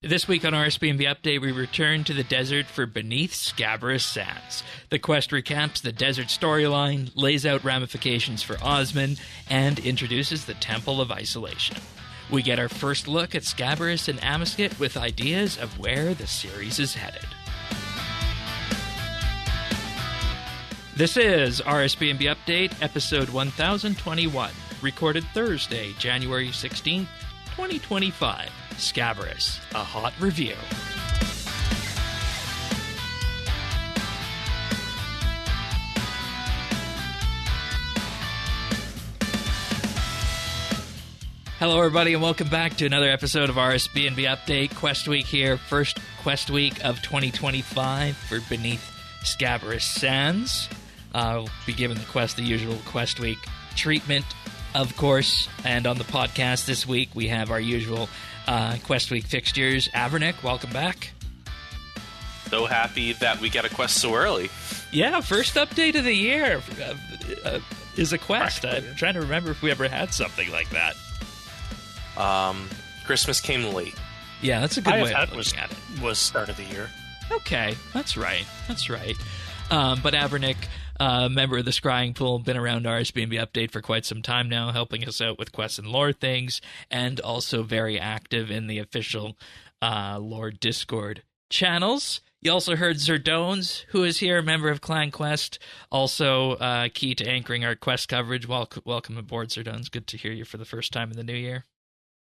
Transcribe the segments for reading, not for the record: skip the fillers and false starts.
This week on RSBANDB Update, we return to the desert for Beneath Scabaras Sands. The quest recaps the desert storyline, lays out ramifications for Osman, and introduces the Temple of Isolation. We get our first look at Scabaras and Amascut with ideas of where the series is headed. This is RSBANDB Update, episode 1021, recorded Thursday, January 16th, 2025. Scabaras, a hot review. Hello, everybody, and welcome back to another episode of RSBANDB Update. Quest Week here, first Quest Week of 2025 for Beneath Scabaras Sands. I'll be giving the quest the usual Quest Week treatment, of course, and on the podcast this week we have our usual Quest Week fixtures. Avernick, welcome back. So happy that we get a quest so early. Yeah, first update of the year is a quest. I'm trying to remember if we ever had something like that. Christmas came late. Yeah, that's a good way of looking at it. Was start of the year. Okay, that's right. But Avernick, member of the Scrying Pool, been around RSBANDB Update for quite some time now, helping us out with quests and lore things, and also very active in the official lore Discord channels. You also heard Zerdones, who is here, a member of Clan Quest, also key to anchoring our quest coverage. Welcome aboard, Zerdones. Good to hear you for the first time in the new year.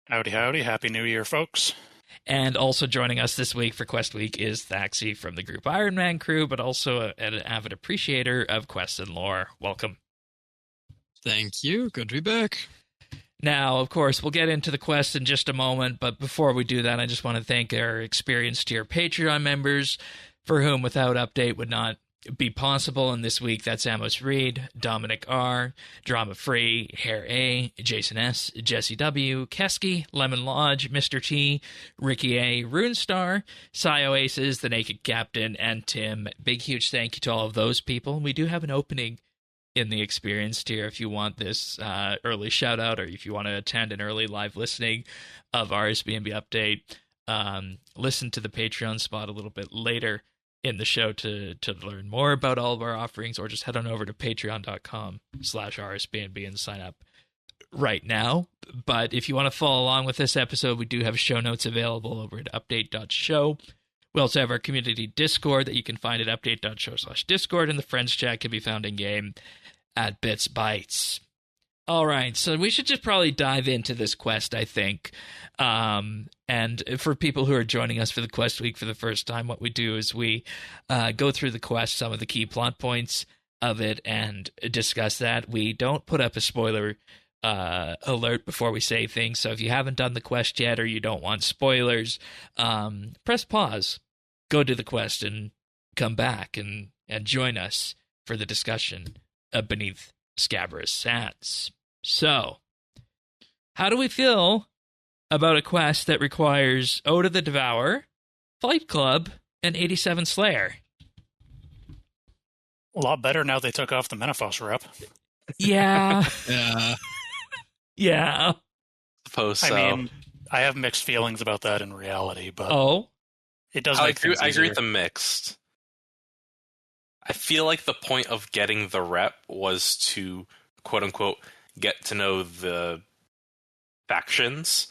Howdy, howdy. Happy New Year, folks. And also joining us this week for Quest Week is Thaxi from the group Iron Man crew, but also an avid appreciator of quests and lore. Welcome. Thank you. Good to be back. Now, of course, we'll get into the quest in just a moment, but before we do that, I just want to thank our experienced tier Patreon members, for whom without update would not be possible. And this week, that's Amos Reed, Dominic R, Drama Free, Hair A, Jason S, Jesse W, Kesky, Lemon Lodge, Mr. T, Ricky A, Runestar, Psy Oasis, The Naked Captain, and Tim. Big, huge thank you to all of those people. We do have an opening in the experienced tier if you want this early shout out, or if you want to attend an early live listening of RSBANDB Update. Listen to the Patreon spot a little bit later in the show to learn more about all of our offerings, or just head on over to patreon.com/RSBANDB and sign up right now. But if you want to follow along with this episode, we do have show notes available over at update.show. We also have our community Discord that you can find at update.show/Discord, and the friends chat can be found in game at BitsBytes. All right, so we should just probably dive into this quest, I think. And for people who are joining us for the quest week for the first time, what we do is we go through the quest, some of the key plot points of it, and discuss that. We don't put up a spoiler alert before we say things, so if you haven't done the quest yet or you don't want spoilers, press pause, go do the quest, and come back and join us for the discussion of Beneath Scabaras Sands. So, how do we feel about a quest that requires Ode of the Devourer, Fight Club, and 87 Slayer? A lot better now they took off the Menaphos rep. Yeah. Yeah. Suppose so. I mean, I have mixed feelings about that in reality, but it does I make things agree easier. with the mixed. I feel like the point of getting the rep was to, quote-unquote, get to know the factions.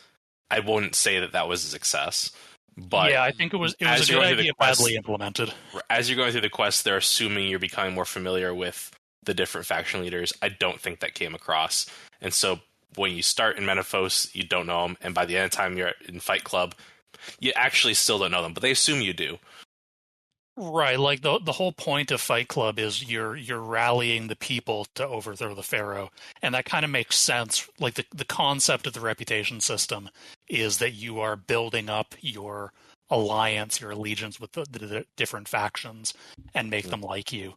I wouldn't say that was a success, but yeah, I think it was a good idea, badly implemented. As you're going through the quest, they're assuming you're becoming more familiar with the different faction leaders. I don't think that came across, and so when you start in Menaphos, you don't know them, and by the end of the time you're in Fight Club, you actually still don't know them, but they assume you do. Right, like the whole point of Fight Club is you're rallying the people to overthrow the Pharaoh, and that kind of makes sense. Like the concept of the reputation system is that you are building up your alliance, your allegiance with the different factions, and make them like you,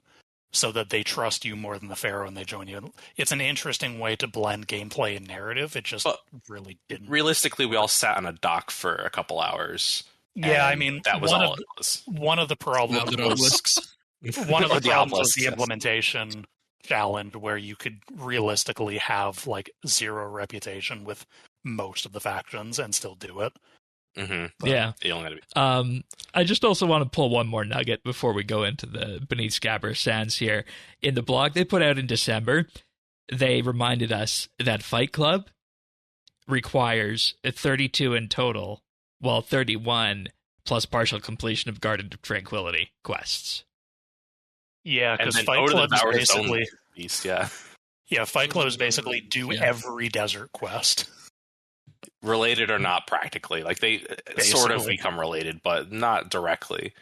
so that they trust you more than the Pharaoh and they join you. It's an interesting way to blend gameplay and narrative. It just really didn't. Realistically, we all sat on a dock for a couple hours. Yeah, I mean, that was all it was. One of the problems was the implementation challenge, where you could realistically have like 0 reputation with most of the factions and still do it. Mm-hmm. Yeah. You don't gotta be. I just also want to pull one more nugget before we go into the Beneath Scabaras Sands here. In the blog they put out in December, they reminded us that Fight Club requires a 32 in total, while 31 plus partial completion of Garden of Tranquility quests. Yeah, And because then Fight Ode to the Club is Bower is its own basically beast, yeah. yeah, Fight Club is basically do Yeah. every desert quest. Related or not practically. Like they sort of Basically. become related, but not directly.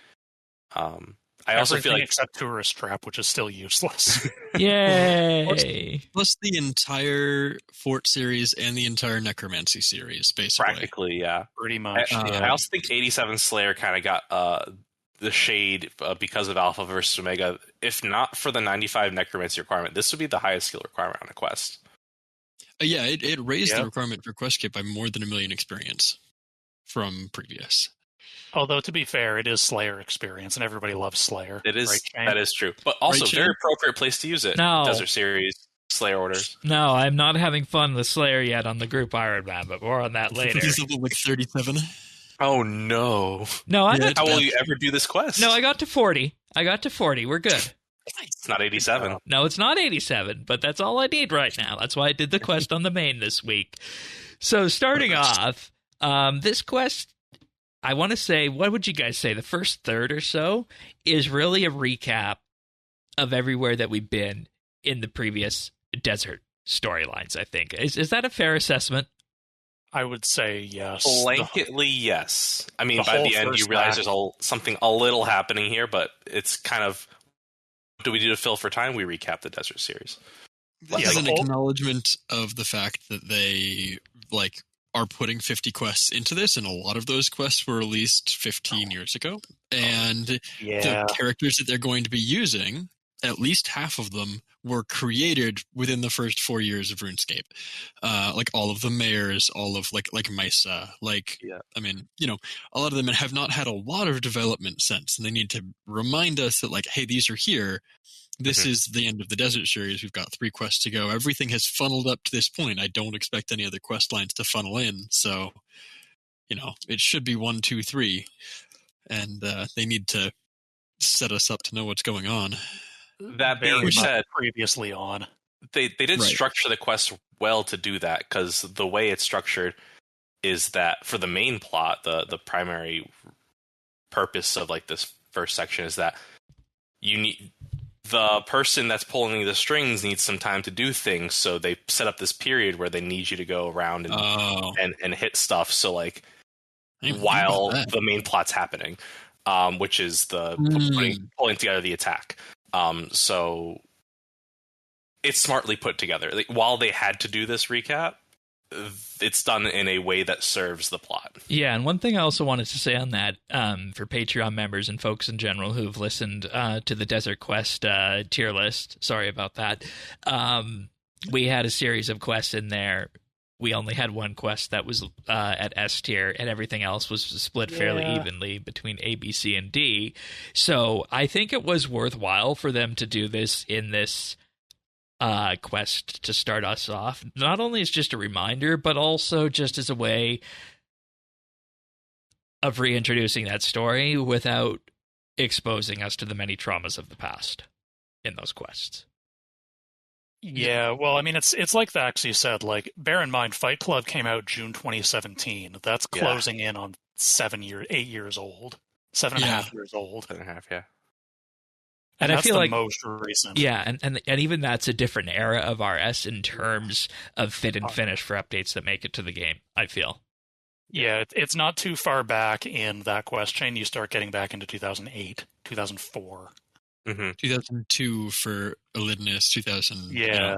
I also Everything feel like except Tourist Trap, which is still useless. Yay! Plus the entire Fort series and the entire Necromancy series, basically. practically, yeah. Pretty much. I also think 87 Slayer kind of got the shade because of Alpha versus Omega. If not for the 95 Necromancy requirement, this would be the highest skill requirement on a quest. Yeah, it raised Yeah. the requirement for quest kit by more than 1 million experience from previous. Although, to be fair, it is Slayer experience, and everybody loves Slayer. It is right, Shane? that is true, but also Right, very Shane? appropriate place to use it. No. Desert Series, Slayer orders. No, I'm not having fun with Slayer yet on the group Iron Man, but more on that later. He's level like 37. Oh no! No, I Yeah, got it's How will bad. you ever do this quest? no, I got to 40. I got to 40. We're good. It's not 87. No, it's not 87, but that's all I need right now. That's why I did the quest on the main this week. So starting off, this quest, I want to say, what would you guys say? The first third or so is really a recap of everywhere that we've been in the previous desert storylines, I think. Is that a fair assessment? I would say yes. Blanketly, yes. I mean, the by whole the end, you first realize act. there's something a little happening here, but it's kind of. What do we do to fill for time? We recap the Desert Series. This Yeah, is the an whole- acknowledgement of the fact that they are putting 50 quests into this, and a lot of those quests were released 15 years ago. And Yeah. the characters that they're going to be using, at least half of them, were created within the first 4 years of RuneScape. Like all of the mayors, all of like Misa, Yeah. I mean, a lot of them have not had a lot of development since, and they need to remind us that hey, these are here. This is the end of the Desert Series. We've got 3 quests to go. Everything has funneled up to this point. I don't expect any other quest lines to funnel in. So, it should be 1, 2, 3. And they need to set us up to know what's going on. That Very being much said, previously on. they did Right. structure the quest well to do that, because the way it's structured is that for the main plot, the primary purpose of this first section is that you need the person that's pulling the strings needs some time to do things, so they set up this period where they need you to go around and hit stuff. So I didn't think while about that. the main plot's happening, which is the pulling together the attack. So it's smartly put together. While they had to do this recap, it's done in a way that serves the plot. Yeah, and one thing I also wanted to say on that, for Patreon members and folks in general who've listened to the Desert Quest tier list, sorry about that, we had a series of quests in there. We only had one quest that was at S tier, and everything else was split fairly evenly between A, B, C, and D. So I think it was worthwhile for them to do this in this quest to start us off, not only as just a reminder, but also just as a way of reintroducing that story without exposing us to the many traumas of the past in those quests. Yeah, well, I mean, it's like Thaxi said. Bear in mind, Fight Club came out June 2017. That's closing in on 8 years old, 7.5 years old. 7.5, yeah. And I that's feel the like most recent. Yeah, and even that's a different era of RS in terms of fit and finish for updates that make it to the game, I feel. Yeah, it's not too far back in that quest chain. You start getting back into 2008, 2004. 2002 for Elidinus, 2000. Yeah.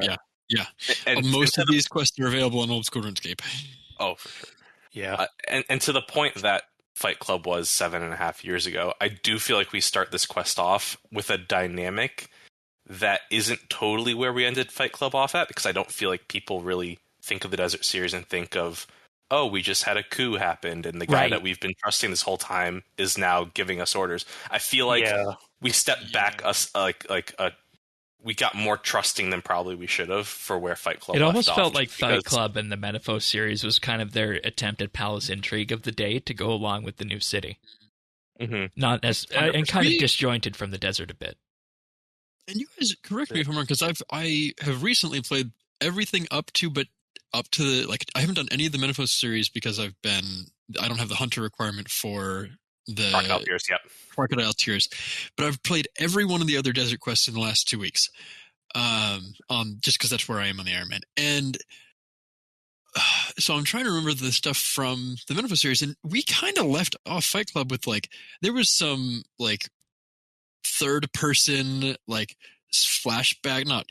Yeah. And Most of these quests are available on Old School RuneScape. Oh, for sure. Yeah. And to the point that Fight Club was 7.5 years ago, I do feel like we start this quest off with a dynamic that isn't totally where we ended Fight Club off at, because I don't feel like people really think of the Desert Series and think of, oh, we just had a coup happened and the guy that we've been trusting this whole time is now giving us orders. I feel like we stepped back we got more trusting than probably we should have for where Fight Club It left almost off, felt like Fight because- Club and the Menaphos series was kind of their attempt at palace intrigue of the day to go along with the new city. Mhm. Not as and kind of disjointed from the desert a bit. And you guys correct me if I'm wrong, because I have recently played everything up to the, like, I haven't done any of the Menaphos series because I don't have the hunter requirement for the Crocodile Tears, yep. Crocodile Tears, but I've played every one of the other desert quests in the last 2 weeks, just because that's where I am on the Iron Man. And so I'm trying to remember the stuff from the Menaphos series, and we kind of left off Fight Club with, like, there was some, like, third person, like, flashback, not,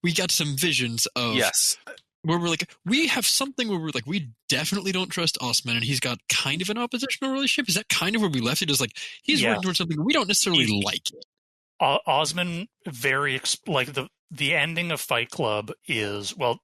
we got some visions of Yes. where we're like, we have something where we're like, we definitely don't trust Osman, and he's got kind of an oppositional relationship. Is that kind of where we left it? Is like, he's working towards something we don't necessarily like it. Osman the ending of Fight Club is, well,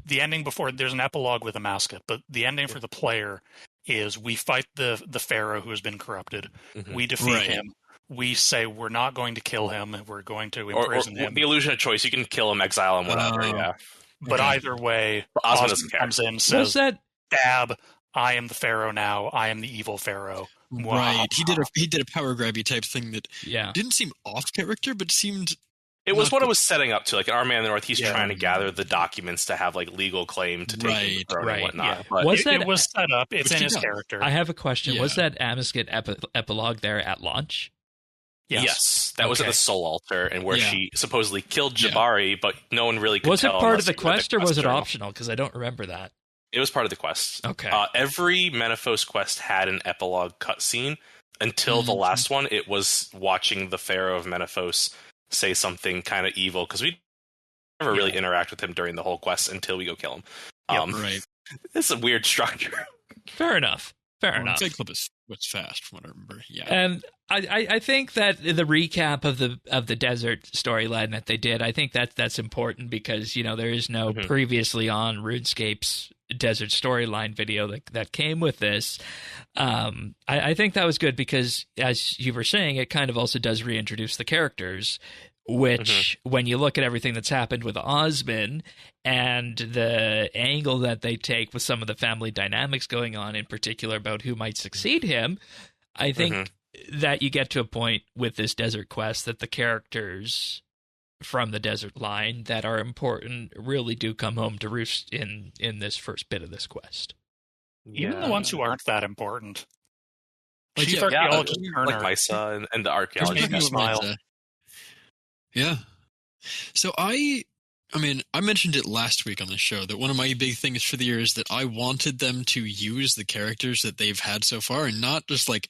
the ending before, there's an epilogue with Amascut, but the ending for the player is we fight the pharaoh who has been corrupted. Mhm. We defeat him. We say we're not going to kill him. We're going to imprison him. The illusion of choice. You can kill him, exile him, whatever. Yeah. But either way, Osman Osman doesn't care. comes in and Was says, that "Dab, I am the pharaoh now. I am the evil pharaoh." Right. He did a power grabby type thing that yeah. didn't seem off character, but seemed. It was not what it good. was setting up to. Like, in Our Man in the North, he's trying to gather the documents to have, like, legal claim to take the throne and whatnot. Yeah. But Was that- It was set up. It's in his done. character. I have a question. Yeah. Was that Amascut epilogue there at launch? yes, that was at Okay. the Soul Altar, and where Yeah. she supposedly killed Jabari, but no one really could Was it tell part unless of the you read quest or was it journal. optional? Because I don't remember that. It was part of the quest. Okay. Every Menaphos quest had an epilogue cutscene. Until the last one, it was watching the Pharaoh of Menaphos say something kind of evil, because we never really interact with him during the whole quest until we go kill him. Right. It's a weird structure. Fair enough. Fair enough. Fight Club was fast, from what I remember. Yeah. And I think that the recap of the desert storyline that they did, I think that's important because there is no previously on RuneScape's desert storyline video that came with this. I think that was good because, as you were saying, it kind of also does reintroduce the characters, which when you look at everything that's happened with Osman and the angle that they take with some of the family dynamics going on, in particular about who might succeed him, I think that you get to a point with this desert quest that the characters from the desert line that are important really do come home to roost in this first bit of this quest. Even the ones who aren't that important. Like, Chief yeah, Archaeologist like Turner. Misa and the There's Archaeology. maybe a smile. Yeah. So I mentioned it last week on the show that one of my big things for the year is that I wanted them to use the characters that they've had so far and not just like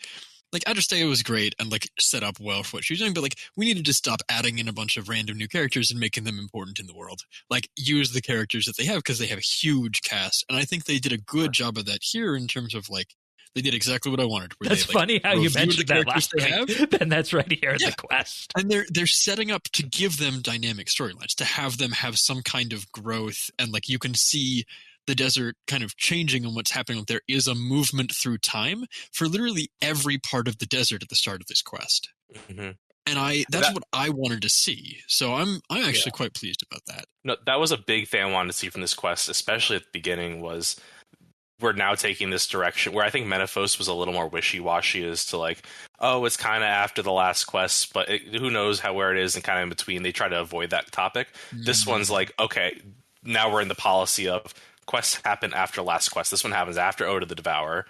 Adrestea was great and like set up well for what she was doing, but like we needed to stop adding in a bunch of random new characters and making them important in the world. Like use the characters that they have because they have a huge cast, and I think they did a good job of that here in terms of like they did exactly what I wanted. Where That's they, like, funny how you reviewed mentioned the that characters last they week. And that's right here in Yeah. the quest. And they're setting up to give them dynamic storylines, to have them have some kind of growth, and like you can see the desert kind of changing and what's happening. There is a movement through time for literally every part of the desert at the start of this quest. And that's what I wanted to see. So I'm actually quite pleased about that. No, that was a big thing I wanted to see from this quest, especially at the beginning, was we're now taking this direction where I think Menaphos was a little more wishy-washy as to like, oh, it's kind of after the last quest, but who knows where it is and kind of in between. They try to avoid that topic. This one's like, okay, now we're in the policy of quests happen after last quest. This one happens after Ode of the Devourer.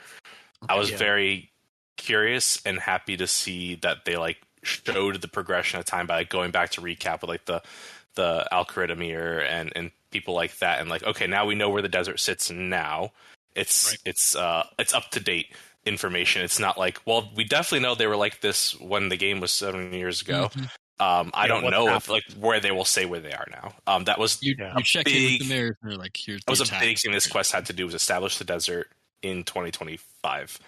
I was very curious and happy to see that they like showed the progression of time by like, going back to recap with like the Al-Qaeda and people like that, and like, okay, now we know where the desert sits now. It's up to date information. It's not like, well, we definitely know they were like this when the game was 7 years ago. I don't know if like where they will say where they are now. That was you check in with the mayor and they're like, here's that was the a big thing this quest had to do, was establish the desert in 2025,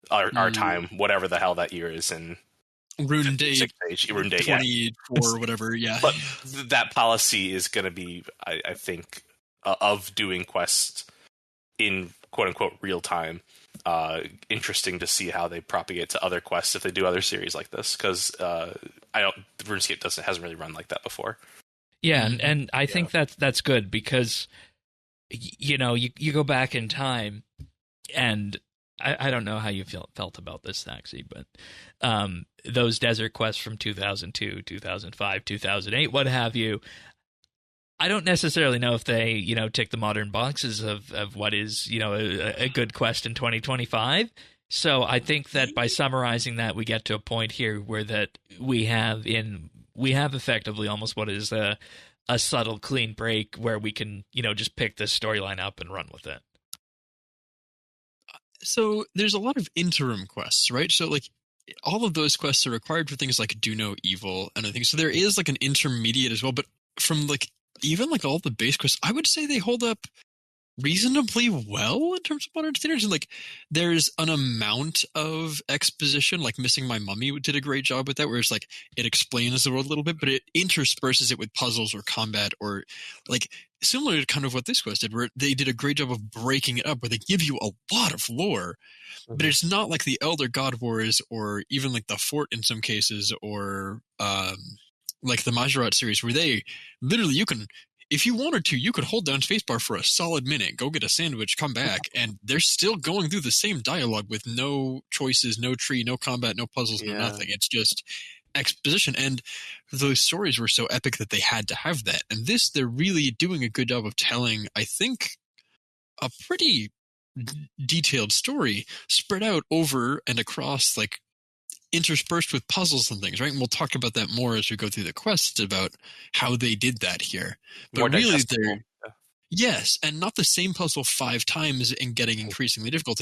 our time, whatever the hell that year is in Rune Date, Rune Date 24 or whatever. Yeah, but that policy is going to be, I think, of doing quests in quote unquote real time. Interesting to see how they propagate to other quests if they do other series like this, because RuneScape hasn't really run like that before. Yeah, and I think that's good because, you know, you go back in time, and I don't know how you felt about this, Thaxi, but those desert quests from 2002, 2005, 2008, what have you, I don't necessarily know if they, you know, tick the modern boxes of what is, you know, a good quest in 2025. So I think that by summarizing that, we get to a point here where that we have effectively almost what is a subtle clean break where we can, you know, just pick this storyline up and run with it. So there's a lot of interim quests, right? So like all of those quests are required for things like do no evil and I think so there is like an intermediate as well, but from like even like all the base quests, I would say they hold up reasonably well in terms of modern standards. And like there's an amount of exposition, like Missing My Mummy did a great job with that, where it's like it explains the world a little bit, but it intersperses it with puzzles or combat, or like similar to kind of what this quest did, where they did a great job of breaking it up, where they give you a lot of lore, but it's not like the Elder God Wars or even like the Fort in some cases, or like the Majorat series, where they literally, you can, if you wanted to, you could hold down spacebar for a solid minute, go get a sandwich, come back, and they're still going through the same dialogue with no choices, no tree, no combat, no puzzles, no nothing. It's just exposition. And those stories were so epic that they had to have that. And this, they're really doing a good job of telling, I think, a pretty detailed story spread out over and across, like, interspersed with puzzles and things, right? And we'll talk about that more as we go through the quests about how they did that here. But more really, digestible. yes, and not the same puzzle 5 times and getting increasingly difficult.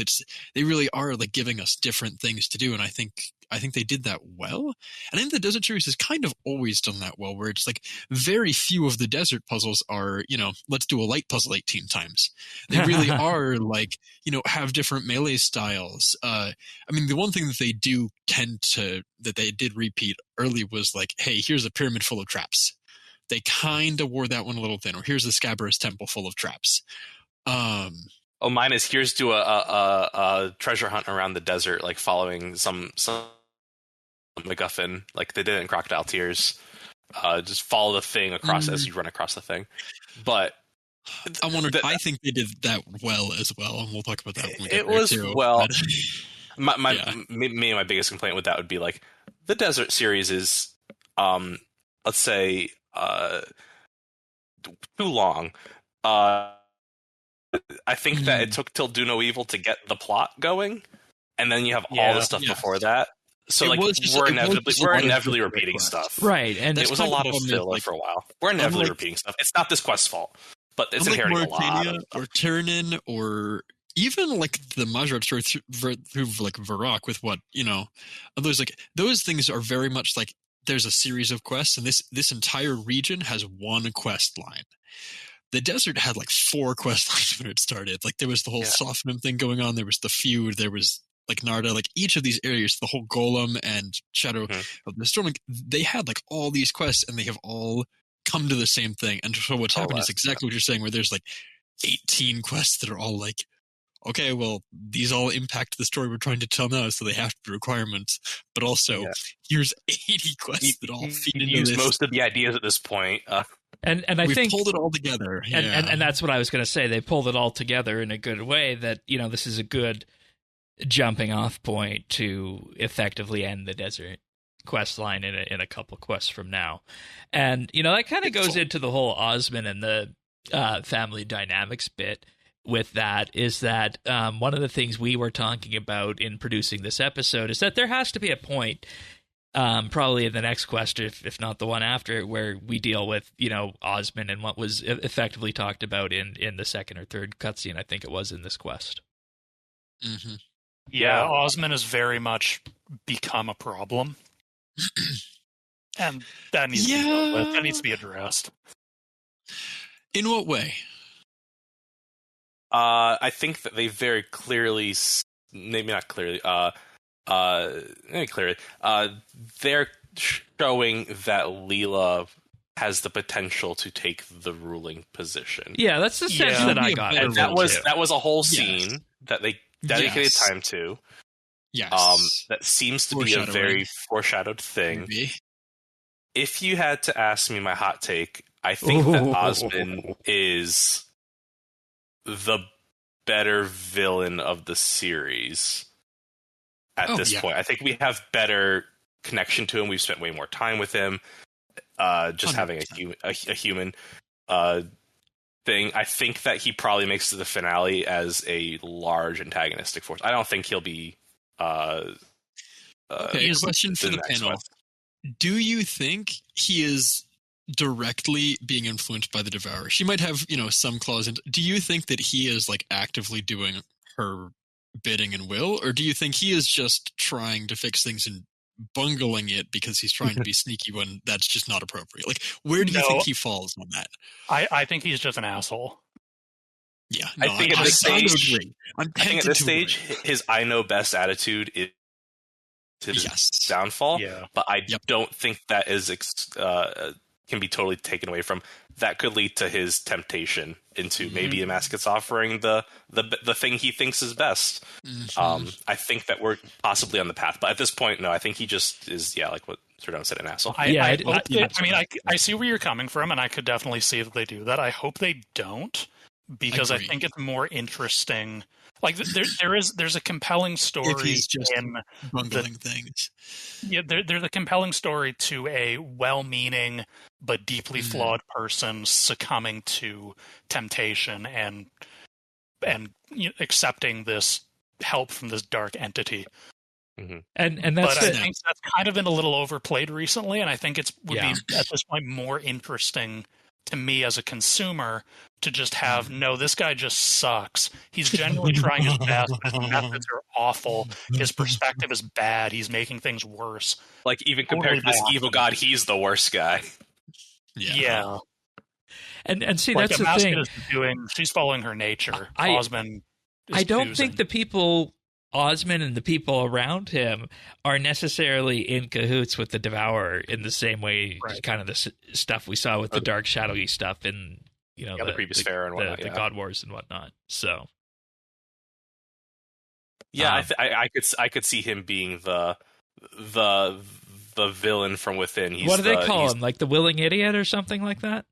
They really are like giving us different things to do, and I think they did that well. And I think the Desert series has kind of always done that well, where it's like very few of the desert puzzles are, you know, let's do a light puzzle 18 times. They really are like, you know, have different melee styles. I mean, the one thing that they do that they did repeat early was like, hey, here's a pyramid full of traps. They kind of wore that one a little thin. Or here's the Scabaras temple full of traps. Mine is here's do a treasure hunt around the desert, like following some MacGuffin, like they did in Crocodile Tears. Just follow the thing across as you run across the thing. But I think they did that well as well, and we'll talk about that when we get it there was too. Well. My biggest complaint with that would be like the Desert series is, let's say, too long. I think that it took till Do No Evil to get the plot going, and then you have all the stuff before that. So like we're inevitably repeating stuff, right? And it was a lot of filler for a while. We're inevitably repeating stuff. It's not this quest's fault, but it's inheriting a lot of stuff. Or Tyrannin, or even like the Majorat story through like Varrock with what, you know, those things are very much like there's a series of quests, and this entire region has one quest line. The desert had like 4 quest lines when it started. Like there was the whole Sofnim thing going on. There was the feud. There was like Narda. Like each of these areas, the whole Golem and Shadow of the Storm, they had like all these quests, and they have all come to the same thing. And so what's happened is exactly what you're saying, where there's like 18 quests that are all like, okay, well, these all impact the story we're trying to tell now, so they have to be requirements. But also, here's 80 quests that all feed into this. Most of the ideas at this point. And I think pulled it all together. And that's what I was going to say. They pulled it all together in a good way that, you know, this is a good jumping off point to effectively end the desert quest line in a couple quests from now. And, you know, that kind of goes into the whole Osman and the family dynamics bit. With that is that one of the things we were talking about in producing this episode is that there has to be a point, probably in the next quest, if not the one after, where we deal with, you know, Osman and what was effectively talked about in the second or third cutscene, I think it was, in this quest. Mm-hmm. Yeah, Osman has very much become a problem. And that needs to be addressed. In what way? I think that they very clearly, maybe not clearly, maybe clearly, they're showing that Leela has the potential to take the ruling position. Yeah, that's the sense that I got. And that was a whole scene that they dedicated time to. Yes. That seems to be a very foreshadowed thing. Maybe. If you had to ask me my hot take, I think that Osman is the better villain of the series at this point. I think we have better connection to him. We've spent way more time with him. Just 100%. Having a human thing. I think that he probably makes it to the finale as a large antagonistic force. I don't think he'll be. Okay, question for the panel. Do you think he is directly being influenced by the Devourer? She might have, some clause in. Do you think that he is like actively doing her bidding and will, or do you think he is just trying to fix things and bungling it because he's trying to be sneaky when that's just not appropriate? Like, where do you think he falls on that? I think he's just an asshole. Yeah, no, I think at this stage, his "I know best" attitude is his downfall. Yeah. But I don't think that is can be totally taken away from. That could lead to his temptation into maybe Amascut's offering the thing he thinks is best. I think that we're possibly on the path, but at this point, no. I think he just is, like what Zerdone said, an asshole. I see where you're coming from, and I could definitely see that they do that. I hope they don't, because I think it's more interesting. Like there's a compelling story if he's just bungling things. Yeah, there's a compelling story to a well-meaning but deeply flawed person succumbing to temptation and accepting this help from this dark entity. And that's I think that's kind of been a little overplayed recently, and I think would be at this point more interesting to me as a consumer to just have, no, this guy just sucks. He's genuinely trying his best. His methods are awful. His perspective is bad. He's making things worse. Like, even compared to this evil god, he's the worst guy. Yeah. And see, like that's the thing. She's following her nature. Osman I don't think the people, Osman and the people around him, are necessarily in cahoots with the Devourer in the same way, kind of the stuff we saw with the dark, shadowy stuff in the previous Pharaoh and whatnot, the God Wars and whatnot. So, I could see him being the villain from within. What do they call him? Like the willing idiot or something like that?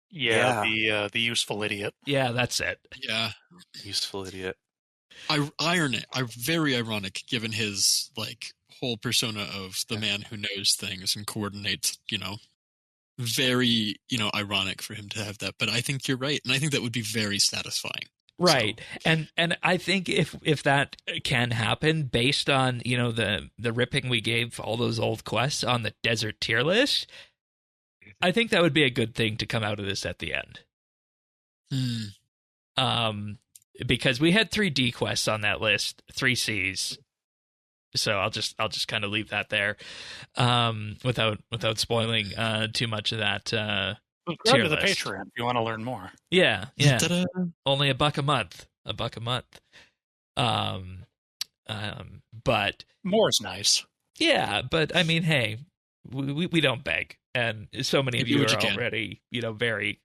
Yeah. The useful idiot. Yeah, that's it. Yeah, useful idiot. Very ironic given his whole persona of the man who knows things and coordinates. Very ironic for him to have that. But I think you're right, and I think that would be very satisfying. Right. So. And I think if that can happen based on, the ripping we gave all those old quests on the desert tier list, I think that would be a good thing to come out of this at the end. Because we had 3 D quests on that list, 3 Cs. So I'll just kind of leave that there, without spoiling too much of that. Go to the Patreon if you want to learn more. Yeah. Only $1 a month. But more is nice. Yeah, but I mean, hey, we don't beg. And so many of you are already, very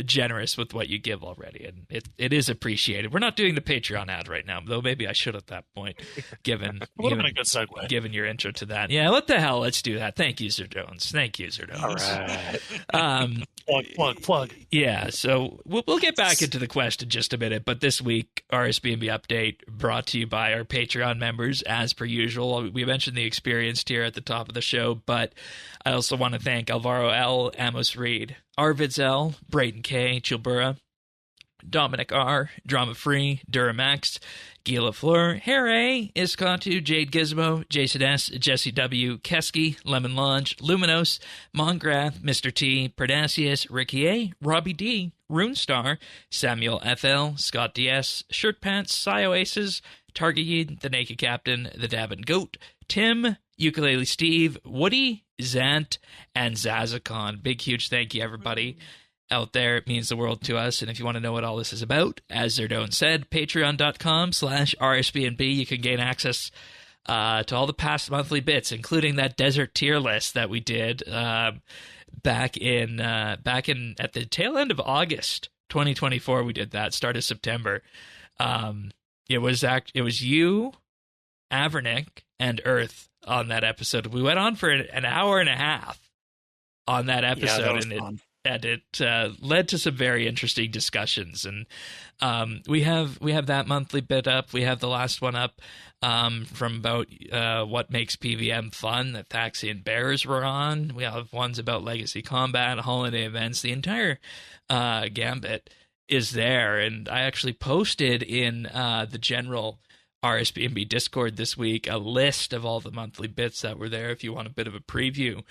generous with what you give already, and it is appreciated. We're not doing the Patreon ad right now, though maybe I should at that point, given a good segue. Given your intro to that. Yeah, what the hell? Let's do that. Thank you, Zerdones. All right. Plug. Yeah, so we'll get back into the quest in just a minute, but this week, RSBANDB update brought to you by our Patreon members, as per usual. We mentioned the experienced here at the top of the show, but I also want to thank Alvaro L., Amos Reed, Arvids L., Brayton K., Chilbura, Dominic R., Drama Free, Duramax, Gila Fleur, Harry, Iskantu, Jade Gizmo, Jason S., Jesse W., Kesky, Lemon Lodge, Luminos, Mongrath, Mr. T, Perdasius, Ricky A., Robbie D., Runestar, Samuel FL, Scott DS, Shirt Pants, Oasis, Targayeed, The Naked Captain, The Davin Goat, Tim, Ukulele Steve, Woody, Zant, and Zazakon. Big, huge thank you, everybody out there. It means the world to us. And if you want to know what all this is about, as Zerdone said, patreon.com/RSBNB. You can gain access to all the past monthly bits, including that desert tier list that we did back in at the tail end of August 2024. We did that. Start of September. It was you, Avernick, and Earth on that episode. We went on for an hour and a half on that episode, and it led to some very interesting discussions. And we have that monthly bit up. We have the last one up from about what makes PVM fun that Thaxi and Bears were on. We have ones about legacy combat, holiday events. The entire gambit is there, and I actually posted in the general RSBANDB Discord this week a list of all the monthly bits that were there. If you want a bit of a preview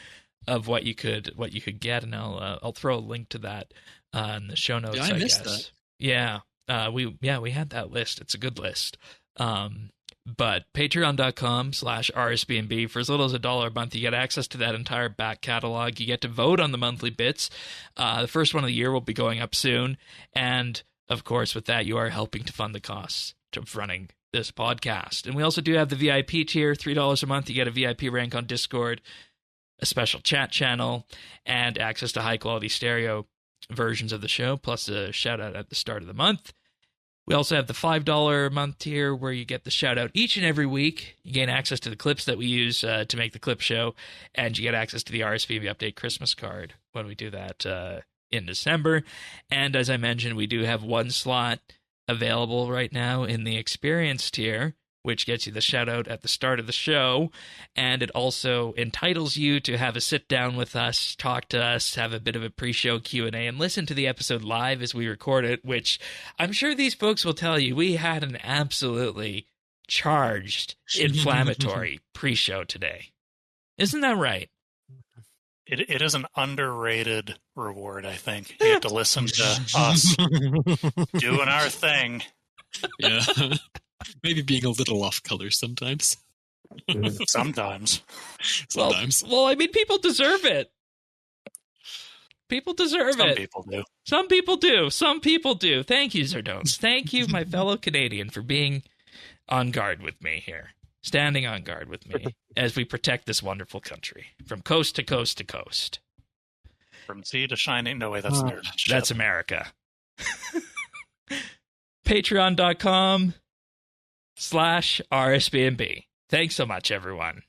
of what you could get, and I'll throw a link to that in the show notes. Yeah, I missed that. Yeah, we had that list. It's a good list. But patreon.com/RSBANDB, for as little as $1 a month, you get access to that entire back catalog. You get to vote on the monthly bits. The first one of the year will be going up soon. And, of course, with that, you are helping to fund the costs of running this podcast. And we also do have the VIP tier, $3 a month. You get a VIP rank on Discord, a special chat channel, and access to high-quality stereo versions of the show, plus a shout-out at the start of the month. We also have the $5 a month tier where you get the shout out each and every week. You gain access to the clips that we use to make the clip show, and you get access to the RSVP Update Christmas card when we do that in December. And as I mentioned, we do have one slot available right now in the Experience tier, which gets you the shout out at the start of the show, and it also entitles you to have a sit down with us, talk to us, have a bit of a pre-show Q&A, and listen to the episode live as we record it, which I'm sure these folks will tell you we had an absolutely charged, inflammatory pre-show today. Isn't that right? It is an underrated reward, I think. You get to listen to us doing our thing. Yeah. Maybe being a little off color sometimes. Sometimes. Well, I mean, people deserve it. People deserve it. Some people do. Some people do. Some people do. Thank you, Zerdones. Thank you, my fellow Canadian, for being on guard with me here. Standing on guard with me as we protect this wonderful country from coast to coast to coast. From sea to shining. No, wait, that's America. That's America. Patreon.com/RSBANDB. Thanks so much, everyone.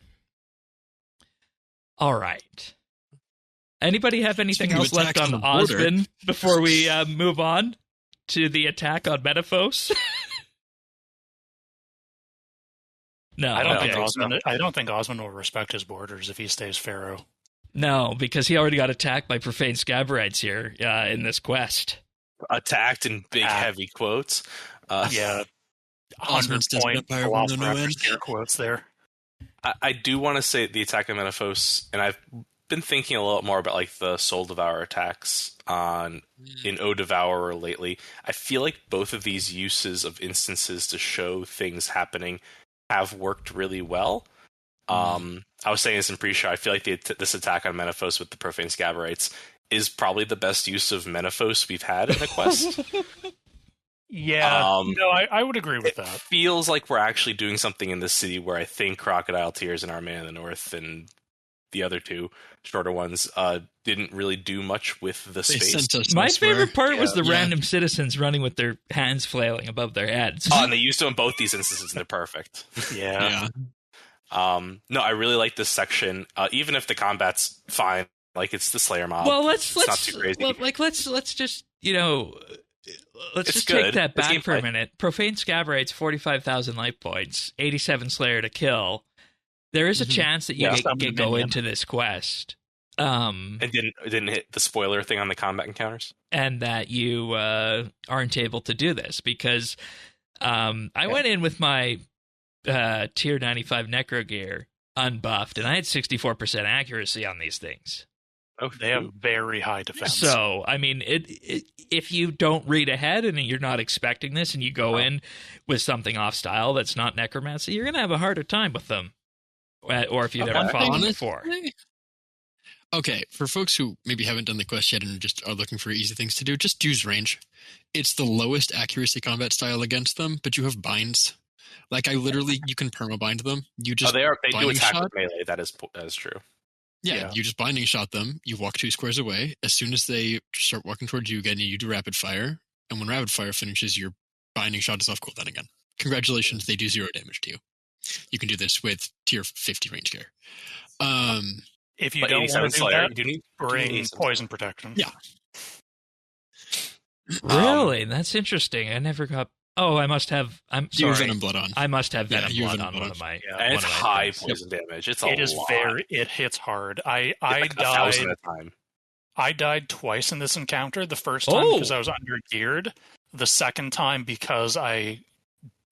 All right. Anybody have anything else left on Osman before we move on to the attack on Menaphos? No, I don't think Osman will respect his borders if he stays Pharaoh. No, because he already got attacked by profane Scabarites here in this quest. Attacked in big, heavy quotes. Yeah. 100-point Velociraptor scare quotes there. I do want to say the attack on Menaphos, and I've been thinking a lot more about like the Soul Devourer attacks in O Devourer lately. I feel like both of these uses of instances to show things happening have worked really well. I was saying this in pre-show. I feel like this attack on Menaphos with the Profane Scabarites is probably the best use of Menaphos we've had in the quest. Yeah, no, I would agree with that. It feels like we're actually doing something in this city where I think Crocodile Tears and Our Man in the North and the other two shorter ones didn't really do much with the space. My favorite part was the random citizens running with their hands flailing above their heads. Oh, and they used them in both these instances, and they're perfect. Yeah. No, I really like this section, even if the combat's fine. Like, it's the Slayer mob. Well, let's not too crazy. Let's just, let's just good. take that back for a minute. Profane Scabarites, 45,000 life points, 87 Slayer to kill. There is a chance that you go into this quest. And didn't hit the spoiler thing on the combat encounters? And that you aren't able to do this, because I went in with my tier 95 Necro gear unbuffed, and I had 64% accuracy on these things. Oh, they have very high defense. So, I mean, if you don't read ahead and you're not expecting this, and you go in with something off style that's not necromancy, you're going to have a harder time with them. Or if you've never fought them before. Okay, for folks who maybe haven't done the quest yet and just are looking for easy things to do, just use range. It's the lowest accuracy combat style against them, but you have binds. Like, you can permabind them. You just they do attack with melee. That is true. Yeah, you just binding shot them. You walk 2 squares away. As soon as they start walking towards you again, you do rapid fire. And when rapid fire finishes, your binding shot is off cooldown again. Congratulations, they do 0 damage to you. You can do this with tier 50 range gear. If you But don't 87 want to do Slayer, that, you need bring 87. poison protection. Yeah. Really? That's interesting. I never got. Oh, I must have. I'm You have sorry. Venom Blood on. I must have Yeah, Venom you have Blood Venom on Blood one on. of my. Yeah. And it's one of my high things. poison damage. It's a It is lot. it hits hard. I Like died. 1,000 at a time. I died twice in this encounter. The first time because Oh. I was under geared. The second time because I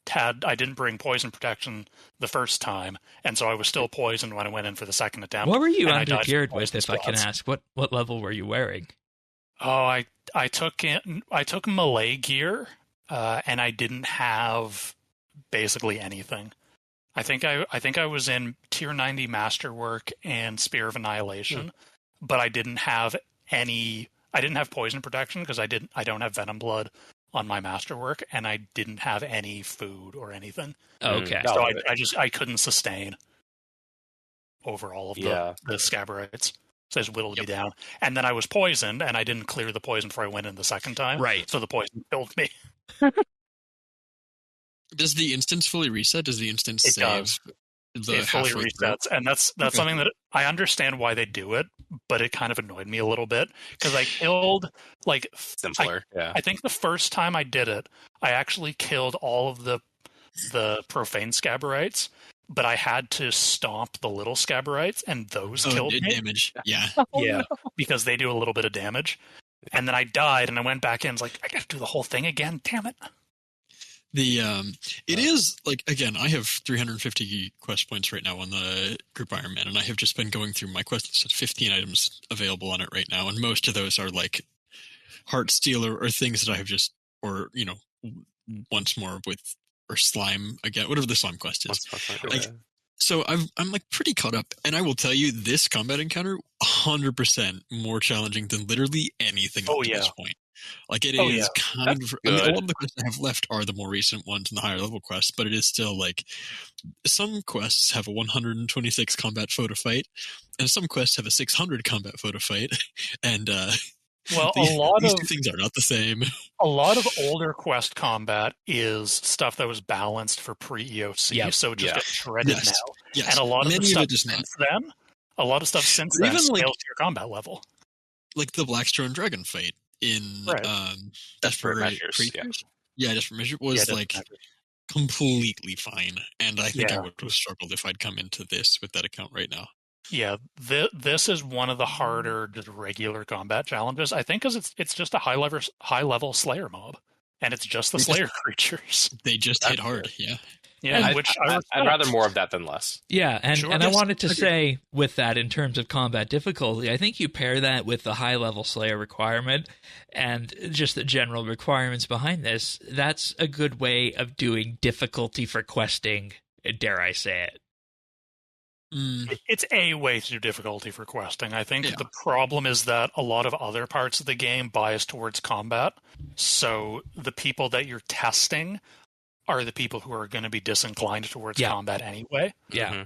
didn't bring poison protection the first time, and so I was still poisoned when I went in for the second attempt. What were you and I under died geared from with, poison if I can squats. ask? What level were you wearing? Oh, I took melee gear, and I didn't have basically anything. I think I was in tier 90 masterwork and Spear of Annihilation, but I didn't have any. I didn't have poison protection because I don't have Venom Blood on my masterwork, and I didn't have any food or anything. Okay. No. So I couldn't sustain over all of the Scabarites. So I just whittled me down. And then I was poisoned, and I didn't clear the poison before I went in the second time. Right. So the poison killed me. Does the instance fully reset? Does the instance It save does. the It fully halfway through? resets. And that's Okay. something that I understand why they do it, but it kind of annoyed me a little bit. Because I killed, like... Simpler. I think the first time I did it, I actually killed all of the profane Scabarites, but I had to stomp the little Scabarites, and those killed me. Damage. Yeah. Yeah, because they do a little bit of damage. And then I died, and I went back in. I was like, I got to do the whole thing again. Damn it! It is like, again, I have 350 quest points right now on the Group Iron Man, and I have just been going through my quest list. 15 items available on it right now, and most of those are like Heart Stealer or things that I have just, or once more with, or slime again, whatever the slime quest is. So I'm like pretty caught up, and I will tell you, this combat encounter 100% more challenging than literally anything up to this point. Like it is kind of. I mean, a lot of the quests I have left are the more recent ones and the higher level quests, but it is still like some quests have a 126 combat photo fight, and some quests have a 600 combat photo fight, and well, these two things are not the same. A lot of older quest combat is stuff that was balanced for pre-EOC, so it just gets shredded now. Yes. And a lot of the stuff since then even scales to your combat level. Like the Blackstone Dragon fight in Desperate Measures. Desperate Measures was completely fine, and I think I would have struggled if I'd come into this with that account right now. Yeah, this is one of the harder just regular combat challenges. I think because it's just a high level Slayer mob, and it's just the Slayer creatures. They just hit hard, yeah. Yeah, I'd rather more of that than less. Yeah, and I wanted to say with that, in terms of combat difficulty, I think you pair that with the high-level Slayer requirement and just the general requirements behind this, that's a good way of doing difficulty for questing, dare I say it. It's a way to do difficulty for questing. I think the problem is that a lot of other parts of the game bias towards combat, so the people that you're testing are the people who are going to be disinclined towards combat anyway. Yeah.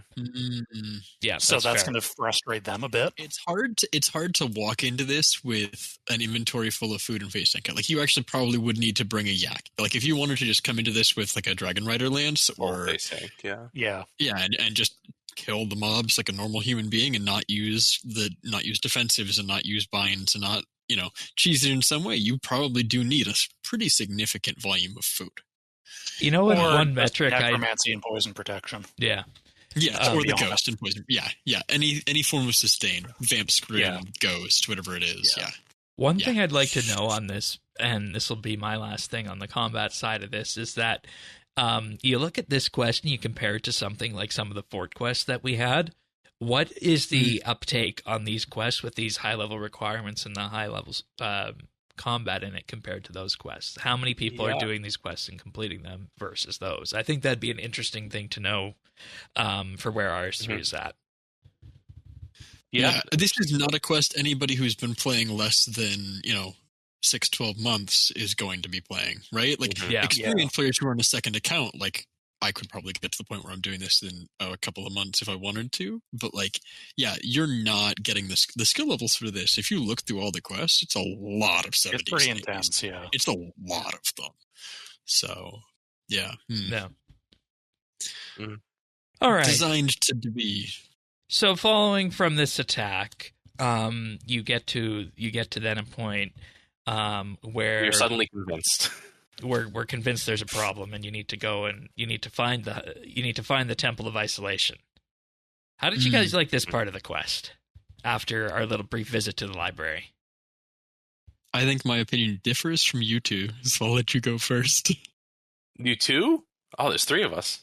Yeah. So that's going to frustrate them a bit. It's hard to walk into this with an inventory full of food and face tank. Like you actually probably would need to bring a yak. Like if you wanted to just come into this with like a Dragon Rider lance or face tank, and just kill the mobs like a normal human being and not use defensives and not use binds and not, cheese it in some way, you probably do need a pretty significant volume of food. You know what? One metric necromancy and poison protection. Yeah. Yeah, or the ghost and poison. Yeah. Any form of sustain, vamp, scream, ghost, whatever it is. Yeah. One thing I'd like to know on this, and this will be my last thing on the combat side of this, is that you look at this quest and you compare it to something like some of the fort quests that we had. What is the uptake on these quests with these high level requirements and the high levels combat in it compared to those quests? How many people are doing these quests and completing them versus those? I think that'd be an interesting thing to know for where RS3 is at. Yeah, this is not a quest anybody who's been playing less than 6-12 months is going to be playing, right? Like experienced players who are on a second account, like I could probably get to the point where I'm doing this in a couple of months if I wanted to. But you're not getting the skill levels for this. If you look through all the quests, it's a lot of 70s. It's pretty intense, yeah. It's a lot of them. So, yeah. All right. Designed to be So following from this attack, you get to then a point where You're suddenly convinced. we're convinced there's a problem, and you need to go and you need to find the Temple of Isolation. How did you guys like this part of the quest after our little brief visit to the library? I think my opinion differs from you two, so I'll let you go first. You two? Oh, there's 3 of us.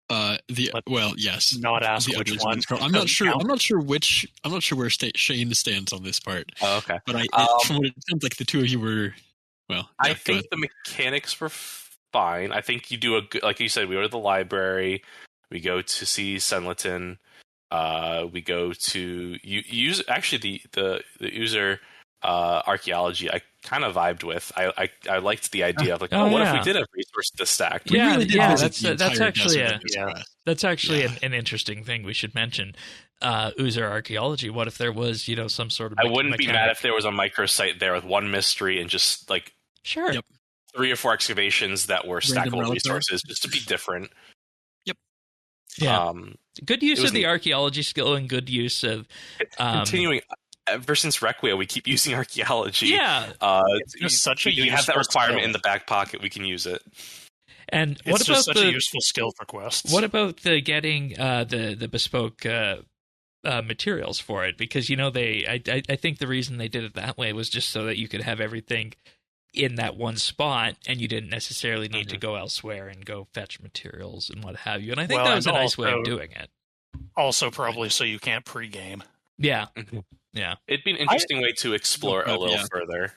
Yes. Not ask The which others one. I'm not sure. I'm not sure where Shane stands on this part. Oh, okay. But from what it sounds like, the two of you were. Well, I think the mechanics were fine. I think you do a good, like you said, we go to the library, we go to see Senleton, we go to use actually the Uzer archaeology. I kind of vibed with. I liked the idea of like, what if we did have resources to stack? Yeah, really did that's actually an interesting thing we should mention. Uzer archaeology. What if there was some sort of? I wouldn't be mad if there was a microsite there with one mystery and just like sure. Yep. 3 or 4 excavations that were Random stackable relic resources, just to be different. Yep. Yeah. Good use of the neat. Archaeology skill and good use of Continuing. Ever since Requiem, we keep using archaeology. Yeah. It's just such a we have that useful requirement skill. in the back pocket. We can use it. And It's what just about such a useful skill for quests. What about the getting the bespoke materials for it? Because I think the reason they did it that way was just so that you could have everything in that one spot, and you didn't necessarily need to go elsewhere and go fetch materials and what have you. And I think that was a nice way of doing it. Also, probably so you can't pregame. Yeah. Mhm. Yeah. It'd be an interesting way to explore a little Yeah. further.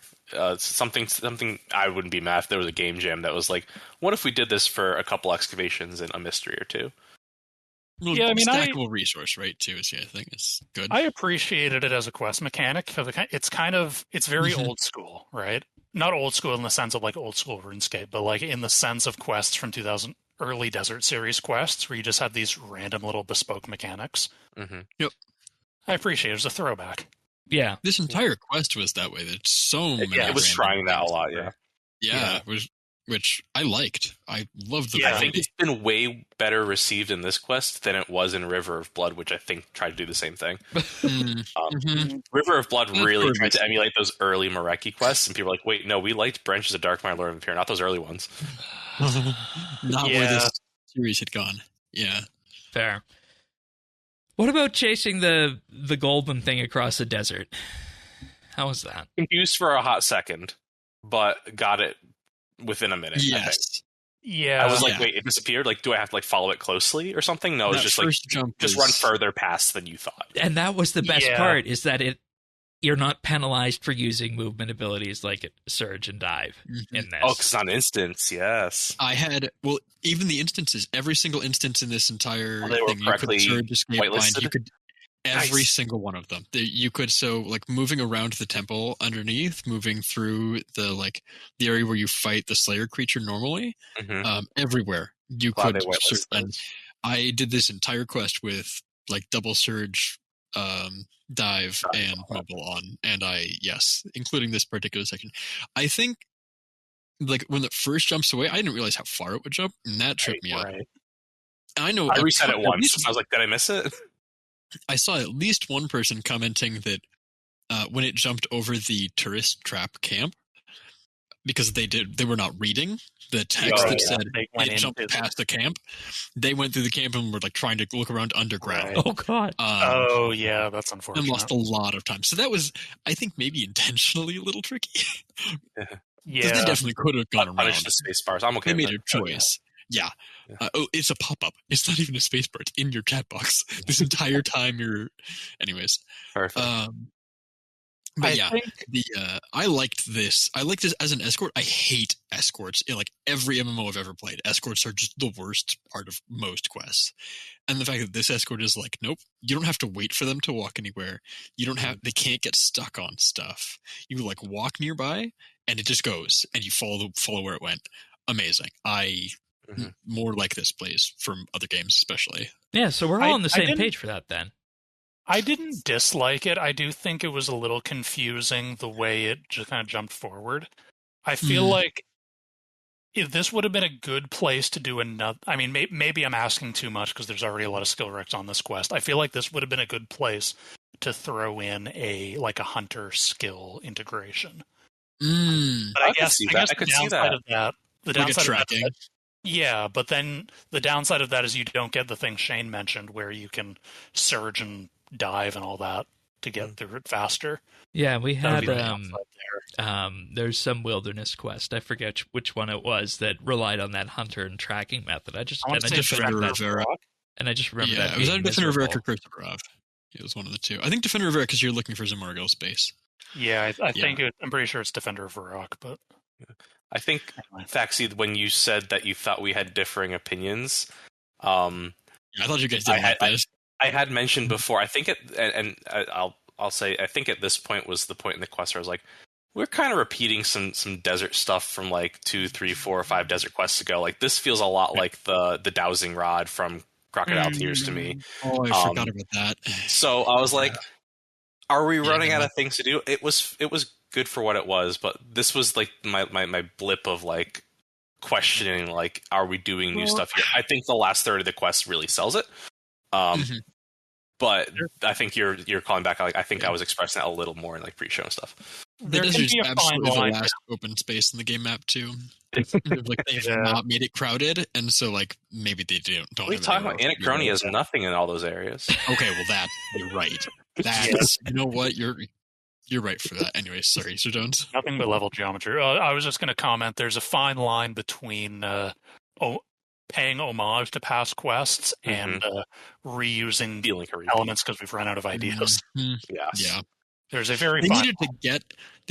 Something I wouldn't be mad if there was a game jam that was like, what if we did this for a couple excavations and a mystery or 2? Well, Yeah, I mean, stackable resource, right? Too is I think is good. I appreciated it as a quest mechanic because it's very old school, right? Not old school in the sense of like old school RuneScape, but like in the sense of quests from 2000 early Desert Series quests where you just have these random little bespoke mechanics. Mm-hmm. Yep. I appreciate it. It was a throwback. Yeah. This entire quest was that way. There's so many. It was random trying that a things lot, there. yeah. Yeah, it was, which I liked. I loved the I think variety. it's been way better received in this quest than it was in River of Blood, which I think tried to do the same thing. River of Blood really tried to emulate those early Mareki quests, and people were like, wait, no, we liked Branches of Darkmire, Lord of Imperium, not those early ones. Not where this series had gone. Yeah. Fair. What about chasing the golden thing across the desert? How was that? Confused for a hot second, but got it within a minute. I think. Yes. Yeah. I was like, wait, it disappeared? Like, do I have to like follow it closely or something? No, it's That just like first jump just was- run further past than you thought. And that was the best Yeah. part, is that you're not penalized for using movement abilities like Surge and Dive in this. Oh, because it's on instance, yes. I had, even the instances, every single instance in this entire they were thing, correctly you could surge, escape, bind, whitelisted? you could, every Nice. single one of them. You could, so like moving around the temple underneath, moving through the area where you fight the Slayer creature normally, Mhm. everywhere you Glad could they whitelisted surge. And I did this entire quest with like double surge, dive and mobile on, and including this particular section. I think like when it first jumps away, I didn't realize how far it would jump, and that tripped me out. Right. And I know I reset it at once. least- I was like, did I miss it? I saw at least one person commenting that when it jumped over the tourist trap camp, because they were not reading the text that said They went it jumped into- past the camp. They went through the camp and were like trying to look around underground. Right. Oh, God. Oh, yeah, that's And unfortunate. lost a lot of time. So that was, I think, maybe intentionally a little tricky. Because Yeah. they definitely could have gone around. Punish the space bars. I'm okay They with made that. a choice. Yeah. Yeah. It's a pop-up. It's not even a space bar. It's in your chat box. This entire time you're... Anyways. Perfect. But I yeah, think I liked this. I liked this as an escort. I hate escorts in like every MMO I've ever played. Escorts are just the worst part of most quests. And the fact that this escort is like, nope, you don't have to wait for them to walk anywhere. You don't have, they can't get stuck on stuff. You like walk nearby and it just goes and you follow where it went. Amazing. Mhm. More like this plays from other games, especially. Yeah, so we're all on the I same didn't- page for that then. I didn't dislike it. I do think it was a little confusing the way it just kind of jumped forward. I feel like this would have been a good place to do another. I mean, maybe I'm asking too much because there's already a lot of skill recs on this quest. I feel like this would have been a good place to throw in a hunter skill integration. But I guess the downside of that, the downside of that, yeah. But then the downside of that is you don't get the thing Shane mentioned, where you can surge and dive and all that to get through it faster. Yeah, we had there's some wilderness quest. I forget which one it was that relied on that hunter and tracking method. I just remember that. It was either Defender of Eric or Curse of Rav. It was one of the two. I think Defender of Eric because you're looking for Zamorgil space. Yeah, I think I'm pretty sure it's Defender of Varrock, but I think Faxi, when you said that you thought we had differing opinions, I thought you guys didn't like this. I had mentioned before. I think I'll say I think at this point was the point in the quest where I was like, we're kind of repeating some desert stuff from like 2, 3, 4, or 5 desert quests ago. Like this feels a lot like the dowsing rod from Crocodile Tears to me. Oh, I forgot about that. So I was like, are we running out of things to do? It was good for what it was, but this was like my blip of like questioning, like, are we doing new stuff here? I think the last third of the quest really sells it. But I think you're calling back. Like, I think I was expressing that a little more in like pre-show and stuff. There is absolutely the last open space in the game map too. Like they've not made it crowded, and so like maybe they don't. What are you talking about? Anachrony has nothing in all those areas. Okay, well you're right. That's you know what you're right for that. Anyway, sorry, Sir Jones. Nothing but level geometry. I was just going to comment. There's a fine line between paying homage to past quests and reusing elements because we've run out of ideas. Yes. Yeah. There's a very they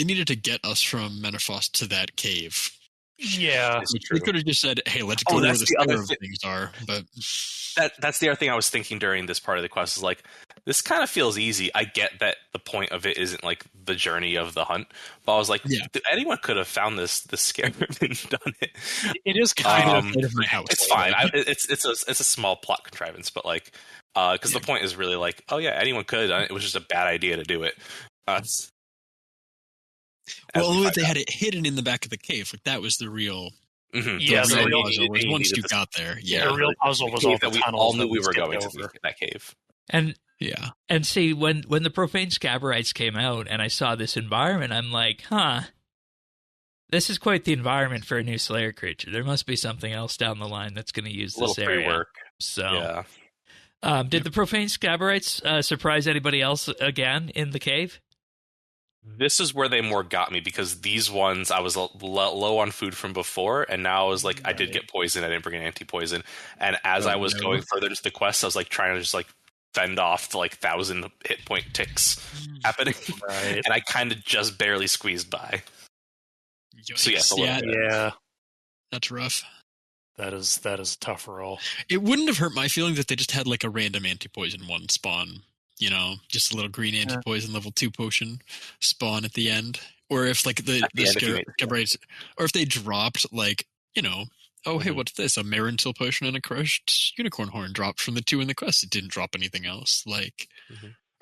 needed to get us from Menaphos to that cave. Yeah, we could have just said, "Hey, let's go where the Scarab things are." But that's the other thing I was thinking during this part of the quest is like, this kind of feels easy. I get that the point of it isn't like the journey of the hunt, but I was like, anyone could have found the Scarab and done it. It is kind of my house. It's fine. It's a small plot contrivance, but like, because the point is really like, oh yeah, anyone could have done it. It was just a bad idea to do it. Well, if they had it hidden in the back of the cave, like that was the real. Yeah, the real puzzle was once you got there. Yeah, the real puzzle was all the we all knew we were going to that cave. And see, when the Profane Scabarites came out, and I saw this environment, I'm like, this is quite the environment for a new Slayer creature. There must be something else down the line that's going to use this area. Pre-work. So, did the Profane Scabarites surprise anybody else again in the cave? This is where they more got me, because these ones I was low on food from before, and now I was like, I did get poison. I didn't bring an anti-poison, and as I was going further into the quest, I was like trying to just like fend off the like 1,000 hit point ticks happening, and I kind of just barely squeezed by. Yikes. So yes, a little bit. Yeah, that's rough. That is a tough roll. It wouldn't have hurt my feelings if they just had like a random anti-poison one spawn. You know, just a little green anti-poison level 2 potion spawn at the end. Or if like the Scabarites, or if they dropped like, you know, hey, what's this? A Marintil potion and a crushed unicorn horn dropped from the 2 in the quest. It didn't drop anything else. Like,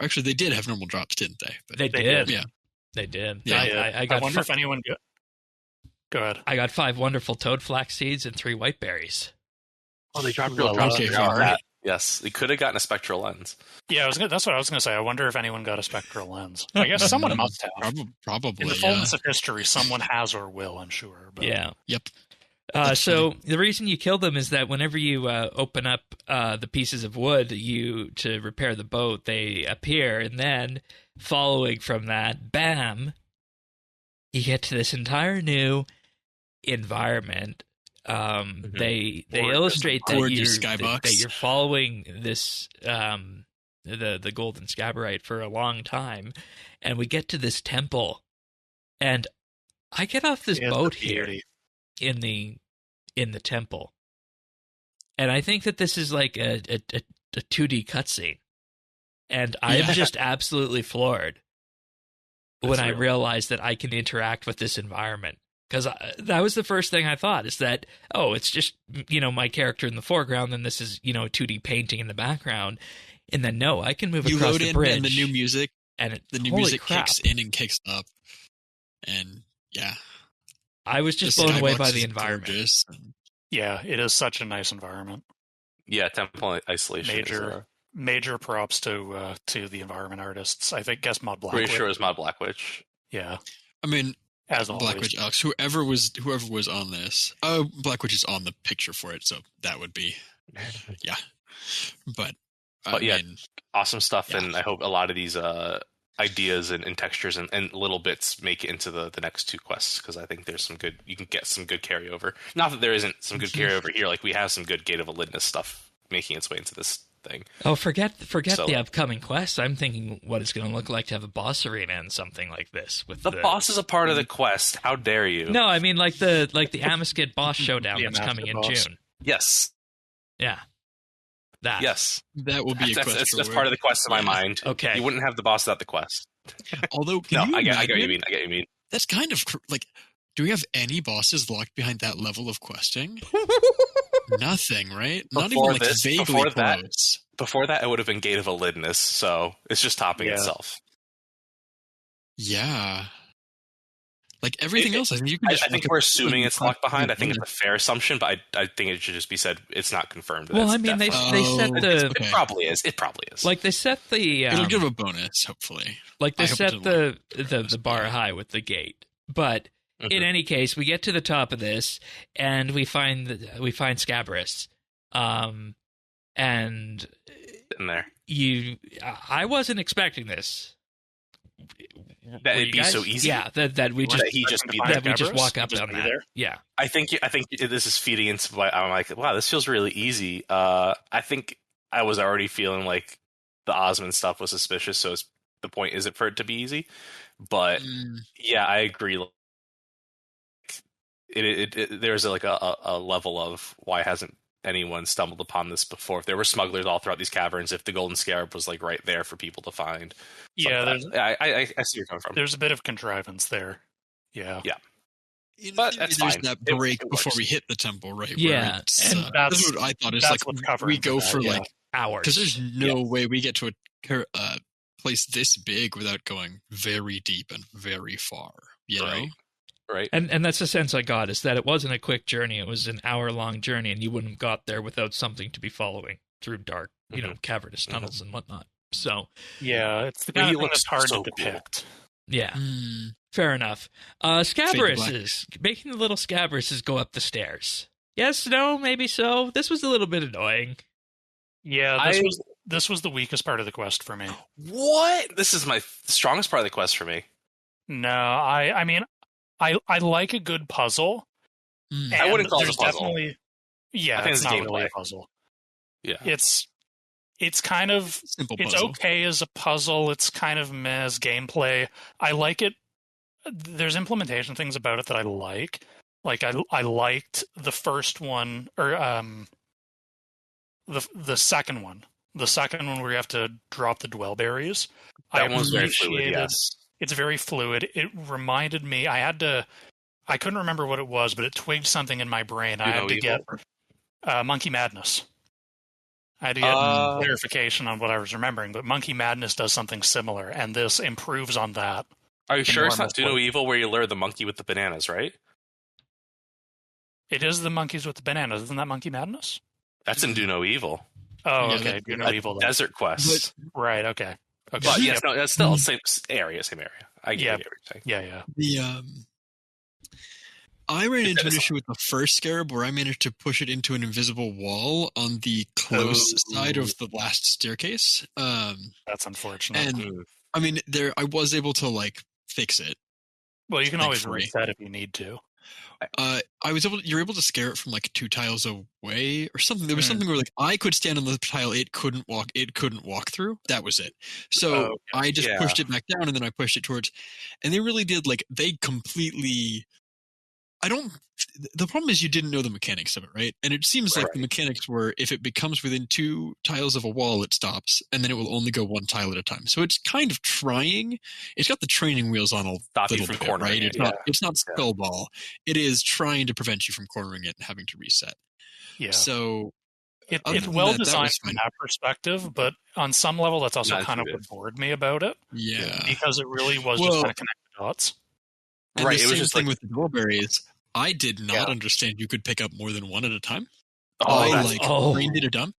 actually, they did have normal drops, didn't they? But, they did. Yeah. They did. Yeah. I wonder if anyone got... Go ahead. I got 5 wonderful toad flax seeds and 3 white berries. Oh, they dropped real drops. Yes, they could have gotten a spectral lens. Yeah, that's what I was going to say. I wonder if anyone got a spectral lens. I guess someone must have. Probably. In the fullness of history, someone has or will, I'm sure. But... Yeah. Yep. So the reason you kill them is that whenever you open up the pieces of wood to repair the boat, they appear, and then following from that, bam, you get to this entire new environment. They illustrate that you're following this the golden scabarite for a long time, and we get to this temple, and I get off this boat here in the temple, and I think that this is like a 2D cutscene, and I'm just absolutely floored when I realized that I can interact with this environment. Because that was the first thing I thought, is that, it's just, my character in the foreground, and this is, a 2D painting in the background. And then, no, I can move across the bridge. And the new music, and kicks in and kicks up. And, yeah. I was just The blown away skybox by the is environment. gorgeous. Yeah, it is such a nice environment. Yeah, temple isolation. Major props to the environment artists. I think guess Mod Blackwood. Pretty sure it was Mod Blackwitch. Yeah, I mean, as always. Blackwitch, Alex, whoever was on this. Oh, Blackwitch is on the picture for it, so that would be, yeah. But yeah, mean, awesome stuff, yeah. and I hope a lot of these ideas and textures and little bits make it into the next two quests, because I think there's some good. You can get some good carryover. Not that there isn't some good carryover here. Like we have some good Gate of Elidnus stuff making its way into this thing. Oh, forget the upcoming quests. I'm thinking what it's going to look like to have a boss arena and something like this. With the boss is a part of the quest. How dare you? No, I mean like the Amascut boss showdown that's coming in boss. June. Yes. Yeah. That. Yes. That will be that's part of the quest in my mind. Okay. You wouldn't have the boss without the quest. Although, I get what you mean. That's kind of like, do we have any bosses locked behind that level of questing? Nothing, right? Not even like vaguely close. Before that, it would have been Gate of Elidnus, so it's just topping itself. Yeah. Like everything else, I think you can. I think we're assuming it's locked behind. I think it's a fair assumption, but I think it should just be said it's not confirmed. Well, I mean, they set the. It probably is. It probably is. Like they set the. It'll give a bonus, hopefully. Like they set the bar high with the gate, but in any case, we get to the top of this and we find Scabaras, and in there. I wasn't expecting this. That it'd be so easy. Yeah, that we just walk up on that. There. Yeah, I think this is feeding into why I'm like, wow, this feels really easy. I think I was already feeling like the Osman stuff was suspicious, so the point isn't for it to be easy. But yeah, I agree. There's like a level of why hasn't anyone stumbled upon this before? If there were smugglers all throughout these caverns, if the golden scarab was like right there for people to find. Yeah, I see where you're coming from. There's a bit of contrivance there. Yeah. But that's there's fine. that break before we hit the temple, right? Yeah, and that's what I thought. Is like we go for like hours, because there's no way we get to a place this big without going very deep and very far. You know? Right. And that's the sense I got, is that it wasn't a quick journey. It was an hour-long journey, and you wouldn't have got there without something to be following through dark, cavernous tunnels and whatnot. So yeah, it's the kind of thing that's hard to depict. Cool. Yeah, fair enough. Scabaras making the little Scabaras go up the stairs. Yes, no, maybe so. This was a little bit annoying. Yeah, this was the weakest part of the quest for me. What? This is my strongest part of the quest for me. No, I mean, I like a good puzzle. I wouldn't call it a puzzle. Yeah, I think it's not really a puzzle. Yeah, it's kind of simple. It's okay as a puzzle. It's kind of meh as gameplay. I like it. There's implementation things about it that I like. Like I liked the first one, or the second one. The second one where you have to drop the dwell berries. That one's very fluid. Yes. It's very fluid. It reminded me, I couldn't remember what it was, but it twigged something in my brain. I had to get Monkey Madness. I had to get clarification on what I was remembering, but Monkey Madness does something similar, and this improves on that. Are you sure it's not Do No Evil where you lure the monkey with the bananas, right? It is the monkeys with the bananas. Isn't that Monkey Madness? That's in Do No Evil. Oh, okay. Do No Evil. Desert quest. Right, okay. But yes, no, that's still the same area. I get everything. Yeah. I ran into an issue with the first Scarab where I managed to push it into an invisible wall on the close side of the last staircase. That's unfortunate. And I mean, I was able to like fix it. Well, you can always reset if you need to. You're able to scare it from like 2 tiles away or something. There was something where like I could stand on the tile it couldn't walk through. That was it. So I just pushed it back down and then I pushed it towards, and they really did they completely. The problem is you didn't know the mechanics of it, right? And it seems like the mechanics were if it becomes within 2 tiles of a wall, it stops, and then it will only go 1 tile at a time. So it's kind of trying. It's got the training wheels on a little bit, right? It's not skullball. It is trying to prevent you from cornering it and having to reset. Yeah. So it's well designed from that perspective, but on some level, that's also kind of what bored me about it. Yeah. Because it really was just kind of connecting dots. And the same thing with the dwellberries. I did not understand you could pick up more than one at a time. Oh, brain did a dump.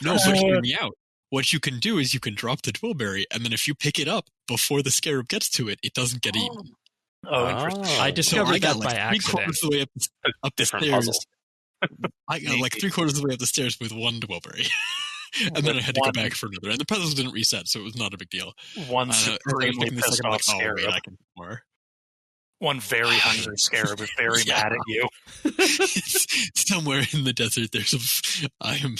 No, but hear me out. What you can do is you can drop the Twillberry, and then if you pick it up before the Scarab gets to it, it doesn't get eaten. Oh, interesting. I discovered that by accident. 3/4 of the way up the Different stairs. puzzle. I got like 3/4 of the way up the stairs with one Twillberry. And then I had to go back for another. And the puzzles didn't reset, so it was not a big deal. One supremely pissed off Scarab. I can do more. One very hungry Scarab is very mad at you. Somewhere in the desert, I am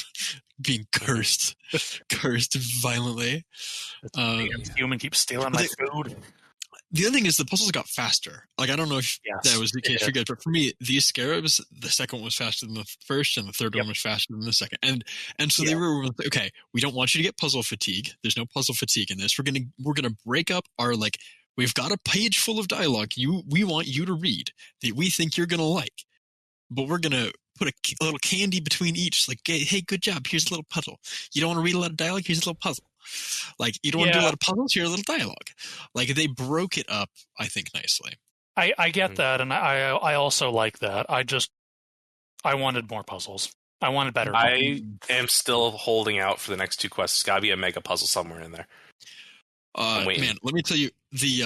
being cursed violently. Human keeps stealing my food. The other thing is the puzzles got faster. Like, I don't know if that was the case for you guys, but for me, these Scarabs, the second one was faster than the first, and the third one was faster than the second. And so they were like, okay, we don't want you to get puzzle fatigue. There's no puzzle fatigue in this. We're gonna break up our, like, we've got a page full of dialogue we want you to read that we think you're gonna like, but we're gonna put a little candy between each. Like, hey, good job. Here's a little puzzle. You don't want to read a lot of dialogue? Here's a little puzzle. Like, you don't want to do a lot of puzzles? Here's a little dialogue. Like, they broke it up, I think, nicely. I get that, and I also like that. I wanted more puzzles. I wanted better puzzles. I am still holding out for the next two quests. There's got to be a mega puzzle somewhere in there. Man, let me tell you, the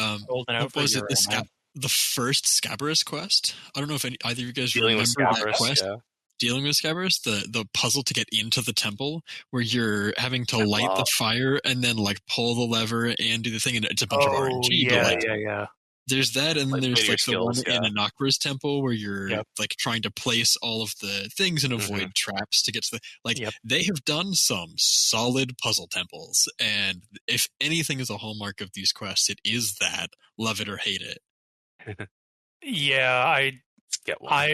first Scabaras quest? I don't know if either of you guys remember that quest. Yeah. Dealing with Scabaras, the puzzle to get into the temple, where you're having to light the fire and then like pull the lever and do the thing, and it's a bunch of RNG. Yeah. There's that, and then there's like the one in Anakbra's temple where you're like trying to place all of the things and avoid traps to get to the They have done some solid puzzle temples, and if anything is a hallmark of these quests, it is that. Love it or hate it. Get one.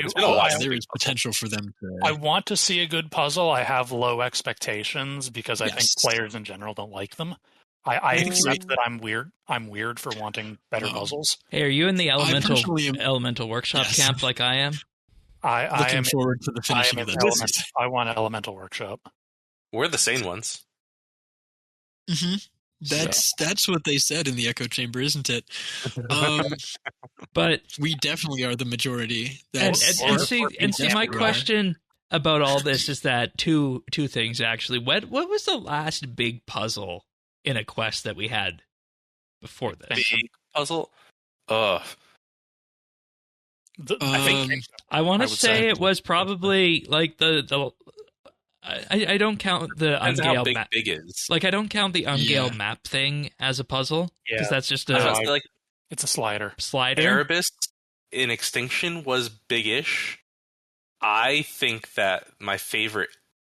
There is potential for them to. I want to see a good puzzle. I have low expectations because I think players in general don't like them. I accept that I'm weird. I'm weird for wanting better puzzles. Hey, are you in the elemental workshop camp like I am? I am forward to the finishing of the I want elemental workshop. We're the sane ones. Mm-hmm. That's what they said in the echo chamber, isn't it? But we definitely are the majority. My question about all this is that two things actually. What was the last big puzzle in a quest that we had before this? Big puzzle? I want to say it was probably like the I don't count the Ungale map. Big is. Like, I don't count the Ungale map thing as a puzzle because that's just it's a slider. Erebus in Extinction was big-ish. I think that my favorite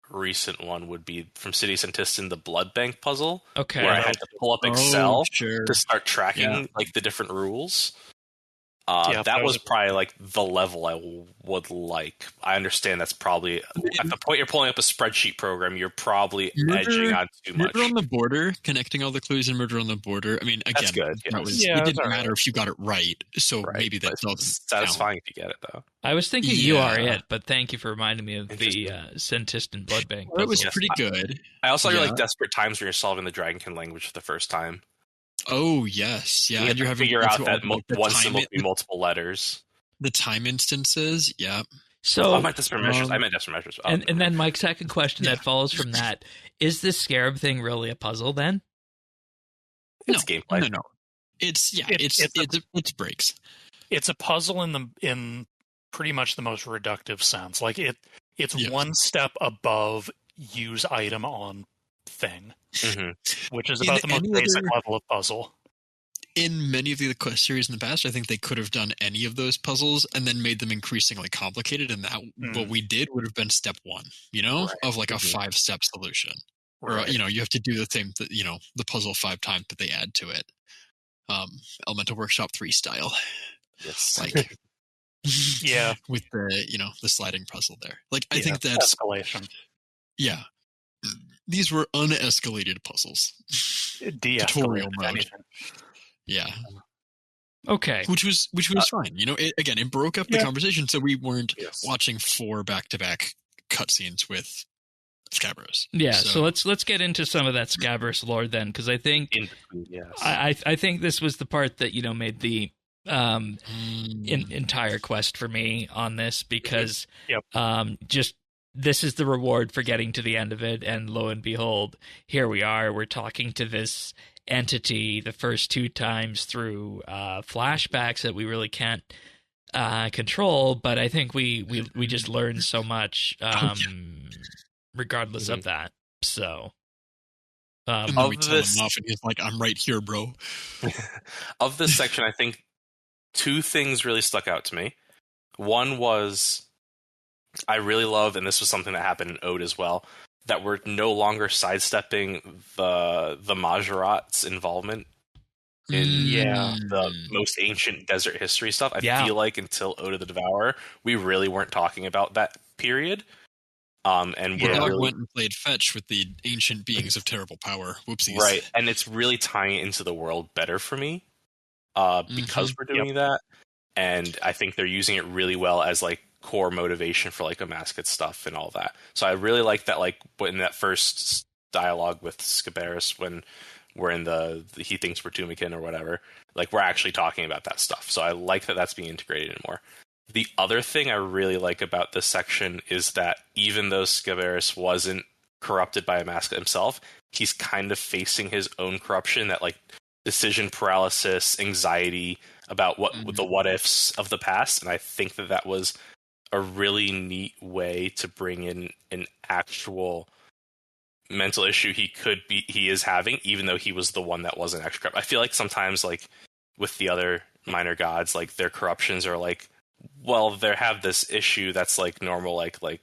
recent one would be from City Centistan, the Blood Bank puzzle. Okay, where I had to pull up Excel to start tracking like the different rules. That was probably like the level I would like. I understand that's probably at the point you're pulling up a spreadsheet program, you're probably edging on too much. Murder on the Border, connecting all the clues in Murder on the Border. I mean, again, good, it didn't matter if you got it right, so maybe that doesn't satisfying if you get it though. I was thinking you are it, but thank you for reminding me of the Centistan Blood Bank. That was pretty good. I also like Desperate Times where you're solving the Dragonkin language for the first time. Oh yes, yeah. And you're having to figure out that one symbol can be multiple letters. The time instances, yeah. So I meant Desperate Measures. And then Mike's second question that follows from that: is this Scarab thing really a puzzle? Then it's gameplay. No. It's breaks. It's a puzzle in pretty much the most reductive sense. Like it's one step above use item on thing, which is about the most basic level of puzzle. In many of the quest series in the past, I think they could have done any of those puzzles and then made them increasingly complicated, and that what we did would have been step one, of like a 5-step solution. Or you have to do the thing that the puzzle 5 times, but they add to it. Elemental Workshop 3 style. Yes. Like with the the sliding puzzle there. Like I think that's escalation. Yeah. These were unescalated puzzles. Tutorial mode. Yeah. Okay. Which was fine. It broke up the conversation, so we weren't watching 4 back-to-back cutscenes with Scabaras. Yeah. So let's get into some of that Scabaras lore then, because I think I think this was the part that made the entire quest for me on this, because Yep. just this is the reward for getting to the end of it, and lo and behold, here we are. We're talking to this entity the first 2 times through flashbacks that we really can't control, but I think we just learned so much regardless of that. So and then we tell him off and he's like, I'm right here, bro. Of this section, I think 2 things really stuck out to me. One was, I really love, and this was something that happened in Ode as well, that we're no longer sidestepping the Majorat's involvement in the most ancient desert history stuff. I feel like until Ode of the Devourer, we really weren't talking about that period. And the dog went and played fetch with the ancient beings of terrible power. Whoopsies. Right, and it's really tying it into the world better for me because we're doing that. And I think they're using it really well as like core motivation for like Amascut stuff and all that. So I really like that, like in that first dialogue with Scabaras when we're in the he thinks we're Tumikin or whatever, like we're actually talking about that stuff. So I like that that's being integrated in more. The other thing I really like about this section is that even though Scabaras wasn't corrupted by Amascut himself, he's kind of facing his own corruption, that like decision paralysis, anxiety about the what ifs of the past. And I think that was a really neat way to bring in an actual mental issue he is having, even though he was the one that wasn't actually corrupt. I feel like sometimes, like with the other minor gods, like their corruptions are like, well, they have this issue that's like normal, like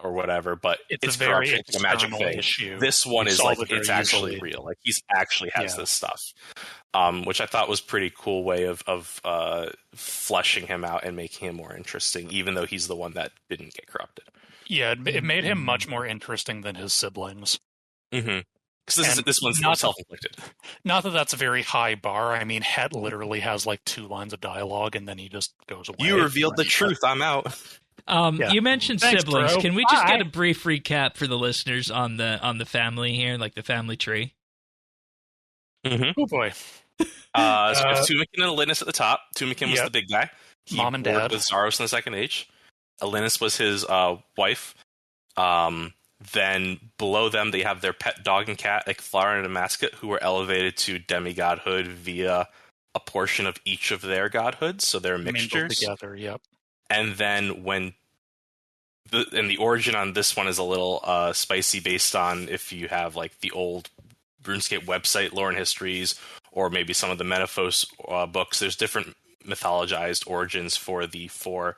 or whatever, but it's very corruption, it's a magic thing. Issue. This one is like it's actually real. Like he's actually has this stuff, which I thought was pretty cool way of fleshing him out and making him more interesting, even though he's the one that didn't get corrupted. Yeah, it made him much more interesting than his siblings. Mm-hmm. Because this one's self-inflicted. Not that that's a very high bar. I mean, Het literally has like 2 lines of dialogue, and then he just goes away. You revealed the truth. I'm out. You mentioned Thanks, siblings. bro. Can we just get a brief recap for the listeners on the family here, like the family tree? Mm-hmm. Oh boy. So we have Tumikin and Alinus at the top. Tumikin was the big guy. He Mom and worked dad with Zaros in the Second Age. Alinus was his wife. Then below them, they have their pet dog and cat, Ecthlar and Amascut, who were elevated to demigodhood via a portion of each of their godhoods. So they're mixtures. Together, yep. And then the origin on this one is a little spicy, based on if you have like the old RuneScape website lore and histories, or maybe some of the Menaphos books. There's different mythologized origins for the 4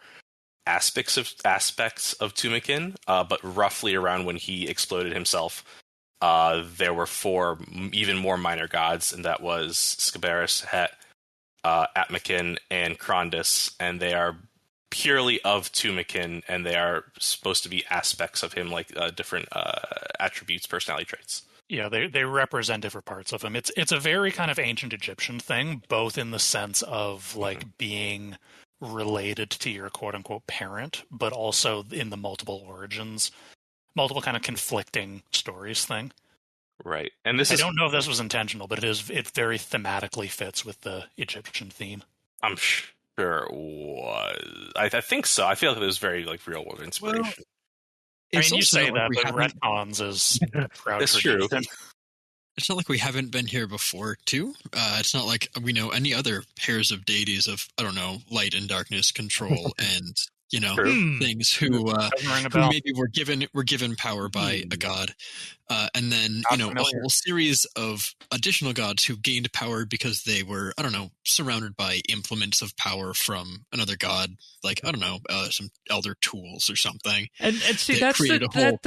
aspects of Tumikin, but roughly around when he exploded himself, there were 4 even more minor gods, and that was Scabaras, Het, Atmakin, and Krondus, and they are purely of Tumikin, and they are supposed to be aspects of him, like different attributes, personality traits. Yeah, they represent different parts of him. It's a very kind of ancient Egyptian thing, both in the sense of like being related to your quote-unquote parent, but also in the multiple origins, multiple kind of conflicting stories thing. Right. And I don't know if this was intentional, but it very thematically fits with the Egyptian theme. I'm sure it was. I think so. I feel like it was very like real world inspiration. Well, I mean, you say that, but retcons is proud. That's true. It's not like we haven't been here before, too. It's not like we know any other pairs of deities of, I don't know, light and darkness control and, things who maybe were given power by a god. And then, a whole series of additional gods who gained power because they were, I don't know, surrounded by implements of power from another god, like, I don't know, some elder tools or something. And see, that's the thing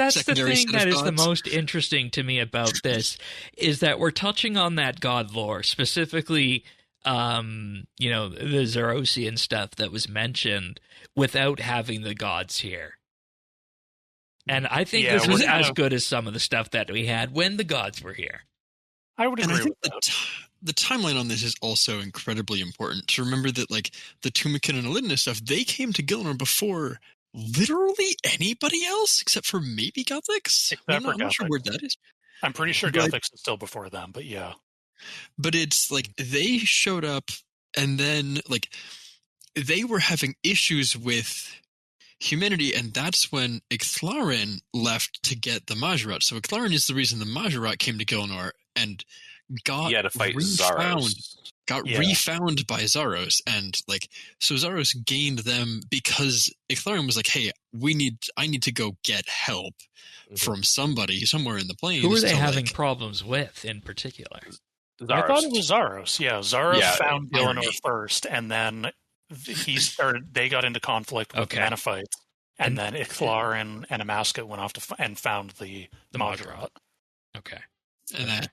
that is the most interesting to me about this, is that we're touching on that god lore, specifically, the Zerosian stuff that was mentioned, without having the gods here. And I think this was as good as some of the stuff that we had when the gods were here. I would agree with that. The timeline on this is also incredibly important to remember that, like, the Tumikin and Alinus stuff, they came to Gilnor before literally anybody else, except for maybe Gothics. I'm not sure where that is. I'm pretty sure Gothics is still before them, but yeah. But it's like they showed up And then, like, they were having issues with humanity, and that's when Ixthlarin left to get the Majorat. So Ixthlarin is the reason the Majorat came to Gilnor and got He had to fight refound, Zaros. refound by Zaros, and like so Zaros gained them because Ixthlarin was like, "Hey, I need to go get help from somebody somewhere in the plains." Who were they having problems with in particular? Zaros. I thought it was Zaros. Yeah, Zaros found Gilnor irony. first, and then they got into conflict with the Menaphites, and then Ixthlarin and Amascut went off and found the Majorat. Okay. And that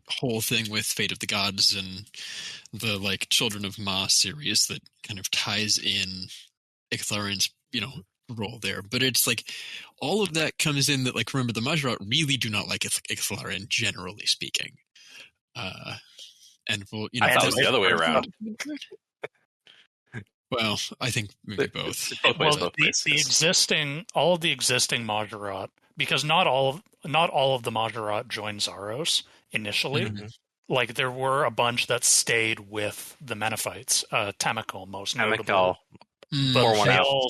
whole thing with Fate of the Gods and the like Children of Ma series that kind of ties in Ixthlarin's, role there. But it's like all of that comes in that, like, remember, the Majorat really do not like Ixthlarin, generally speaking. And well, I thought it was the other way around. Well, I think maybe both. All of the existing Majorat, because not all of the Majorat joined Zaros initially. Mm-hmm. Like, there were a bunch that stayed with the Menaphites, Temical most notably. But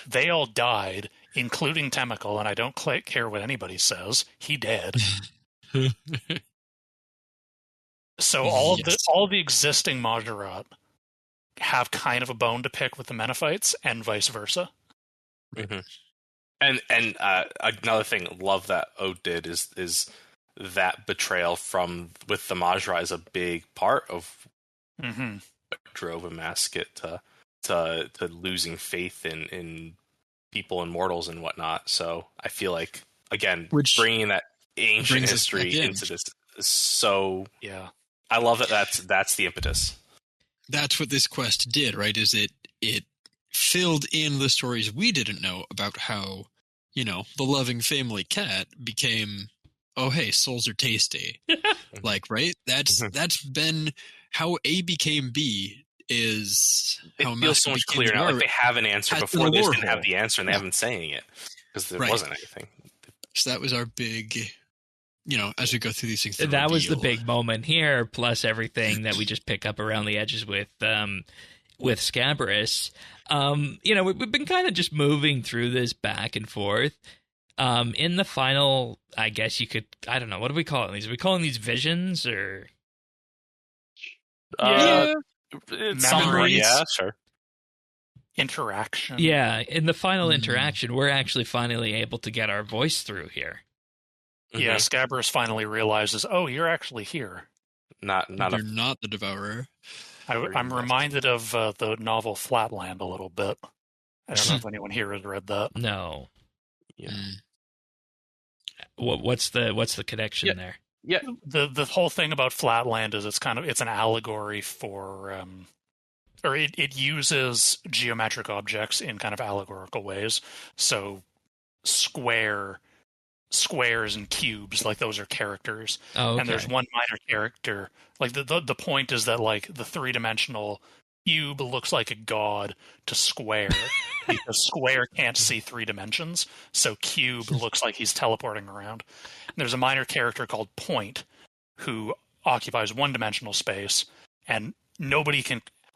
they all died, including Temical, and I don't care what anybody says. He dead. So all of the existing Majorat have kind of a bone to pick with the Menaphites, and vice versa. Mm-hmm. And another thing, love that Ode did is that betrayal with the Majorat is a big part of what drove Amascut to losing faith in people and mortals and whatnot. So I feel like, again, bringing that ancient history into this is so... Yeah. I love that that's the impetus. That's what this quest did, right? Is it filled in the stories we didn't know about how, the loving family cat became, oh, hey, souls are tasty. Like, right? That's been how A became B is how it feels so much clearer now. Like they have an answer before they just didn't have the answer and they haven't been saying it because there wasn't anything. So that was our big... as we go through these things, that was the big moment here, plus everything that we just pick up around the edges with Scabaras. We've been kind of just moving through this back and forth. In the final, I guess you could, I don't know, what do we call these? Are we calling these visions or? Summary, yeah, sure. Interaction. Yeah, in the final interaction, we're actually finally able to get our voice through here. Yeah, Scabaras finally realizes, oh, you're actually here. You're not the Devourer. I'm reminded of the novel Flatland a little bit. I don't know if anyone here has read that. No. Yeah. What's the connection there? Yeah. The whole thing about Flatland is it's an allegory for or it uses geometric objects in kind of allegorical ways. So squares and cubes, like those are characters. Oh, okay. And there's one minor character. Like the point is that like the 3-dimensional cube looks like a god to square because square can't see 3 dimensions. So cube looks like he's teleporting around. And there's a minor character called Point who occupies 1-dimensional space, and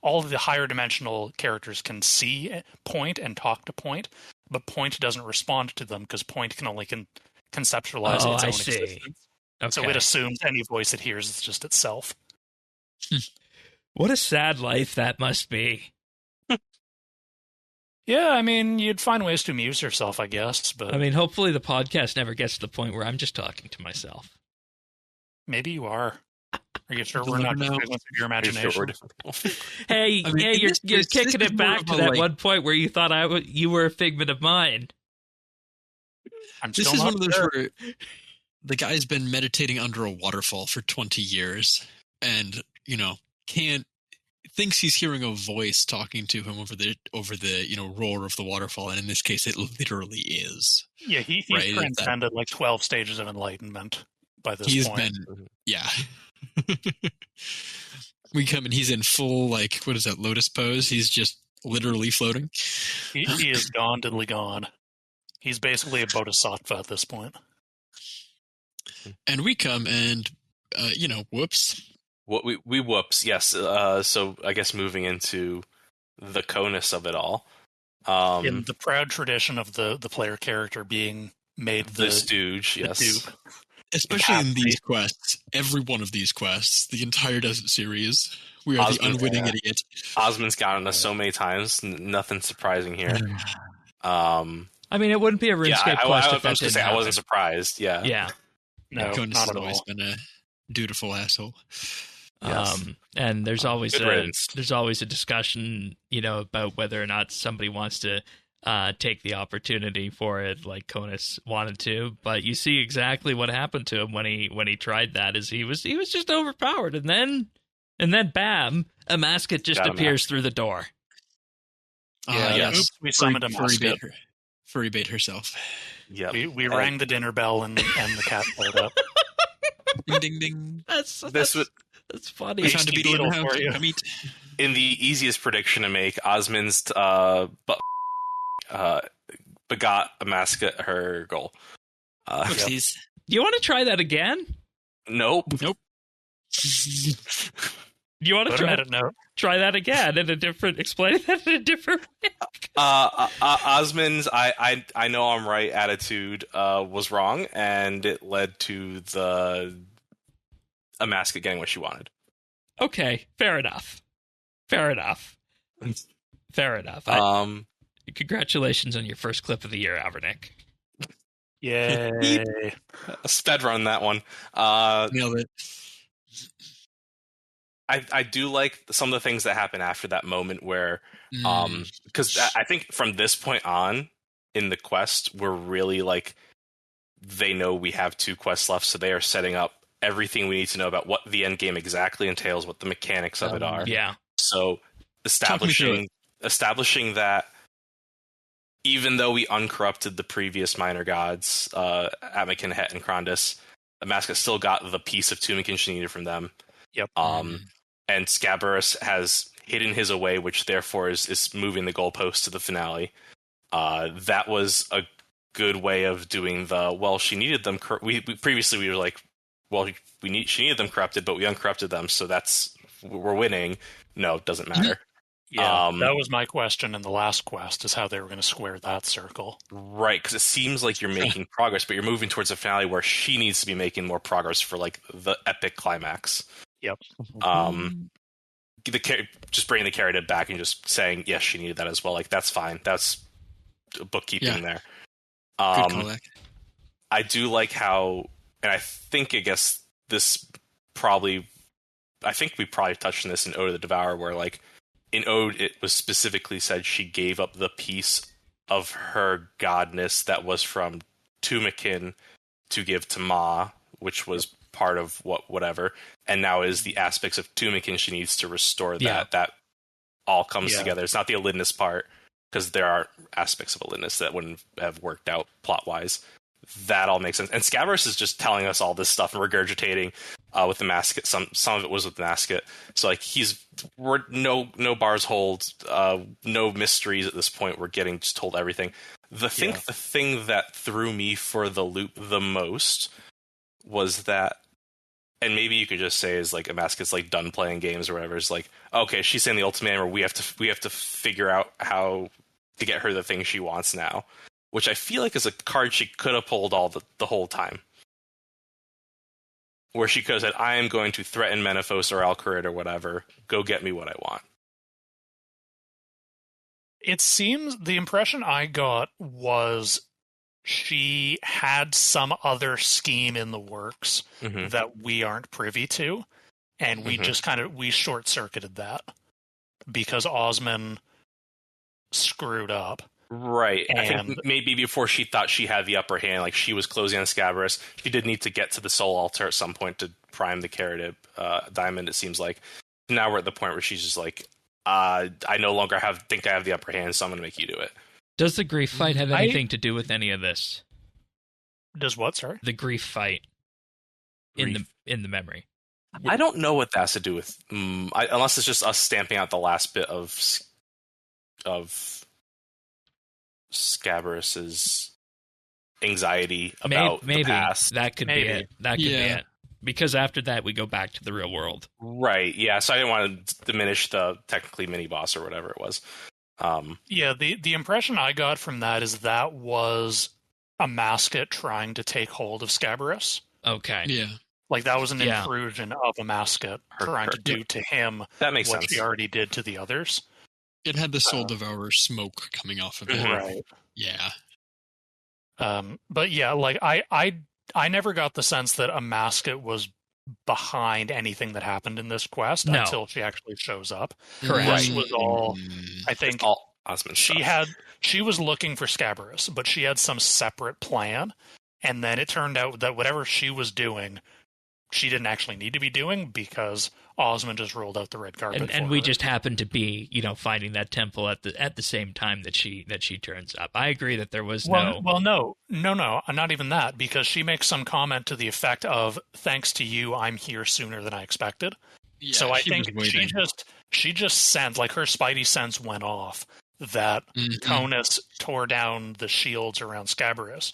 all of the higher dimensional characters can see Point and talk to Point, but Point doesn't respond to them because Point can only conceptualize its own existence. Okay. So it assumes any voice it hears is just itself. What a sad life that must be. Yeah, I mean, you'd find ways to amuse yourself, I guess. But I mean, hopefully the podcast never gets to the point where I'm just talking to myself. Maybe you are. Are you sure we're not just with your imagination? Hey, you're kicking it back to that one point where you thought you were a figment of mine. This is one of those where the guy's been meditating under a waterfall for 20 years and, thinks he's hearing a voice talking to him over the roar of the waterfall, and in this case it literally is. Yeah, he's transcended like 12 stages of enlightenment by this point. We come and he's in full, like, what is that, lotus pose? He's just literally floating. He is gone, diddly gone. He's basically a bodhisattva at this point. And we come and, whoops, What we whoops, yes. So I guess moving into the conus of it all. In the proud tradition of the player character being made the stooge, yes. dupe. Especially in these quests, every one of these quests, the entire Desert series, we are the unwitting idiot. Osman's gotten us so many times, nothing surprising here. I mean, it wouldn't be a RuneScape quest if that didn't happen. I wasn't surprised, yeah. Yeah. No, Conus not has at always all. been a dutiful asshole. Yes. And there's always a a discussion, about whether or not somebody wants to take the opportunity for it, like Conus wanted to. But you see exactly what happened to him when he tried that. Is he was just overpowered, and then bam, Amascut just appears through the door. Yes, we summoned Amascut. Furry bait herself. Yeah, we rang the dinner bell and the cat pulled up. Ding ding ding. That's funny. We found a beetle in the house. Come eat. In the easiest prediction to make, Osman's begot Amascut her goal. Oopsies. Do you want to try that again? Nope. Do you want to try that again explain that in a different way? Osman's I know I'm right attitude was wrong, and it led to the Amascut getting what she wanted. Okay, fair enough. Congratulations on your first clip of the year, Avernick. Yay. A sped run that one. Nailed it. I do like some of the things that happen after that moment where, because I think from this point on in the quest, we're really like, they know we have 2 quests left, so they are setting up everything we need to know about what the end game exactly entails, what the mechanics of it are. Yeah. So establishing that even though we uncorrupted the previous minor gods, Atmakin, Het, and Krondus, Amascut still got the piece of Tumikin she needed from them. Yep. And Scabaras has hidden his away, which therefore is moving the goalpost to the finale. That was a good way of doing she needed them. Previously we were like, she needed them corrupted, but we uncorrupted them, so we're winning. No, it doesn't matter. Yeah, that was my question in the last quest, is how they were going to square that circle. Right, because it seems like you're making progress, but you're moving towards a finale where she needs to be making more progress for like the epic climax. Yep. Just bringing the character back and just saying, yes, she needed that as well. Like, that's fine. That's bookkeeping there. Good callback. I do like how, and I think we probably touched on this in Ode of the Devourer, where like in Ode it was specifically said she gave up the piece of her godness that was from Tumikin to give to Ma, which was part of whatever, and now is the aspects of Tumikin she needs to restore that all comes together. It's not the Elidness part, because there are aspects of Elidness that wouldn't have worked out plot-wise. That all makes sense. And Scabaras is just telling us all this stuff and regurgitating with the Amascut. Some of it was with the Amascut. So like no bars hold, no mysteries at this point. We're getting just told everything. The thing that threw me for the loop the most was that, and maybe you could just say is like Amascut's like done playing games or whatever. It's like, okay, she's saying the ultimatum, or we have to figure out how to get her the thing she wants now. Which I feel like is a card she could have pulled the whole time. Where she could have said, I am going to threaten Menaphos or Alcarid or whatever. Go get me what I want. It seems the impression I got was she had some other scheme in the works that we aren't privy to. And we just we short-circuited that. Because Osman screwed up. Right. I think maybe before she thought she had the upper hand, like she was closing on Scabaras, she did need to get to the soul altar at some point to prime the Caridib diamond, it seems like. Now we're at the point where she's just like, I no longer think I have the upper hand, so I'm going to make you do it. Does the grief fight have anything to do with any of this? Does what, sorry? The grief fight in the memory. I don't know what that has to do with, unless it's just us stamping out the last bit of Scabaras's anxiety about the past. That could be it. That could be it. because after that we go back to the real world. Right. Yeah. So I didn't want to diminish the technically mini boss or whatever it was. Yeah. The impression I got from that is that was Amascut trying to take hold of Scabaras. Okay. Yeah. Like that was an intrusion of Amascut trying to do to him that makes what sense. she already did to the others. It had the Soul Devourer smoke coming off of it. Right. Yeah. But yeah, like I never got the sense that Amascut was behind anything that happened in this quest until she actually shows up. Correct. This was all, I think, It's all Osman stuff. she was looking for Scabaras, but she had some separate plan, and then it turned out that whatever she was doing, she didn't actually need to be doing because Osman just rolled out the red carpet. And we just happened to be, finding that temple at the same time that she turns up. I agree that there was no, not even that, because she makes some comment to the effect of, "Thanks to you, I'm here sooner than I expected." Yeah, so I think was she just sensed, like her spidey sense went off that Conus tore down the shields around Scabaras.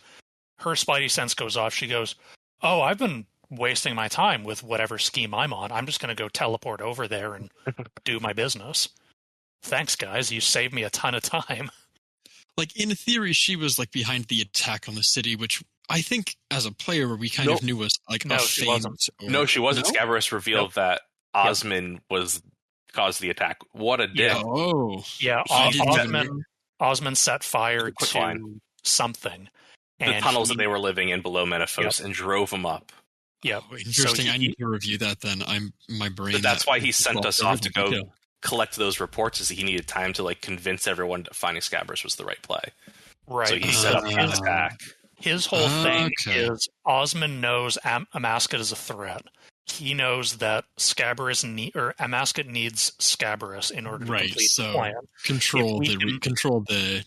Her spidey sense goes off. She goes, "Oh, I've been wasting my time with whatever scheme I'm on. I'm just going to go teleport over there and do my business. Thanks, guys. You saved me a ton of time." Like, in theory, she was, like, behind the attack on the city, which I think, as a player, we kind of knew was, like, No, a she feint. wasn't. No, she wasn't. No? Scabaras revealed that Osman caused the attack. What a dick. Yeah. Oh. Yeah, I didn't Osman set fire Quick to line. something. The tunnels that they were living in below Menaphos and drove them up. Yeah, Oh, interesting. I need to review that then. My brain. But that's why he sent us off to go detail. collect those reports, is he needed time to convince everyone that finding Scabaras was the right play. right. So he set up his attack. His whole thing is Osman knows Amascut is a threat. He knows that Amascut needs Scabaras in order to complete the plan. Control the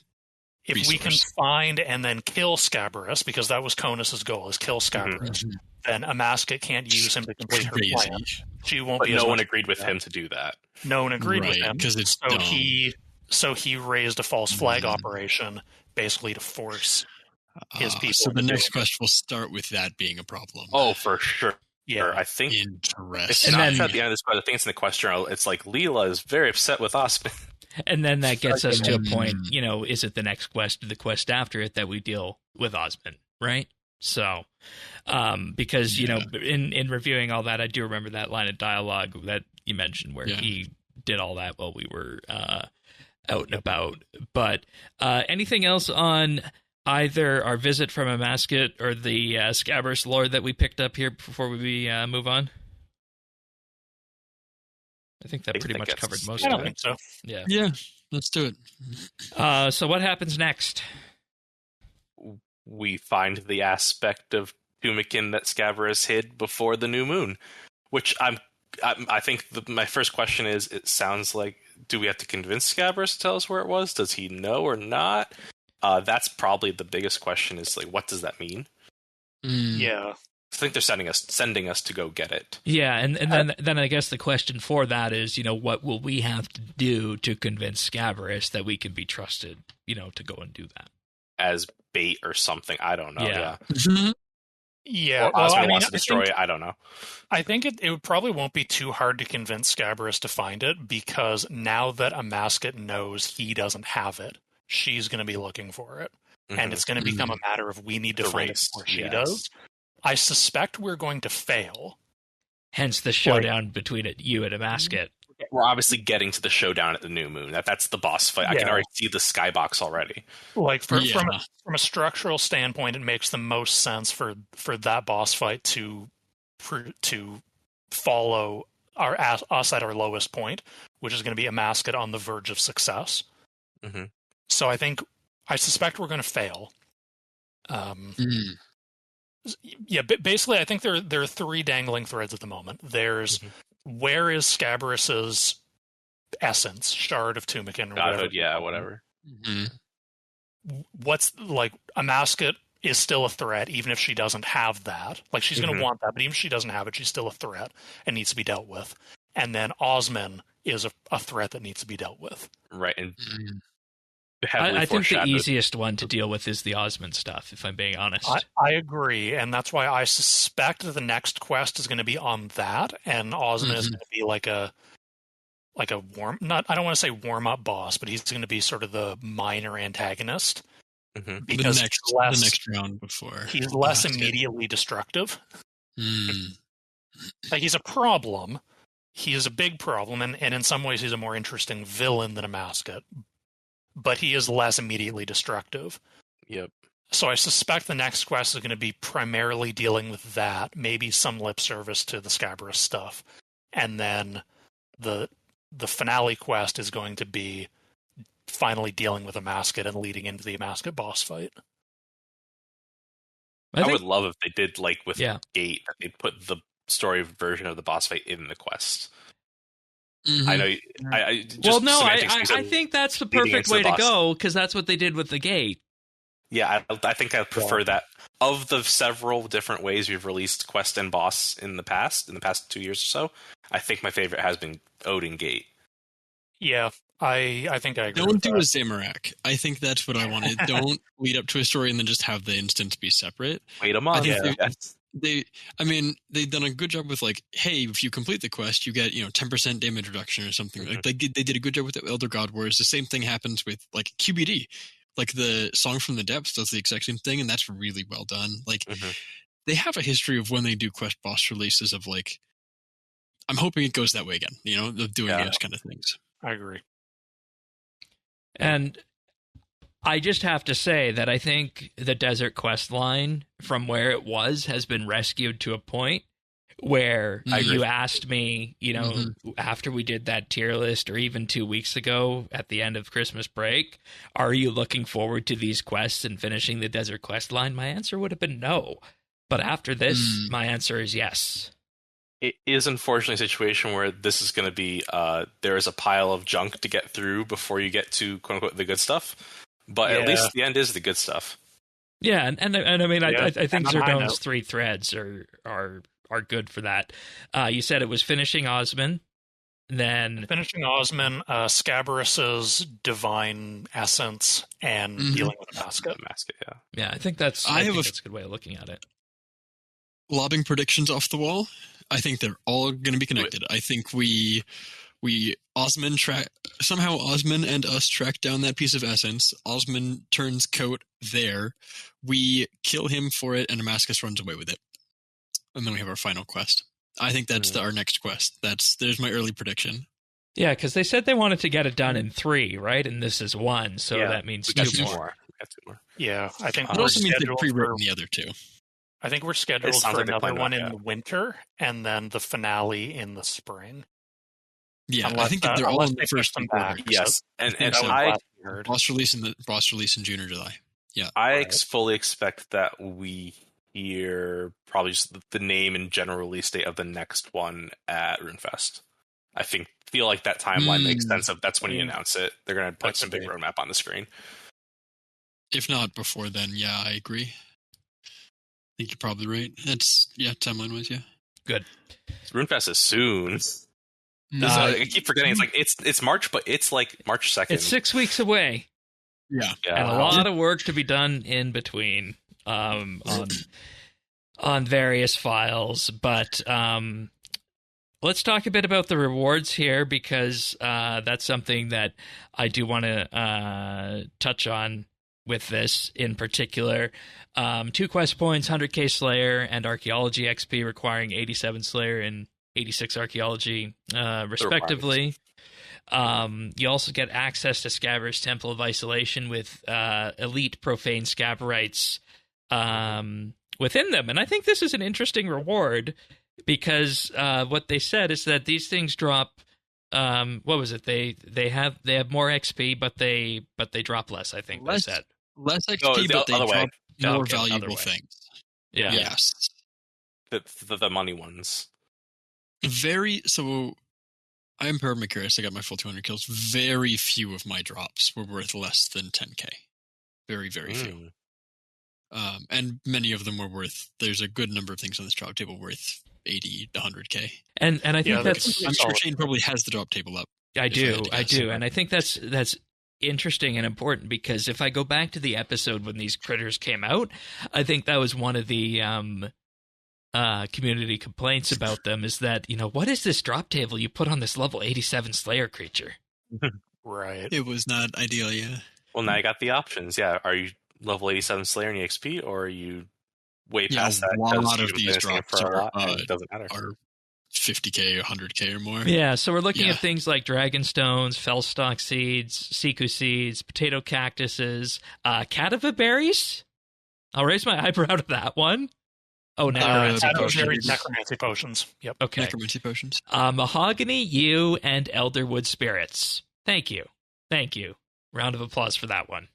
If resource. we can find and then kill Scabaras, because that was Conus's goal, is kill Scabaras, then Amascut can't use him to complete her plan. She won't But be. no one agreed with him to do that. No one agreed with him because it's so dumb. he raised a false flag operation, basically to force his people. So the next quest will start with that being a problem. Oh, for sure. Yeah, I think Interesting. it's not at the end of this quest. I think it's in the quest journal. It's like Leela is very upset with Osman. And then that gets us to a point, is it the next quest or the quest after it that we deal with Osman, right? So, because, in reviewing all that, I do remember that line of dialogue that you mentioned where he did all that while we were out and about. But anything else on either our visit from Amascut or the Scabaras lore that we picked up here before we move on? I think that pretty much covered most of it. I don't think so. Yeah, let's do it. So what happens next? We find the aspect of Tumikin that Scabaras hid before the new moon, which I think my first question is, it sounds like, do we have to convince Scabaras to tell us where it was? Does he know or not? That's probably the biggest question, is what does that mean? Yeah. I think they're sending us to go get it. Yeah, and then I guess the question for that is, what will we have to do to convince Scabaras that we can be trusted, to go and do that? As bait or something, I don't know. Yeah. Yeah. Or Osman wants to destroy it. I don't know. I think it probably won't be too hard to convince Scabaras to find it, because now that Amascut knows he doesn't have it, she's going to be looking for it. And it's going to become a matter of, we need to find it before she does. I suspect we're going to fail. Hence the showdown between you and Amascut. We're obviously getting to the showdown at the new moon. That's the boss fight. I can already see the skybox already. From a structural standpoint, it makes the most sense for that boss fight to follow us at our lowest point, which is going to be Amascut on the verge of success. So I suspect we're going to fail. Yeah, basically, I think there are three dangling threads at the moment. There's where is Scabaras's essence, shard of Tumikin, or Godhood, whatever. What's Amascut is still a threat, even if she doesn't have that. She's going to want that, but even if she doesn't have it, she's still a threat and needs to be dealt with. And then Osman is a threat that needs to be dealt with. Right, and heavily I think the foreshadowed. easiest one to deal with is the Osman stuff, if I'm being honest. I agree, and that's why I suspect that the next quest is going to be on that, and Osman is going to be like a warm, not, I don't want to say warm up boss, but he's going to be sort of the minor antagonist because the next round before he's less immediately destructive. Like, he's a problem. He is a big problem, and in some ways he's a more interesting villain than Amascut, but he is less immediately destructive. Yep. So I suspect the next quest is going to be primarily dealing with that, maybe some lip service to the Scabaras stuff, and then the finale quest is going to be finally dealing with Amascut and leading into the Amascut boss fight. I would love if they did, like with Gate, that they put the story version of the boss fight in the quest. I know. I think that's the perfect way to go, because that's what they did with the Gate. Yeah, I think I prefer that. Of the several different ways we've released quest and boss in the past 2 years or so, I think my favorite has been Odin Gate. Yeah, I think I agree. Don't do a Zamorak. I think that's what I wanted. Don't lead up to a story and then just have the instance be separate. Wait a month. They've done a good job with, like, hey, if you complete the quest, you get 10% damage reduction or something. Like they did a good job with the Elder God Wars. The same thing happens with, like, QBD. Like, the Song from the Depths does the exact same thing, and that's really well done. Like, they have a history of when they do quest boss releases of, like, I'm hoping it goes that way again, of doing those kind of things. I agree. And I just have to say that I think the Desert Quest line, from where it was, has been rescued to a point where you asked me, after we did that tier list, or even 2 weeks ago at the end of Christmas break, are you looking forward to these quests and finishing the Desert Quest line? My answer would have been no. But after this, my answer is yes. It is unfortunately a situation where this is going to be, there is a pile of junk to get through before you get to, quote unquote, the good stuff. But at least the end is the good stuff. Yeah, and I mean, I think Zerdone's 3 threads are good for that. You said it was finishing Osman, then finishing Osman, Scabaras's divine essence, and dealing with Amascut. Yeah, I think that's a good way of looking at it. Lobbing predictions off the wall. I think they're all going to be connected. I think Osman and us track down that piece of essence. Osman turns coat there. We kill him for it, and Amascut runs away with it. And then we have our final quest. I think that's our next quest. There's my early prediction. Yeah, because they said they wanted to get it done in 3, right? And this is 1, so that means 2 more. Yeah, I think it also means they've pre-written the other 2. I think we're scheduled for another one in the winter, and then the finale in the spring. Yeah, I think they're all in the first quarter. Yes, and boss release in June or July. Yeah, I fully expect that we hear probably just the name and general release date of the next one at RuneFest. I feel like that timeline makes sense. That's when you announce it. They're going to put some big roadmap on the screen. If not before then, yeah, I agree. I think you're probably right. Timeline-wise, yeah. Good. RuneFest is soon. I keep forgetting. It's March, but it's like March 2nd. It's 6 weeks away. Yeah. And a lot of work to be done in between on various files. But let's talk a bit about the rewards here, because that's something that I do want to touch on with this in particular. 2 quest points, 100k Slayer and Archaeology XP, requiring 87 Slayer and 86 Archaeology, respectively. You also get access to Scabaras Temple of Isolation with elite profane Scabarites within them. And I think this is an interesting reward, because what they said is that these things drop. What was it? They have more XP, but they drop less. I think they said less XP, but they drop more valuable things. Yeah. Yes. The money ones. So I'm permacurious. I got my full 200 kills. Very few of my drops were worth less than 10k. Very, very few. And many of them were worth. There's a good number of things on this drop table worth 80 to 100k. And I think that's. I'm sure Shane probably has the drop table up. I do, and I think that's interesting and important because if I go back to the episode when these critters came out, I think that was one of the community complaints about them is that, what is this drop table you put on this level 87 Slayer creature? Right. It was not ideal, yeah. Well, now you got the options. Yeah, are you level 87 Slayer in EXP, or are you way past that? A lot of these drops it doesn't matter. Are 50k, 100k or more. Yeah, so we're looking at things like Dragonstones, Fellstalk Seeds, Siku Seeds, Potato Cactuses, Cadaver Berries. I'll raise my eyebrow to that one. Oh, necromancy potions. Yep. Okay. Necromancy potions. Mahogany, Yew, and Elderwood Spirits. Thank you. Round of applause for that one.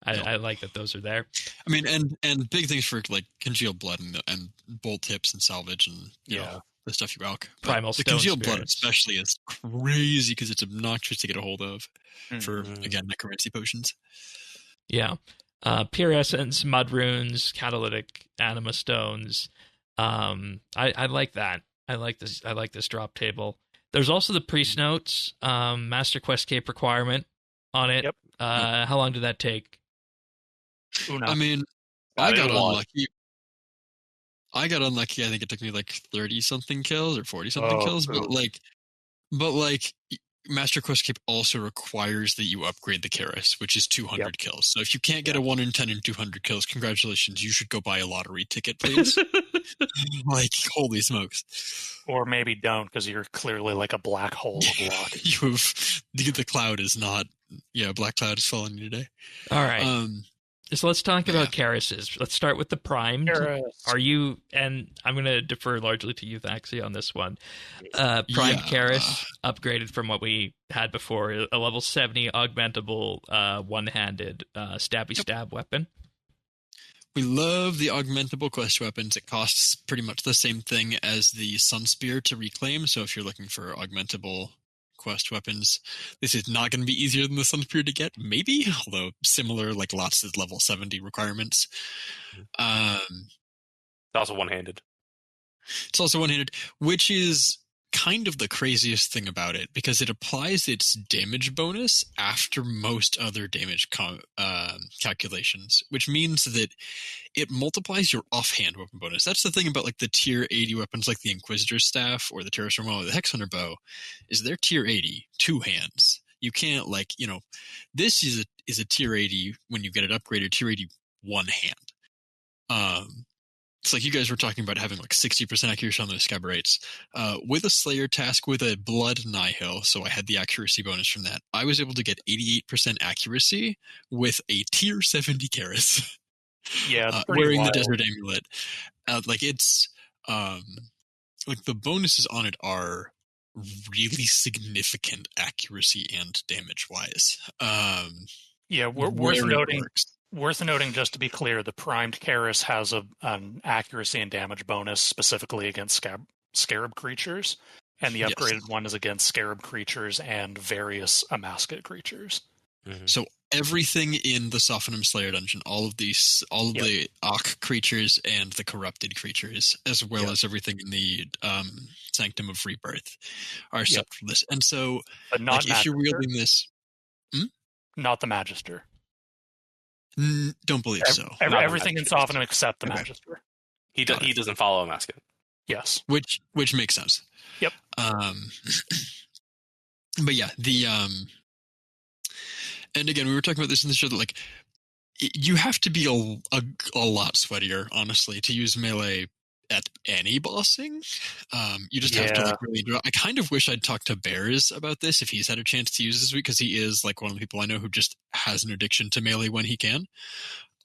I like that those are there. I mean, and big things for like congealed blood and bolt tips and salvage and you know, the stuff you alch. Primal the stone congealed spirits. blood especially is crazy because it's obnoxious to get a hold of for again necromancy potions. Yeah. Pure Essence, Mud Runes, Catalytic Anima Stones. I like that. I like this drop table. There's also the Priest Notes, Master Quest Cape requirement on it. Yep. How long did that take? I mean, I got unlucky. I think it took me like 30-something kills or 40-something kills. But like Master Quest Cape also requires that you upgrade the Karis, which is 200 kills. So if you can't get a 1 in 10 and 200 kills, congratulations. You should go buy a lottery ticket, please. Like, holy smokes. Or maybe don't, because you're clearly like a black hole of luck. The cloud is not... Yeah, black cloud is falling today. All right. So let's talk about Karises. Let's start with the primed. Karis. Are you, and I'm going to defer largely to you, Thaxi, on this one. Primed Karis, upgraded from what we had before, a level 70 augmentable one-handed stab weapon. We love the augmentable quest weapons. It costs pretty much the same thing as the Sun Spear to reclaim, so if you're looking for augmentable quest weapons, this is not going to be easier than the Sun Spear to get, maybe, although similar, like lots of level 70 requirements. It's also one-handed. It's also one-handed, which is kind of the craziest thing about it, because it applies its damage bonus after most other damage calculations, which means that it multiplies your offhand weapon bonus. That's the thing about like the tier 80 weapons like the Inquisitor's Staff or the Terrace Romo or the Hexhunter Bow, is they're tier 80, 2 hands. You can't this is a tier 80 when you get it upgraded, tier 80 1 hand. It's like you guys were talking about having like 60% accuracy on those Scabarates. With a Slayer task with a Blood Nihil, so I had the accuracy bonus from that, I was able to get 88% accuracy with a tier 70 Karis. Yeah, wearing wild. the Desert Amulet. The bonuses on it are really significant accuracy and damage-wise. Worth noting, just to be clear, the primed Karis has an accuracy and damage bonus specifically against Scarab creatures, and the upgraded one is against Scarab creatures and various Amascut creatures. Mm-hmm. So everything in the Sophanum Slayer dungeon, all of the Akh creatures and the corrupted creatures, as well as everything in the Sanctum of Rebirth, are set for this. And so, but not if you're wielding this, not the Magister. Don't believe so. Everything in Sophanum except the Magister. He doesn't follow Amascut. Yes, which makes sense. Yep. But yeah, and again, we were talking about this in the show that like you have to be a lot sweatier, honestly, to use melee at any bossing. You just have to like really do it. I kind of wish I'd talked to Bears about this if he's had a chance to use this week, because he is like one of the people I know who just has an addiction to melee when he can.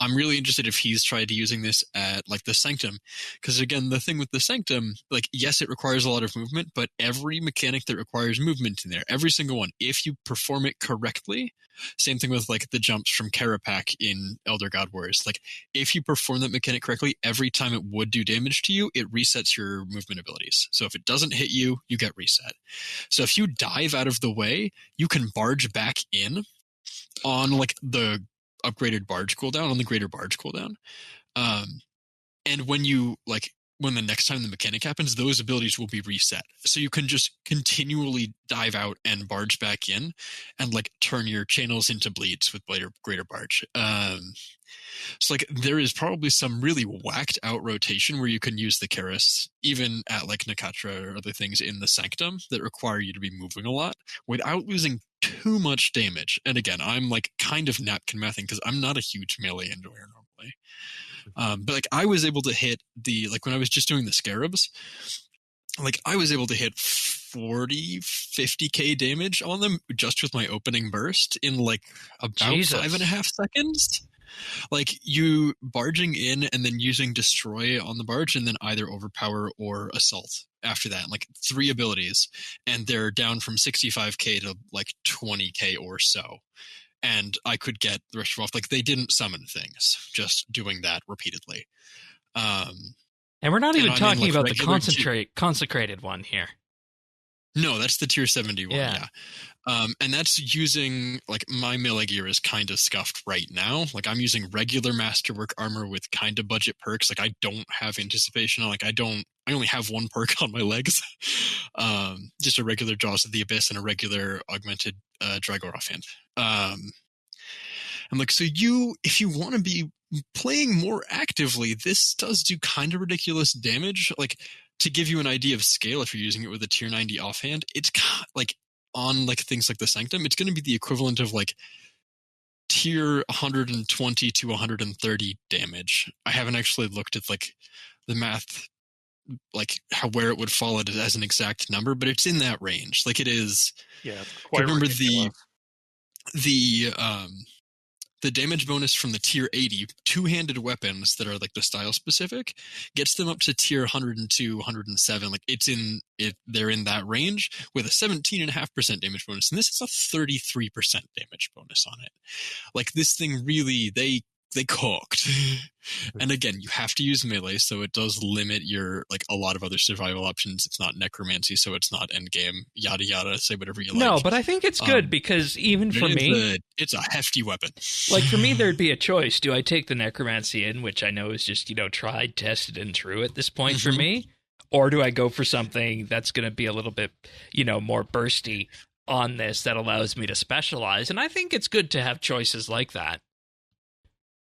I'm really interested if he's tried using this at like the Sanctum, because again, the thing with the Sanctum, like yes, it requires a lot of movement, but every mechanic that requires movement in there, every single one, if you perform it correctly, same thing with like the jumps from Karapak in Elder God Warriors, like if you perform that mechanic correctly, every time it would do damage to you, it resets your movement abilities. So if it doesn't hit you, you get reset. So if you dive out of the way, you can barge back in on like the upgraded barge cooldown, on the greater barge cooldown. And when you like when the next time the mechanic happens, those abilities will be reset. So you can just continually dive out and barge back in and like turn your channels into bleeds with greater barge. So like there is probably some really whacked out rotation where you can use the Keras even at like Nakatra or other things in the Sanctum that require you to be moving a lot without losing too much damage. And again, I'm like kind of napkin mathing because I'm not a huge melee enjoyer normally. But like I was able to hit when I was just doing the Scarabs, like I was able to hit 50k damage on them just with my opening burst in like about 5.5 seconds. Like you barging in and then using destroy on the barge and then either overpower or assault after that, like 3 abilities, and they're down from 65k to like 20k or so. And I could get the rest of off. Like they didn't summon things, just doing that repeatedly. And we're not even talking about the consecrated one here. No, that's the tier 70 one. Yeah. And that's using like my melee gear is kind of scuffed right now. Like I'm using regular masterwork armor with kind of budget perks. Like I don't have anticipation. Like I only have 1 perk on my legs. Just a regular Jaws of the Abyss and a regular augmented Dragor offhand. And like, so if you want to be playing more actively, this does do kind of ridiculous damage. Like to give you an idea of scale, if you're using it with a tier 90 offhand, it's like on like things like the Sanctum, it's going to be the equivalent of like tier 120 to 130 damage. I haven't actually looked at like the math, like where it would fall as an exact number, but it's in that range. Like it is. Yeah. I remember the damage bonus from the tier 80 two-handed weapons that are like the style specific gets them up to tier 102, 107. Like they're in that range with a 17.5% damage bonus. And this is a 33% damage bonus on it. Like this thing really, they cooked. And again, you have to use melee, so it does limit your like a lot of other survival options. It's not necromancy, so it's not endgame, yada yada, say whatever you like. No, but I think it's good because even for me, it's a hefty weapon. Like for me, there'd be a choice. Do I take the necromancy in, which I know is just, tried, tested, and true at this point for me? Or do I go for something that's going to be a little bit, more bursty on this that allows me to specialize? And I think it's good to have choices like that.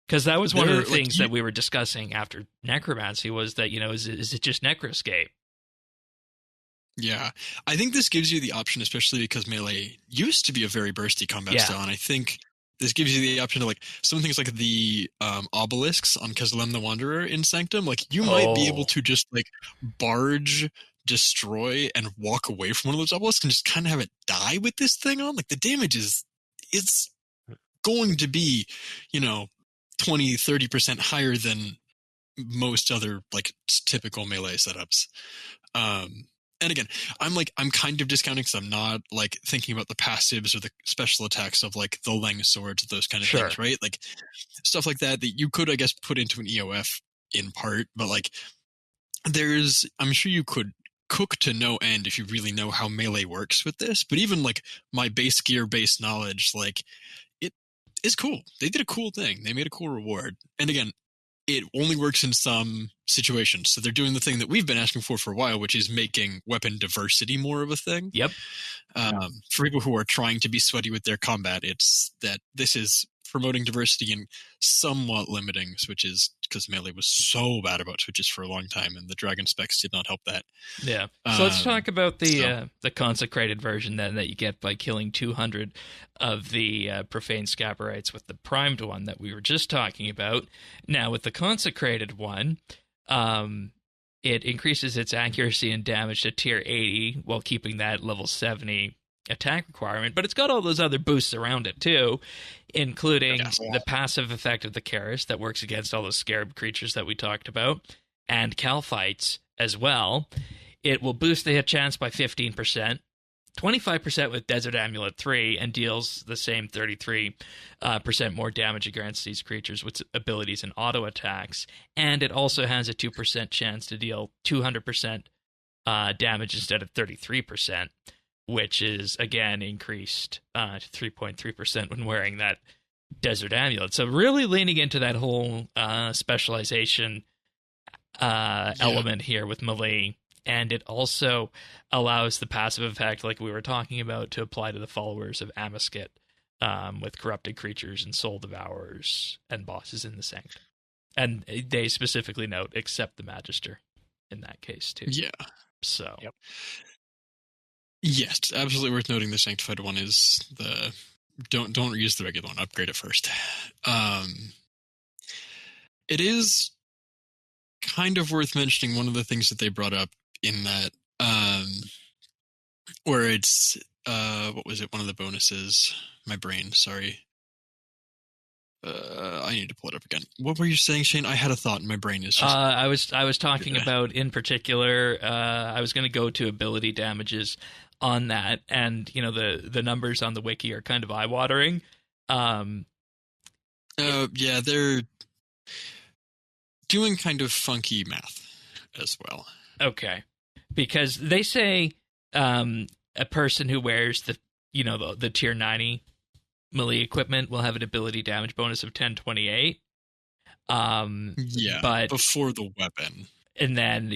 Because that was one of the things that we were discussing after Necromancy was that, is it just Necroscape? Yeah. I think this gives you the option, especially because melee used to be a very bursty combat style, and I think this gives you the option to, like, some things like the obelisks on Kesselem the Wanderer in Sanctum, like, you might be able to just, like, barge, destroy, and walk away from one of those obelisks and just kind of have it die with this thing on. Like, the damage it's going to be, 20-30% higher than most other like typical melee setups. And again, I'm kind of discounting because I'm not like thinking about the passives or the special attacks of like the Leng swords, those kind of things, right? Like stuff like that you could, I guess, put into an EOF in part, but like I'm sure you could cook to no end if you really know how melee works with this. But even like my base gear, base knowledge, like is cool. They did a cool thing. They made a cool reward. And again, it only works in some situations. So they're doing the thing that we've been asking for a while, which is making weapon diversity more of a thing. Yep. For people who are trying to be sweaty with their combat, it's that this is promoting diversity and somewhat limiting switches because melee was so bad about switches for a long time, and the dragon specs did not help that. Yeah. So let's talk about the consecrated version then that you get by killing 200 of the profane Scabarites with the primed one that we were just talking about. Now with the consecrated one, it increases its accuracy and damage to tier 80 while keeping that level 70 attack requirement, but it's got all those other boosts around it too, including the passive effect of the Keras that works against all those Scarab creatures that we talked about, and Calphites as well. It will boost the hit chance by 15%, 25% with Desert Amulet 3, and deals the same 33% more damage against these creatures with abilities and auto attacks, and it also has a 2% chance to deal 200% damage instead of 33%. Which is, again, increased to 3.3% when wearing that Desert Amulet. So really leaning into that whole specialization element here with melee. And it also allows the passive effect, like we were talking about, to apply to the followers of Amascut, with corrupted creatures and soul devourers and bosses in the sanctum. And they specifically note, except the Magister in that case, too. Yeah. So. Yep. Yes, absolutely worth noting the Sanctified one is the... Don't use the regular one. Upgrade it first. It is kind of worth mentioning one of the things that they brought up in that, where it's what was it? One of the bonuses. My brain. Sorry. I need to pull it up again. What were you saying, Shane? I had a thought, and my brain is just... I was talking about, in particular, I was going to go to ability damages on that, and the numbers on the wiki are kind of eye-watering. Yeah, they're doing kind of funky math as well. Okay, because they say a person who wears the tier 90 melee equipment will have an ability damage bonus of 1028. Yeah, but before the weapon, and then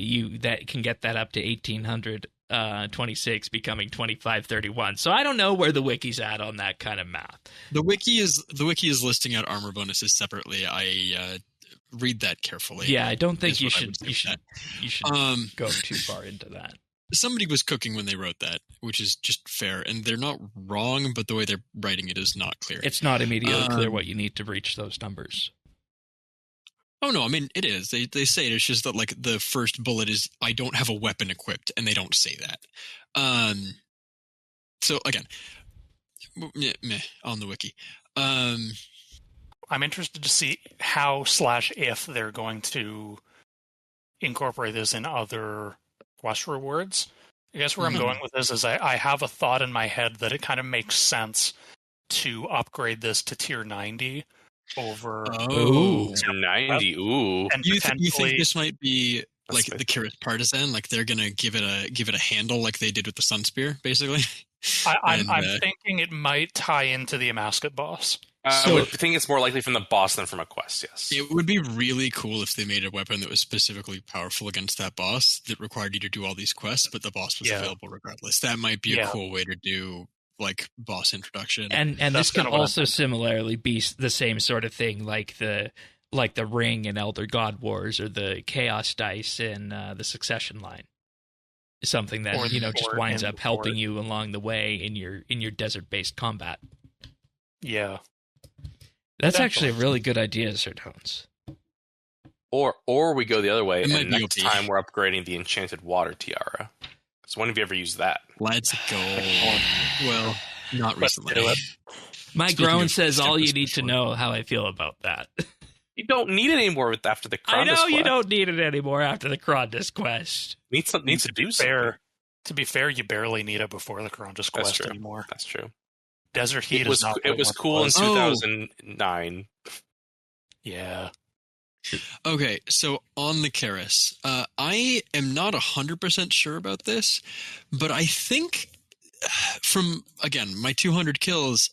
that can get that up to 1826, becoming 2531. So I don't know where the wiki's at on that kind of math. The wiki is listing out armor bonuses separately. I read that carefully. Yeah, I don't think you should go too far into that. Somebody was cooking when they wrote that, which is just fair, and they're not wrong, but the way they're writing it is not clear. It's not immediately clear what you need to reach those numbers. Oh no, I mean it is. They say it. It's just that like the first bullet is I don't have a weapon equipped, and they don't say that. So again, meh on the wiki. I'm interested to see how/if they're going to incorporate this in other quest rewards. I guess where I'm going with this is I have a thought in my head that it kind of makes sense to upgrade this to tier 90 over tier 90. Ooh. And you think this might be like the Kiris Partisan, like they're gonna give it a handle like they did with the Sun Spear, basically? I'm thinking it might tie into the Amascut boss. I would think it's more likely from the boss than from a quest, yes. It would be really cool if they made a weapon that was specifically powerful against that boss that required you to do all these quests, but the boss was available regardless. That might be a cool way to do like boss introduction. And this can also similarly be the same sort of thing like the ring in Elder God Wars or the Chaos Dice in the Succession line. Something that just winds up helping you along the way in your desert-based combat. Yeah. That's actually a really good idea, Sir Tones. Or we go the other way, and next time we're upgrading the Enchanted Water Tiara. So when have you ever used that? Let's go. Well, not recently. My groan says all you need to know how I feel about that. You don't need it anymore after the Krondys quest. I know you don't need it anymore after the Krondys quest. Needs to do something. To be fair, you barely need it before the Krondys quest anymore. That's true. Desert Heat is not. It was cool in 2009. Yeah. Okay, so on the Kiris, I am not 100% sure about this, but I think from, again, my 200 kills,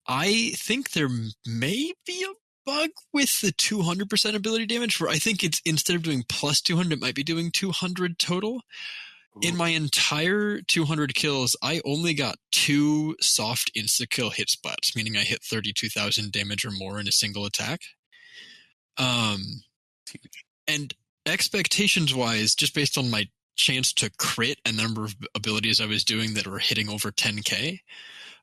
I think there may be a bug with the 200% ability damage, where I think it's instead of doing plus 200, it might be doing 200 total. In my entire 200 kills, I only got 2 soft insta-kill hit spots, meaning I hit 32,000 damage or more in a single attack. And expectations-wise, just based on my chance to crit and the number of abilities I was doing that were hitting over 10k,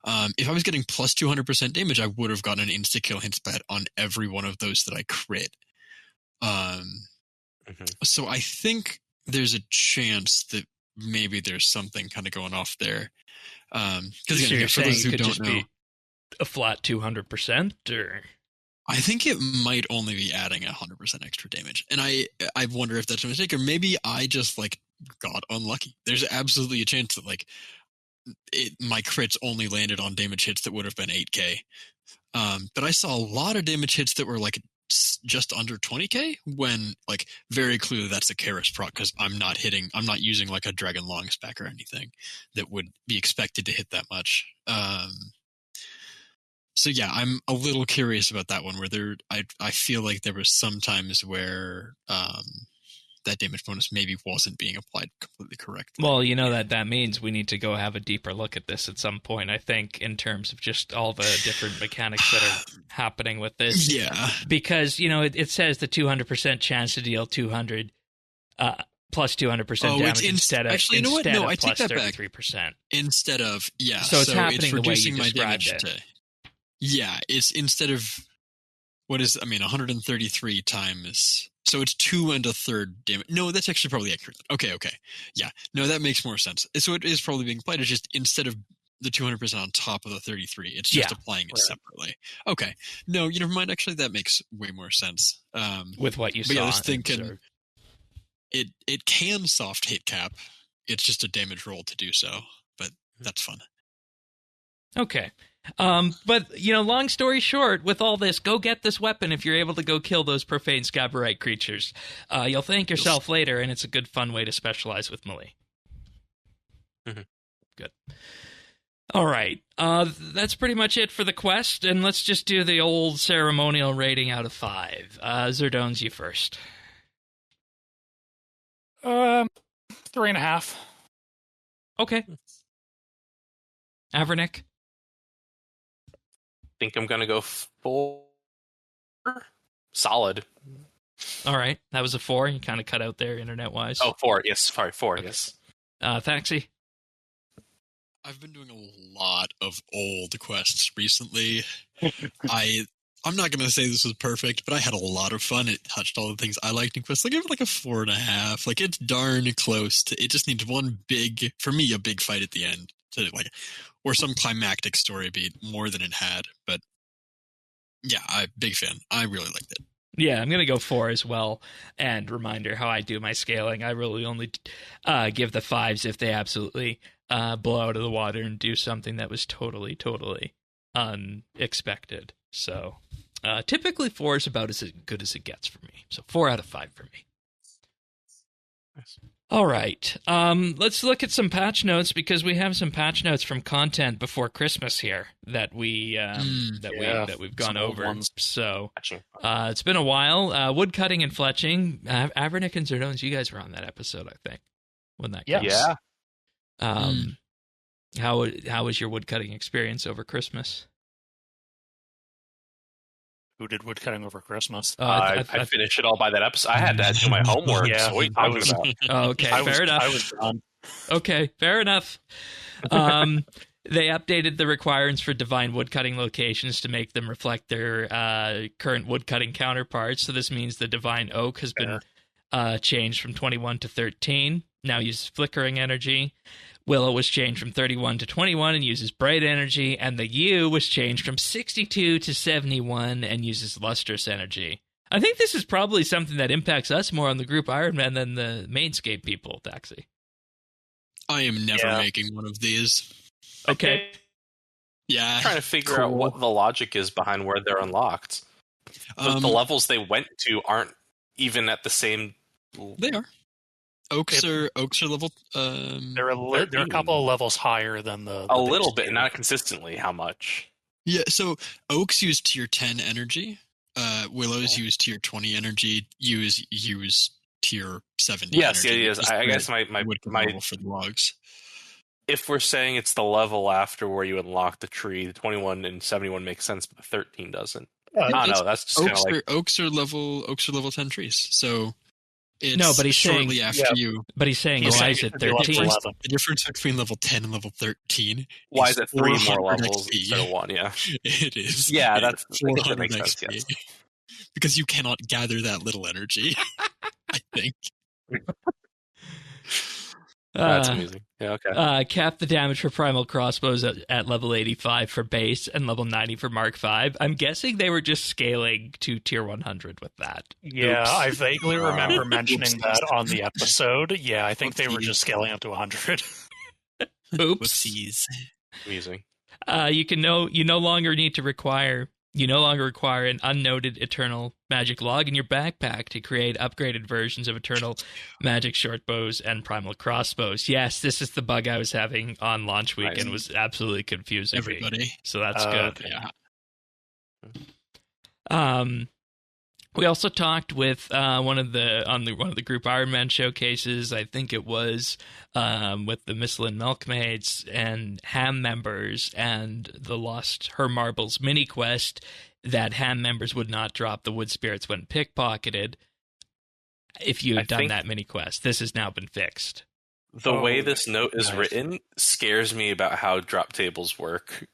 if I was getting plus 200% damage, I would have gotten an insta-kill hit spot on every one of those that I crit. So I think there's a chance that maybe there's something kind of going off there. Because so you're for those who could don't just know, be a flat 200%, or I think it might only be adding 100% extra damage, and I wonder if that's a mistake, or maybe I just like got unlucky. There's absolutely a chance that like my crits only landed on damage hits that would have been 8k, but I saw a lot of damage hits that were like just under 20k, when like very clearly that's a Kiris proc, because I'm not using like a Dragon Longspec or anything that would be expected to hit that much. So yeah, I'm a little curious about that one, where I feel like there was some times where that damage bonus maybe wasn't being applied completely correctly. Well, that means we need to go have a deeper look at this at some point, I think, in terms of just all the different mechanics that are happening with this. Yeah. Because, it says the 200% chance to deal 200 plus 200% damage instead of actually, you know what? No, I take that 33%. back. Instead of, yeah. So it's happening it's the way you reducing my described damage it. Yeah, it's instead of 133 times. So it's 2 1/3 damage. No, that's actually probably accurate. Okay. Yeah. No, that makes more sense. So it is probably being applied. It's just instead of the 200% on top of the 33, it's just applying it separately. Okay. No, never mind. Actually, that makes way more sense. With what you saw. Yeah, I was thinking it can soft hit cap. It's just a damage roll to do so, but that's fun. Okay. But, long story short, with all this, go get this weapon if you're able to go kill those profane Scabarite creatures. You'll thank yourself later, and it's a good, fun way to specialize with melee. Mm-hmm. Good. All right. That's pretty much it for the quest, and let's just do the old ceremonial rating out of 5. Zerdones, you first. 3.5. Okay. Avernick? I think I'm going to go 4. Solid. All right. That was a 4. You kind of cut out there internet-wise. Oh, 4. Yes. Sorry, 4. Okay. Yes. Thaxy? I've been doing a lot of old quests recently. I'm not going to say this was perfect, but I had a lot of fun. It touched all the things I liked in quests. I give it like a 4.5. Like, it's darn close to. It just needs one big, for me, a big fight at the end to or some climactic story beat more than it had. But yeah, big fan. I really liked it. Yeah, I'm going to go 4 as well. And reminder how I do my scaling. I really only give the 5s if they absolutely blow out of the water and do something that was totally, totally unexpected. So typically 4 is about as good as it gets for me. So 4 out of 5 for me. Nice. All right. Let's look at some patch notes because we have some patch notes from content before Christmas here that we've gone over. Ones. So it's been a while. Woodcutting and fletching. Avernick and Zerdones, you guys were on that episode, I think. When that comes. Yeah. How was your woodcutting experience over Christmas? Who did woodcutting over Christmas? I finished it all by that episode. I had to do my homework. Yeah, so what are you talking about? Oh, okay, fair enough. I was done. Okay, fair enough. They updated the requirements for divine woodcutting locations to make them reflect their current woodcutting counterparts. So this means the divine oak has been changed from 21 to 13. Now uses flickering energy. Willow was changed from 31 to 21 and uses bright energy, and the yew was changed from 62 to 71 and uses lustrous energy. I think this is probably something that impacts us more on the group Iron Man than the Mainscape people, Taxi. I am never making one of these. Okay. Yeah. I'm trying to figure out what the logic is behind where they're unlocked. The levels they went to aren't even at the same... They are. Oaks are level. They're a couple of levels higher than the a little bit, not consistently. How much? Yeah, so oaks use tier 10 energy. Willows use tier 20 energy. Use tier 70. Yes, energy, yes. I guess my for the logs. If we're saying it's the level after where you unlock the tree, the 21 and 71 makes sense, but the 13 doesn't. No, that's just kind of like oaks are level 10 trees. So. It's no, but he's shortly saying, after you. But he's saying, why is it 13? The difference between level 10 and level 13. Why is it 3 more levels instead of 1? Yeah, it is. Yeah, that makes XP. sense. Yes. Because you cannot gather that little energy. I think. That's amazing. Yeah, okay. Cap the damage for primal crossbows at level 85 for base and level 90 for Mark 5. I'm guessing they were just scaling to tier 100 with that. Yeah, oops. I vaguely remember mentioning that on the episode. Yeah, I think they were just scaling up to 100. Oops. Amazing. You no longer require an unnoted eternal magic log in your backpack to create upgraded versions of eternal magic short bows and primal crossbows. Yes, this is the bug I was having on launch week and was absolutely confusing everybody. Me. So that's good. Yeah. We also talked with one of the Group Iron Man showcases. I think it was with the Michelin Milkmaids and Ham members and the Lost Her Marbles mini quest that Ham members would not drop the wood spirits when pickpocketed. If you had done that mini quest, this has now been fixed. The way this note is written scares me about how drop tables work.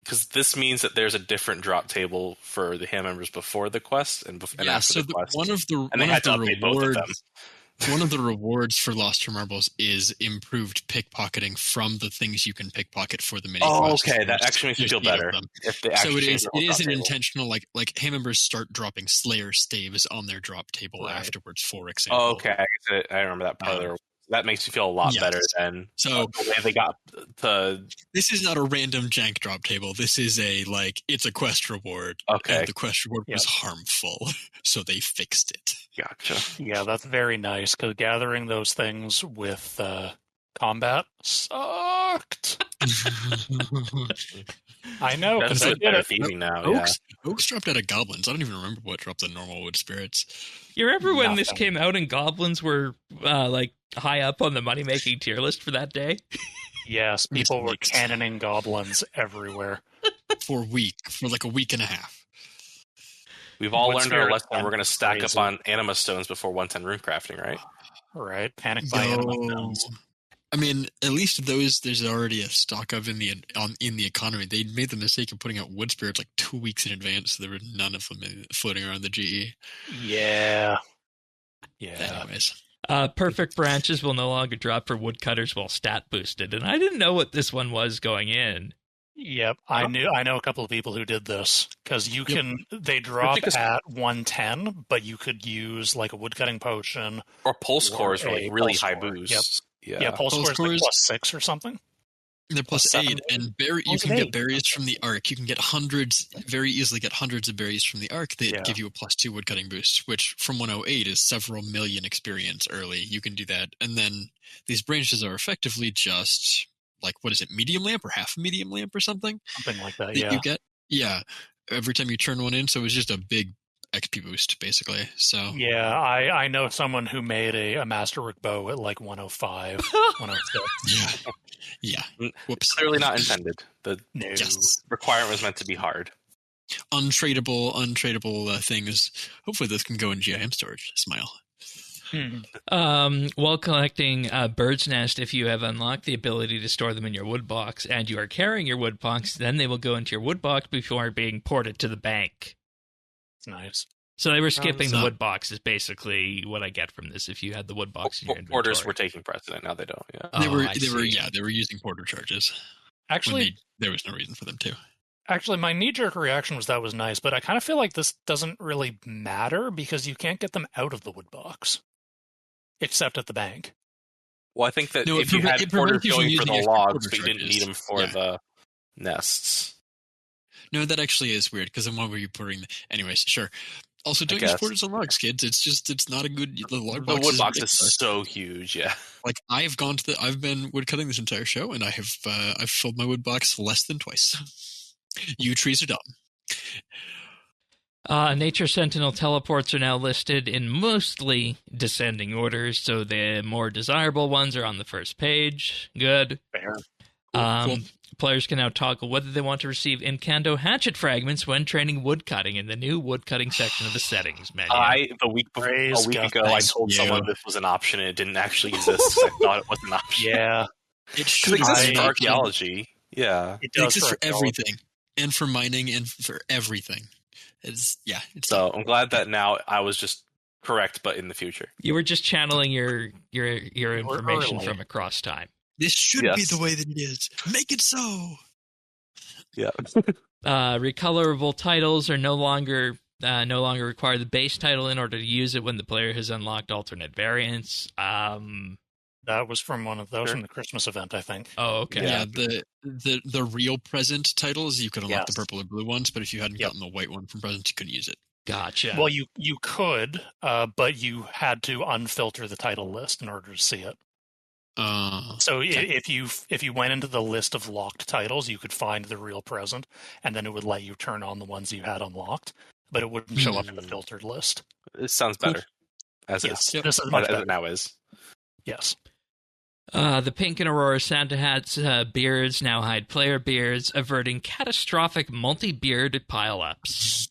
Because this means that there's a different drop table for the Ham members before the quest and after the quest. One of the rewards for Lost Her Marbles is improved pickpocketing from the things you can pickpocket for the mini quest. Oh, okay, that actually makes me feel better. So it is an intentional, like Ham members start dropping Slayer staves on their drop table afterwards, for example. Oh, okay, I remember that part of the that makes me feel a lot better than the way they got to... This is not a random jank drop table. This is it's a quest reward. Okay. And the quest reward was harmful, so they fixed it. Gotcha. Yeah, that's very nice, because gathering those things with combat sucked. I know, because I did it. Thieving now, Oaks dropped out of goblins. I don't even remember what dropped the normal wood spirits. You remember when this came out and goblins were high up on the money-making tier list for that day? Yes, people were cannoning goblins everywhere. For like a week and a half. We've all learned our lesson. We're going to stack up on anima stones before 110 rune crafting, right? Right, panic buy anima stones. I mean, at least those there's already a stock of in the economy. They made the mistake of putting out wood spirits like 2 weeks in advance, so there were none of them floating around the GE. Yeah. Anyways. Perfect branches will no longer drop for woodcutters while stat boosted, and I didn't know what this one was going in. Yep, I know a couple of people who did this, because they drop at 110, but you could use like a woodcutting potion. Or pulse cores for like really high boosts. Yep. Yeah, pulse cores like +6 or something. They're +8, and you can get berries from the Ark. You can get very easily get hundreds of berries from the Ark that give you a +2 woodcutting boost, which from 108 is several million experience early. You can do that. And then these branches are effectively just, like, what is it, medium lamp or half a medium lamp or something? Something like that, You get, every time you turn one in, so it's just a big XP boost, basically. So yeah, I know someone who made a masterwork bow at like 105, 106. Yeah. Whoops. Clearly not intended. The Yes. requirement was meant to be hard. Untradeable things. Hopefully this can go in GIM storage. Smile. While collecting Bird's Nest, if you have unlocked the ability to store them in your wood box and you are carrying your wood box, then they will go into your wood box before being ported to the bank. Nice. So they were skipping the wood box is basically what I get from this. If you had the wood box in your inventory. Porters were taking precedent. Now they don't. Yeah. They were using porter charges. Actually, there was no reason for them to. Actually, my knee-jerk reaction was that was nice, but I kind of feel like this doesn't really matter because you can't get them out of the wood box, except at the bank. Well, I think that if you had porters going for the logs, but you didn't need them for the nests. No, that actually is weird, because then what were you putting? Anyways, sure. Also, don't use porters on logs, kids. It's not a good. The wood box is so huge, yeah. Like I've been woodcutting this entire show, and I've filled my wood box less than twice. You trees are dumb. Nature Sentinel teleports are now listed in mostly descending orders, so the more desirable ones are on the first page. Good. Fair. Cool. Players can now toggle whether they want to receive Incando hatchet fragments when training woodcutting in the new woodcutting section of the settings menu. A week ago, I told someone this was an option and it didn't actually exist. I thought it was an option. Yeah. It should exist for archaeology. Yeah. It exists for everything. And for mining and for everything. I'm glad that now I was just correct, but in the future. You were just channeling your information from across time. This should be the way that it is. Make it so. Yeah. Recolorable titles are no longer require the base title in order to use it when the player has unlocked alternate variants. That was from one of those from the Christmas event, I think. Oh, okay. Yeah, the real present titles, you could unlock the purple or blue ones, but if you hadn't gotten the white one from present, you couldn't use it. Gotcha. Well, you could, but you had to unfilter the title list in order to see it. So if you went into the list of locked titles, you could find the real present, and then it would let you turn on the ones you had unlocked. but it wouldn't show up in the filtered list. This sounds better. As Yes, is. this is much As better. it now is. Yes. The Pink and Aurora Santa Hat's beards now hide player beards, averting catastrophic multi-beard pileups.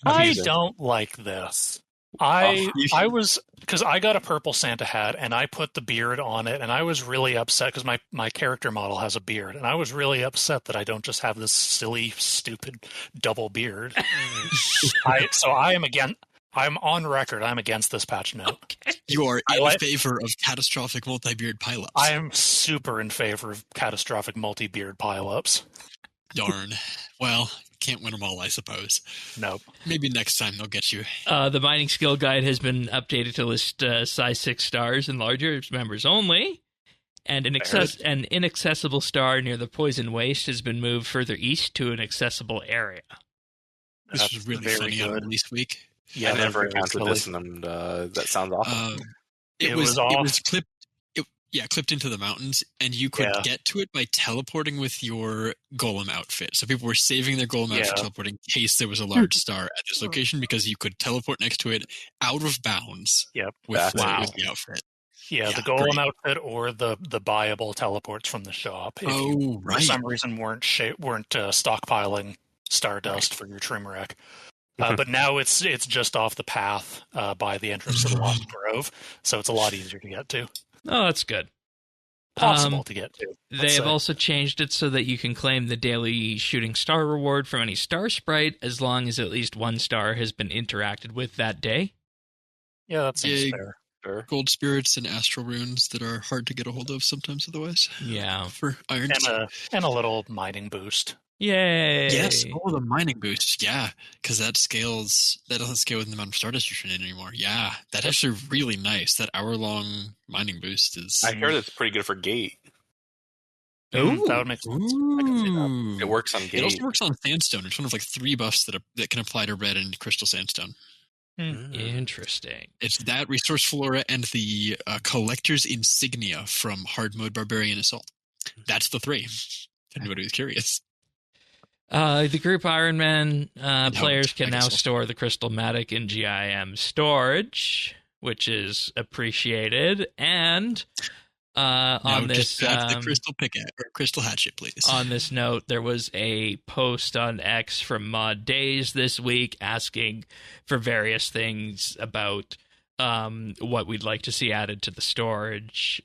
I don't like this. I was, because I got a purple Santa hat and I put the beard on it, and I was really upset because my character model has a beard, and I was really upset that I don't just have this silly, stupid double beard. I'm on record. I'm against this patch note. Okay. You are in favor of catastrophic multi-beard pileups. I am super in favor of catastrophic multi-beard pileups. Darn. Well, can't win them all, I suppose. Nope. Maybe next time they'll get you. The mining skill guide has been updated to list size 6 stars and larger as members only. And an inaccessible star near the poison waste has been moved further east to an accessible area. This was really funny on release week. Yeah, I never encountered this, and that sounds awful. It was clipped. Clipped into the mountains, and you could get to it by teleporting with your golem outfit. So people were saving their golem outfit teleporting in case there was a large star at this location, because you could teleport next to it out of bounds. Yep. With the outfit. Yeah, the golem outfit or the buyable teleports from the shop. If for some reason weren't stockpiling stardust for your trim wreck. But now it's just off the path by the entrance to the Lost Grove, so it's a lot easier to get to. Oh, that's good. Possible to get to. They have also changed it so that you can claim the daily shooting star reward from any star sprite as long as at least one star has been interacted with that day. Yeah, that seems fair. Sure. Gold spirits and astral runes that are hard to get a hold of sometimes otherwise. Yeah. For irons. And a little mining boost. Yay! Yes, the mining boost, yeah, because that doesn't scale with the amount of stardust you're turning in anymore. Yeah, that's actually really nice. That hour-long mining boost is... I heard it's pretty good for gate. Ooh, that would make sense. I can see that. It works on gate. It also works on sandstone. It's one of like 3 buffs that can apply to red and crystal sandstone. Interesting. It's that resource flora and the collector's insignia from hard mode barbarian assault. That's the 3. If anybody was curious. The group Iron Man players can now store the Crystal Matic in GIM storage, which is appreciated. And on this, the crystal pickaxe or crystal hatchet, please. On this note, there was a post on X from Mod Days this week asking for various things about what we'd like to see added to the storage.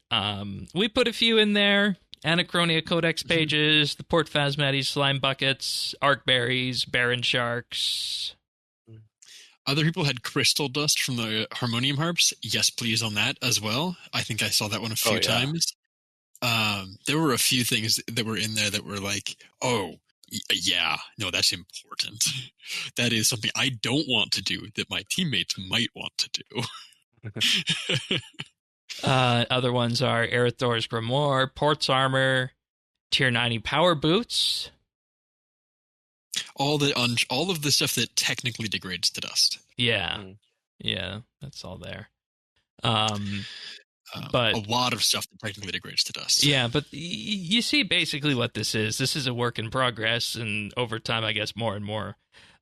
We put a few in there. Anachronia Codex pages, the Port Phasmates slime buckets, arc berries, Baron sharks. Other people had crystal dust from the harmonium harps. Yes, please on that as well. I think I saw that one a few times. There were a few things that were in there that were like, that's important. That is something I don't want to do that my teammates might want to do. Other ones are Erethdor's Grimoire, Port's Armor, Tier 90 Power Boots. All of the stuff that technically degrades to dust. Yeah. Yeah, that's all there. But a lot of stuff that technically degrades to dust. Yeah, but you see basically what this is. This is a work in progress, and over time, I guess more and more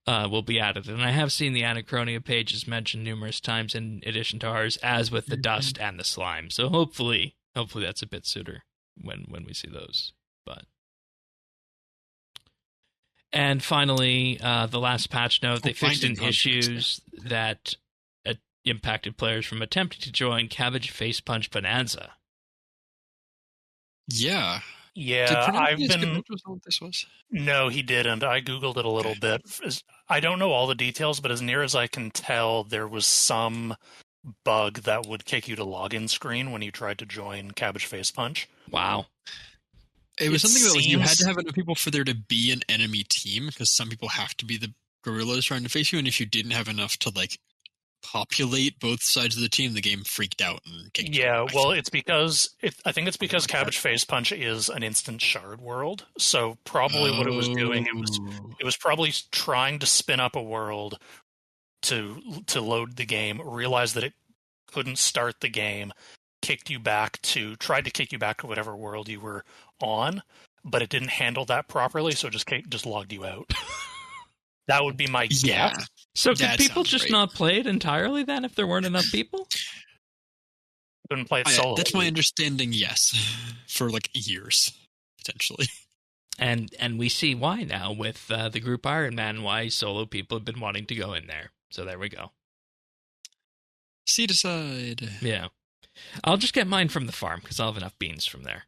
will be added. And I have seen the Anachronia pages mentioned numerous times in addition to ours, as with the dust and the slime. So hopefully that's a bit sooner when we see those. And finally, the last patch note, they fixed in issues that impacted players from attempting to join Cabbage Face Punch Bonanza. Yeah. Yeah, what this was? No, he didn't. I Googled it a little bit. I don't know all the details, but as near as I can tell, there was some bug that would kick you to login screen when you tried to join Cabbage Face Punch. Wow. It was something that you had to have enough people for there to be an enemy team, because some people have to be the gorillas trying to face you, and if you didn't have enough to populate both sides of the team, the game freaked out and kicked you. Yeah, well, I think it's because Cabbage Face Punch is an instant shard world. So probably what it was doing, it was probably trying to spin up a world to load the game, realized that it couldn't start the game, tried to kick you back to whatever world you were on, but it didn't handle that properly, so it just logged you out. That would be my guess. So could That people sounds just right. not play it entirely then if there weren't enough people? Couldn't play it solo. That's my understanding, yes. For like years, potentially. And we see why now with the group Iron Man, why solo people have been wanting to go in there. So there we go. Seat aside. Yeah. I'll just get mine from the farm because I'll have enough beans from there.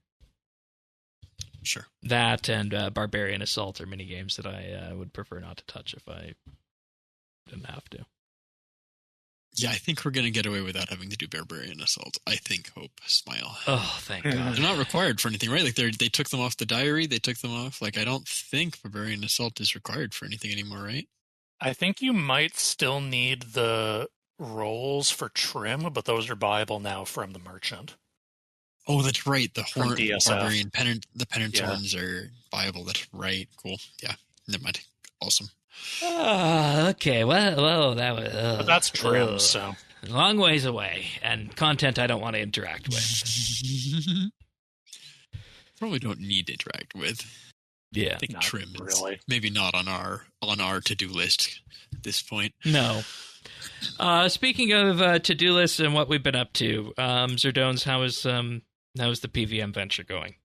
Sure. That and Barbarian Assault are mini games that I would prefer not to touch if I didn't have to. Yeah, I think we're going to get away without having to do Barbarian Assault. I think, hope, smile. Oh, thank God. They're not required for anything, right? Like they took them off the diary. They took them off. Like I don't think Barbarian Assault is required for anything anymore, right? I think you might still need the rolls for trim, but those are buyable now from the merchant. Oh, that's right. The From DSF. Barbarian penance Yeah. ones are viable. That's right. Cool. Yeah. Never mind. Awesome. Okay, well, that was... But that's trim, so... Long ways away, and content I don't want to interact with. Probably don't need to interact with. Yeah. I think Not trim is really. maybe not on our to-do list at this point. No. Speaking of to-do lists and what we've been up to, Zerdones, how is the PVM venture going?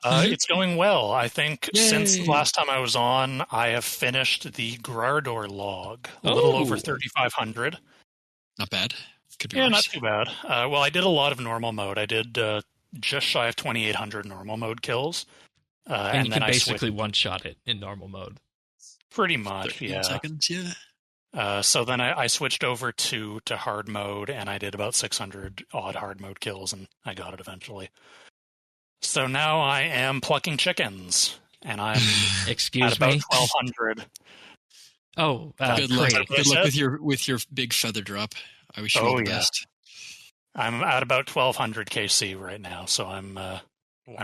It's going well. I think since the Yay. last time I was on, I have finished the Grardor log. A little over 3,500. Not bad. Could be Yeah, worse. not too bad. Well, I did a lot of normal mode. I did just shy of 2,800 normal mode kills. And you then can I basically one-shot it in normal mode. pretty much, 13 yeah. seconds, yeah. So then I switched over to hard mode, and I did about 600 odd hard mode kills, and I got it eventually. So now I am plucking chickens, and I'm Excuse at about me? 1,200. Oh, Good luck. great. Good luck with your big feather drop. I wish you all the best. I'm at about 1,200 KC right now, so I'm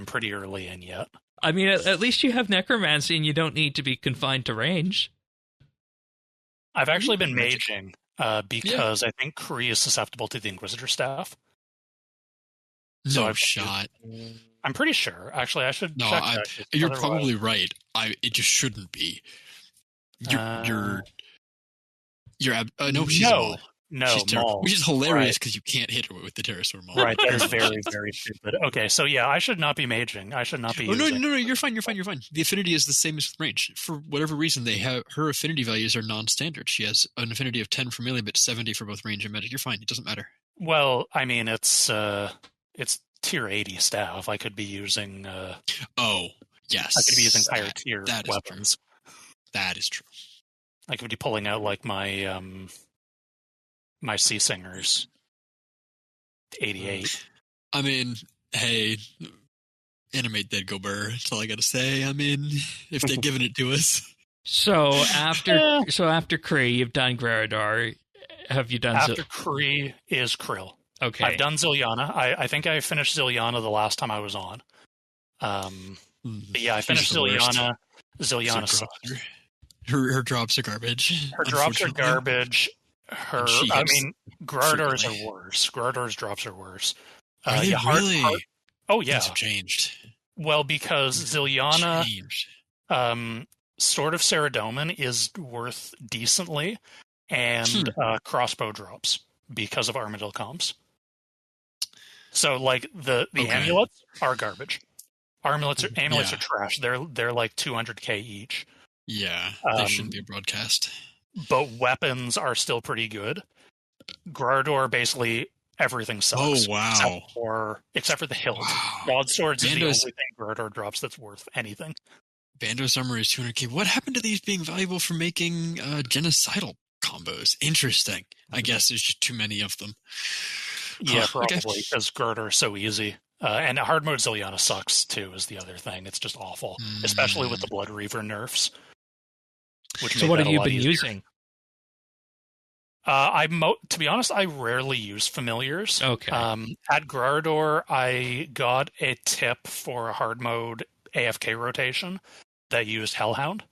pretty early in yet. I mean, at least you have necromancy and you don't need to be confined to range. I've actually been maging because I think Kree is susceptible to the Inquisitor staff. So No I've- shot. I'm pretty sure. Actually, I should No, check that. 'cause you're otherwise- probably right. It just shouldn't be. No, she's a Maul. No, She's terrible, Maul. which is hilarious because you can't hit her with the pterosaur Maul. Right, that is very, very stupid. Okay, so yeah, I should not be maging. I should not be Oh no, using. no, you're fine. The affinity is the same as with range. For whatever reason, her affinity values are non-standard. She has an affinity of 10 for melee, but 70 for both range and magic. You're fine. It doesn't matter. Well, I mean, it's tier 80 staff. I could be using. Oh, yes. I could be using higher tier that is weapons. true. That is true. I could be pulling out like my my Sea Singers. 88. I mean, hey, animate Dead Go Burr. That's all I gotta say. I mean, if they're giving it to us. So after Kree, you've done Grardor. Have you done After Kree is Krill. Okay. I've done Zilyana. I think I finished Zilyana the last time I was on. But yeah, I finished the worst. Zilyana. Zilyana sucks. Her drops are garbage. Her drops are unfortunately. garbage. And she hits Grardor's frequently. are worse. Grardor's drops are worse. Are they really? Oh yeah. Things have changed. Well, because Zilyana, Changed. Sword of Saradomin is worth decently, and crossbow drops because of Armadillo comps. So, like the Okay. amulets are garbage. Amulets are Yeah. trash. They're like 200k each. Yeah, they shouldn't be a broadcast. But weapons are still pretty good. Grardor, basically everything sucks. Oh, wow. Except for the hilt. Wow. Broadswords is the Bando's- only thing Grardor drops that's worth anything. Bando's armor is 200k. What happened to these being valuable for making genocidal combos? Interesting. I guess there's just too many of them. Yeah, Huh, okay. probably, because Grardor is so easy. And hard mode Zilyana sucks, too, is the other thing. It's just awful. Especially with the Blood Reaver nerfs. So what have you been using? To be honest, I rarely use familiars. Okay. At Grardor, I got a tip for a hard mode AFK rotation that used Hellhound.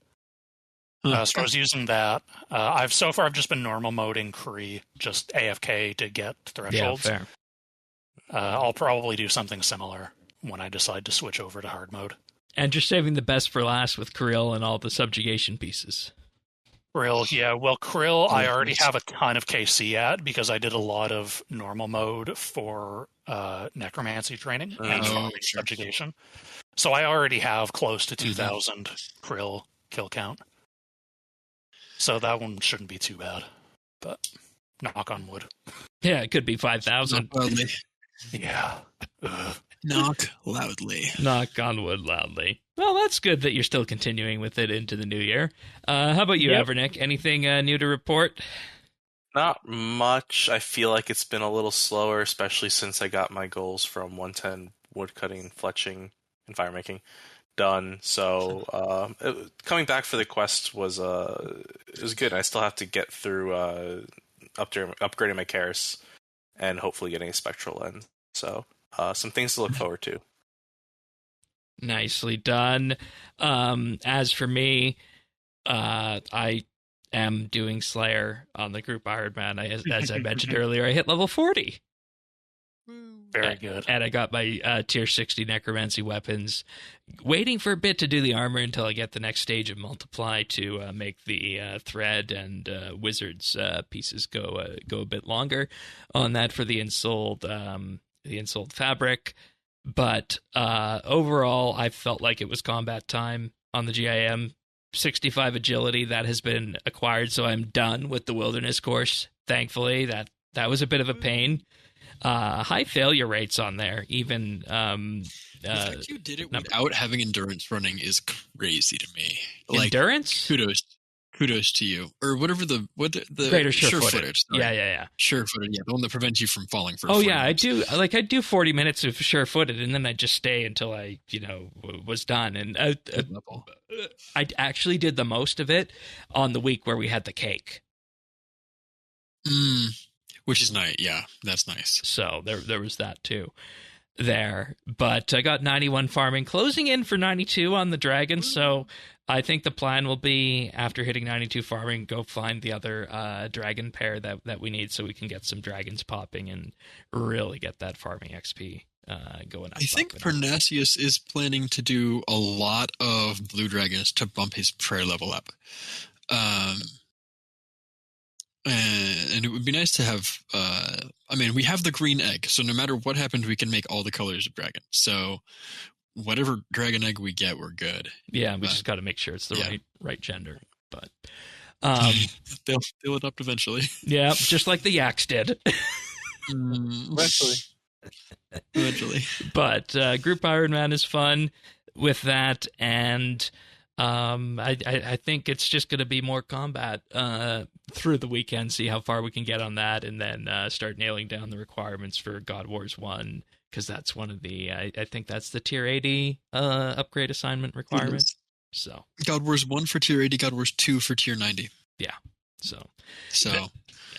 So I was using that. I've just been normal moding Kree, just AFK to get Yeah, thresholds. fair. I'll probably do something similar when I decide to switch over to hard mode. And you're saving the best for last with Krill and all the subjugation pieces. Krill, yeah. Well, Krill, I already have a ton of KC at because I did a lot of normal mode for necromancy training and farming subjugation. So I already have close to 2,000 Krill kill count. So that one shouldn't be too bad. But knock on wood. Yeah, it could be 5,000. Yeah. Knock loudly. Knock on wood loudly. Well, that's good that you're still continuing with it into the new year. How about you, Evernick? Anything new to report? Not much. I feel like it's been a little slower, especially since I got my goals from 110 woodcutting, fletching, and firemaking done. So coming back for the quest was it was good. I still have to get through upgrading my Karis and hopefully getting a spectral lens. So some things to look forward to. Nicely done. As for me, I am doing Slayer on the group Ironman. As I mentioned earlier, I hit level 40. Very good. And I got my tier 60 necromancy weapons. Waiting for a bit to do the armor until I get the next stage of multiply to make the thread and wizards pieces go a bit longer on that for the ensouled fabric. But overall, I felt like it was combat time on the GIM. 65 agility, that has been acquired, so I'm done with the wilderness course. Thankfully, that was a bit of a pain. High failure rates on there, even. The fact you did it without having endurance running is crazy to me. Endurance? Kudos to you, or whatever the greater sure-footed. Yeah. Sure-footed, yeah, the one that prevents you from falling for. I do. I do 40 minutes of sure-footed, and then I just stay until I, was done. And I actually did the most of it on the week where we had the cake. Which is nice. Yeah, that's nice. So there was that too. There, but I got 91 farming, closing in for 92 on the dragon. So I think the plan will be, after hitting 92 farming, go find the other dragon pair that we need so we can get some dragons popping and really get that farming XP going up. I think Parnassius is planning to do a lot of blue dragons to bump his prayer level up. And it would be nice to have, we have the green egg, so no matter what happens, we can make all the colors of dragon. So whatever dragon egg we get, we're good. Yeah, we just got to make sure it's the right gender. But they'll adopt eventually. Yeah, just like the yaks did. Eventually. But Group Ironman is fun with that, and I think it's just going to be more combat through the weekend, see how far we can get on that, and then start nailing down the requirements for God Wars 1, because that's one of the, I think that's the tier 80 upgrade assignment requirement. So God Wars 1 for tier 80, God Wars 2 for tier 90. Yeah. So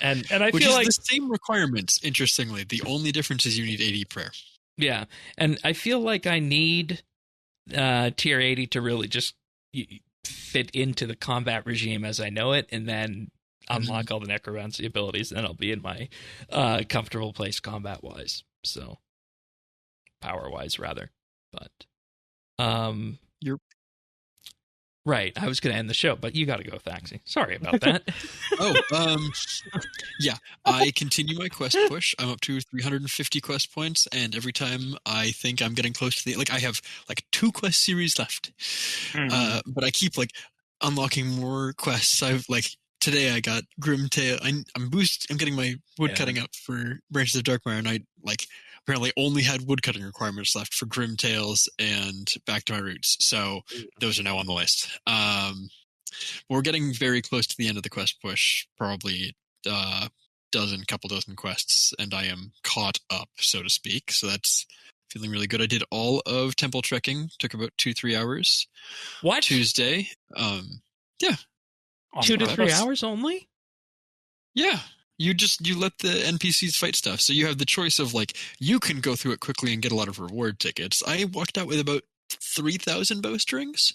and I which feel is like the same requirements, interestingly. The only difference is you need 80 prayer. Yeah. And I feel like I need tier 80 to really just fit into the combat regime as I know it, and then unlock all the necromancy abilities, and then I'll be in my comfortable place combat-wise. So, power-wise, rather. But, you're right. I was going to end the show, but you got to go, Thaxy. Sorry about that. Yeah. I continue my quest push. I'm up to 350 quest points, and every time I think I'm getting close to I have 2 quest series left. But I keep unlocking more quests. Today I got Grimtail. I'm getting my woodcutting up for Branches of Darkmire, and I apparently only had woodcutting requirements left for Grimtails and Back to My Roots. So those are now on the list. We're getting very close to the end of the quest push, probably couple dozen quests, and I am caught up, so to speak. So that's feeling really good. I did all of temple trekking. Took about 2-3 hours. What? Tuesday. Yeah. 2 to 3 hours only? Yeah. You let the NPCs fight stuff. So you have the choice of you can go through it quickly and get a lot of reward tickets. I walked out with about 3,000 bowstrings.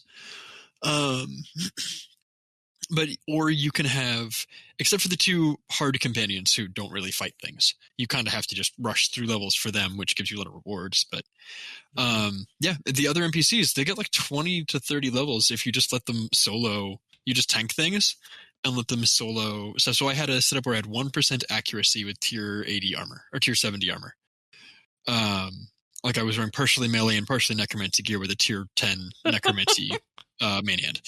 Or you can have, except for the 2 hard companions who don't really fight things, you kind of have to just rush through levels for them, which gives you a lot of rewards. But the other NPCs, they get 20 to 30 levels if you just let them solo. You just tank things, and let them solo. So I had a setup where I had 1% accuracy with tier 80 armor or tier 70 armor. Like I was wearing partially melee and partially necromancy gear with a tier 10 necromancy main hand.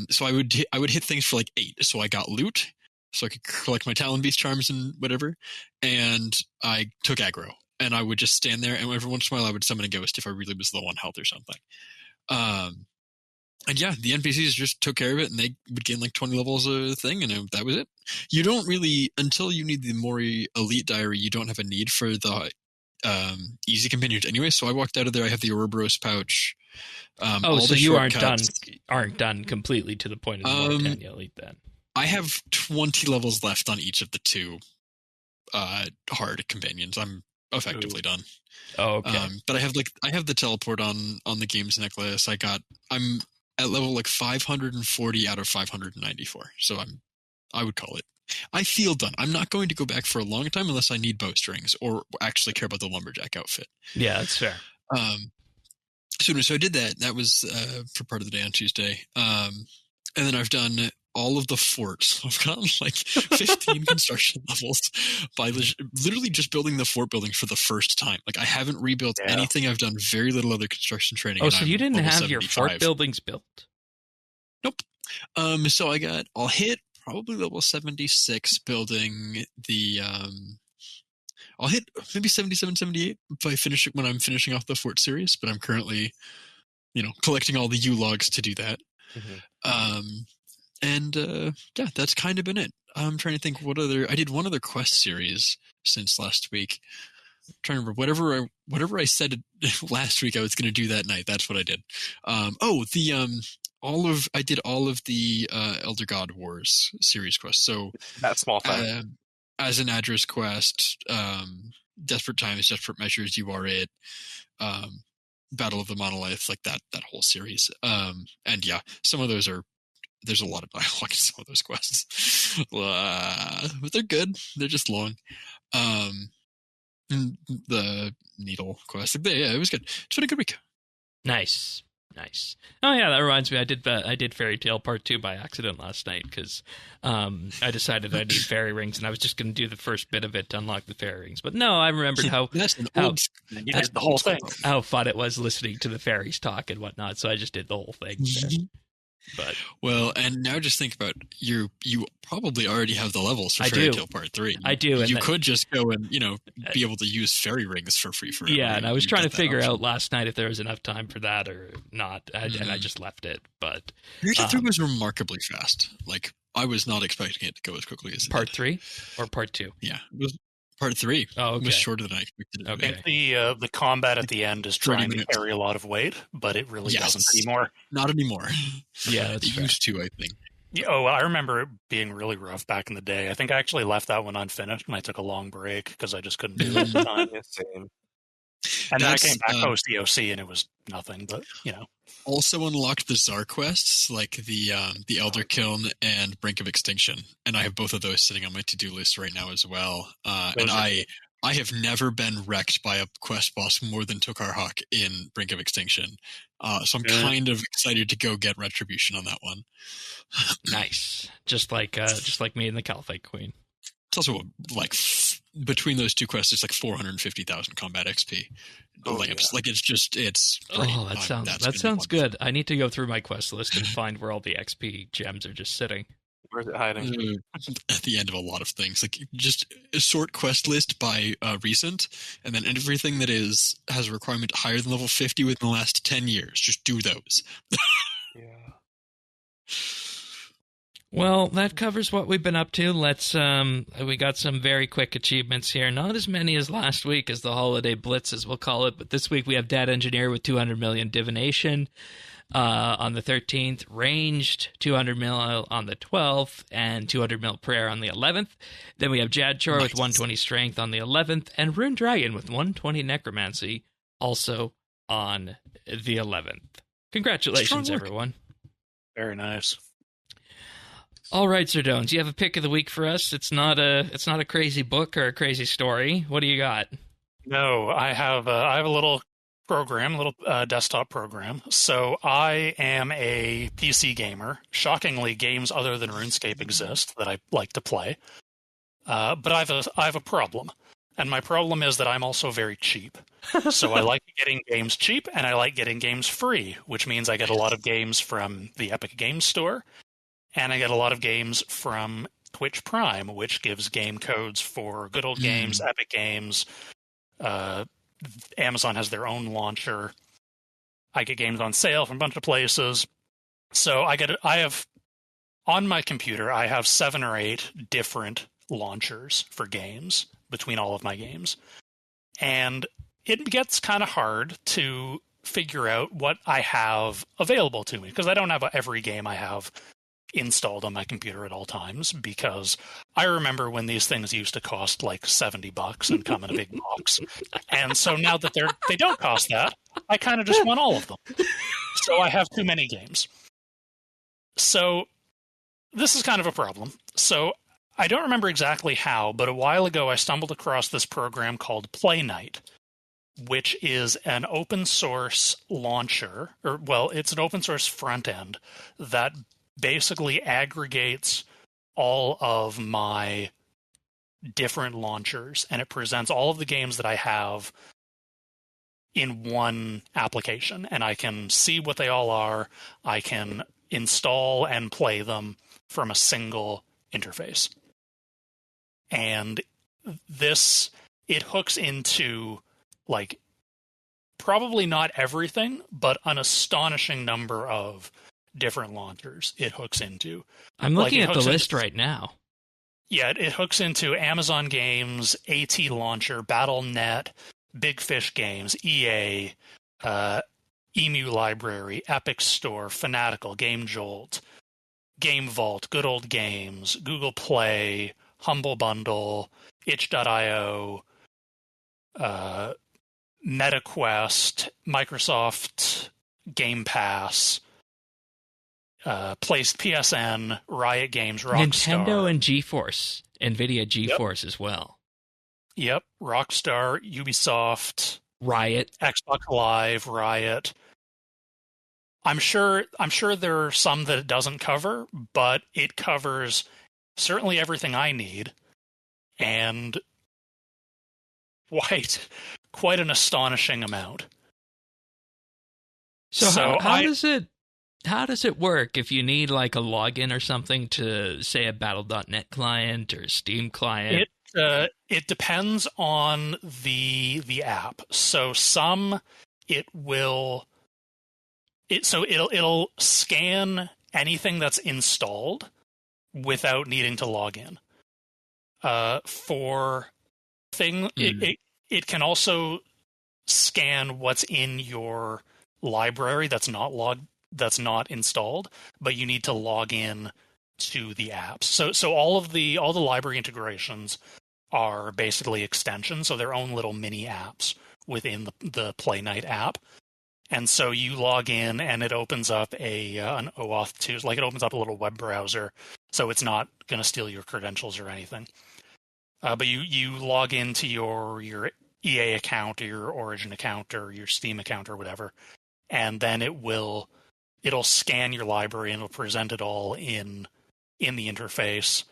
So I would hit things for like 8. So I got loot, so I could collect my Talon Beast charms and whatever, and I took aggro. And I would just stand there, and every once in a while I would summon a ghost if I really was low on health or something. And yeah, the NPCs just took care of it, and they would gain like 20 levels a thing, and that was it. You don't really, until you need the more elite diary, you don't have a need for the easy companions anyway. So I walked out of there. I have the Ouroboros pouch. So you aren't done completely to the point of the Mauritania elite then. I have 20 levels left on each of the 2 hard companions. I'm effectively done. Oh, okay. But I have the teleport on the games necklace. I'm at level like 540 out of 594. So I would call it. I feel done. I'm not going to go back for a long time unless I need bowstrings or actually care about the lumberjack outfit. Yeah, that's fair. So I did that. That was for part of the day on Tuesday. And then I've done all of the forts. I've gotten like 15 construction levels by literally just building the fort building for the first time. Like I haven't rebuilt anything. I've done very little other construction training. Oh, so you didn't have your fort buildings built? Nope. So I'll hit probably level 76 building the I'll hit maybe 77, 78 when I'm finishing off the fort series, but I'm currently, collecting all the U logs to do that. Mm-hmm. Yeah, that's kind of been it. I'm trying to think I did one other quest series since last week. I'm trying to remember whatever I said last week I was going to do that night. That's what I did. I did all of the Elder God Wars series quests. So that small thing. As an address quest, Desperate Times, Desperate Measures, You Are It, Battle of the Monolith, like that whole series. And yeah, some of those there's a lot of dialogue in some of those quests. But they're good. They're just long. The Needle quest. Yeah, it was good. It's been a good week. Nice. Oh yeah, that reminds me. I did Fairy Tale Part 2 by accident last night because I decided I need fairy rings, and I was just going to do the first bit of it to unlock the fairy rings. But no, I remembered how the whole thing. How fun it was listening to the fairies talk and whatnot. So I just did the whole thing. But well, and now just think about you probably already have the levels for Fairy Tale Part 3. I do. You could just go and be able to use fairy rings for free forever. Yeah, and I was trying to figure out last night if there was enough time for that or not, and I just left it. But Fairy Tale 3 was remarkably fast. Like I was not expecting it to go as quickly as it Part did. 3 or Part 2? Yeah, it was Part 3. Oh, okay. It was shorter than I expected it. Okay. The combat at the end is trying to carry a lot of weight, but it really doesn't anymore. Not anymore. Yeah, that's it used to, I think. I remember it being really rough back in the day. I think I actually left that one unfinished, and I took a long break because I just couldn't do it at the time. Same. And then I came back post EOC, and it was nothing. But also unlocked the Tsar quests, like the Elder Kiln and Brink of Extinction, and I have both of those sitting on my to-do list right now as well. And I have never been wrecked by a quest boss more than Tokar Hawk in Brink of Extinction. So I'm kind of excited to go get Retribution on that one. Nice, just like me and the Caliphate Queen. It's also like between those two quests, it's like 450,000 combat XP. Lamps. Like it's great. Oh, that sounds good. I need to go through my quest list and find where all the XP gems are just sitting. Where's it hiding? At the end of a lot of things, like just a sort quest list by recent, and then everything that has a requirement higher than level 50 within the last 10 years. Just do those. Yeah. Well, that covers what we've been up to. We got some very quick achievements here. Not as many as last week as the holiday blitz, as we'll call it, but this week we have Data Engineer with 200 million divination on the 13th, ranged 200 mil on the 12th, and 200 mil prayer on the 11th. Then we have Jad Chor with 120 strength on the 11th, and Rune Dragon with 120 necromancy also on the 11th. Congratulations, everyone. Very nice. All right, Sir Dones, you have a pick of the week for us. It's not a crazy book or a crazy story. What do you got? No, I have a little program, a little desktop program. So I am a PC gamer. Shockingly, games other than RuneScape exist that I like to play. But I have a problem. And my problem is that I'm also very cheap. So I like getting games cheap, and I like getting games free, which means I get a lot of games from the Epic Games Store, and I get a lot of games from Twitch Prime, which gives game codes for Good Old Games, Epic Games. Amazon has their own launcher. I get games on sale from a bunch of places. So I have on my computer, I have 7 or 8 different launchers for games between all of my games. And it gets kind of hard to figure out what I have available to me, because I don't have every game I have installed on my computer at all times, because I remember when these things used to cost like $70 and come in a big box. And so now that they don't cost that, I kind of just want all of them. So I have too many games. So this is kind of a problem. So I don't remember exactly how, but a while ago I stumbled across this program called Playknight, which is an open source launcher, it's an open source front end that basically aggregates all of my different launchers, and it presents all of the games that I have in one application, and I can see what they all are. I can install and play them from a single interface. And it hooks into, like, probably not everything, but an astonishing number of different launchers it hooks into. I'm looking at the list right now. Yeah, it hooks into Amazon Games, AT Launcher, Battle.net, Big Fish Games, EA, Emu Library, Epic Store, Fanatical, Game Jolt, Game Vault, Good Old Games, Google Play, Humble Bundle, itch.io, MetaQuest, Microsoft Game Pass, PSN, Riot Games, Rockstar. Nintendo and GeForce. NVIDIA GeForce as well. Yep. Rockstar, Ubisoft, Riot, Xbox Live, Riot. I'm sure there are some that it doesn't cover, but it covers certainly everything I need, and quite an astonishing amount. So how does it work if you need like a login or something to, say, a Battle.net client or a Steam client? It depends on the app. So it'll scan anything that's installed without needing to log in. It can also scan what's in your library that's not installed, but you need to log in to the apps. So all the library integrations are basically extensions, so they're own little mini apps within the Playknight app. And so you log in, and it opens up an OAuth 2, like it opens up a little web browser, so it's not going to steal your credentials or anything. But you log into your EA account or your Origin account or your Steam account or whatever, and then it'll scan your library and it'll present it all in the interface.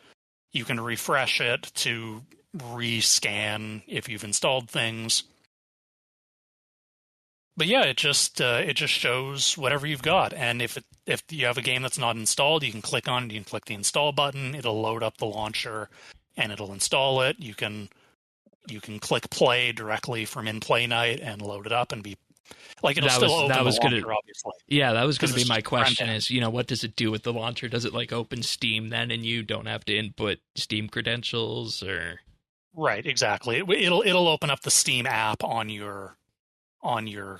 You can refresh it to rescan if you've installed things. But yeah, it just shows whatever you've got, and if you have a game that's not installed, you can click on it. You can click the install button. It'll load up the launcher, and it'll install it. You can click play directly from in Playknight and load it up and be like it'll still open the launcher, obviously. Yeah, that was going to be my question. Is what does it do with the launcher? Does it like open Steam then, and you don't have to input Steam credentials or? Right, exactly. It'll open up the Steam app on your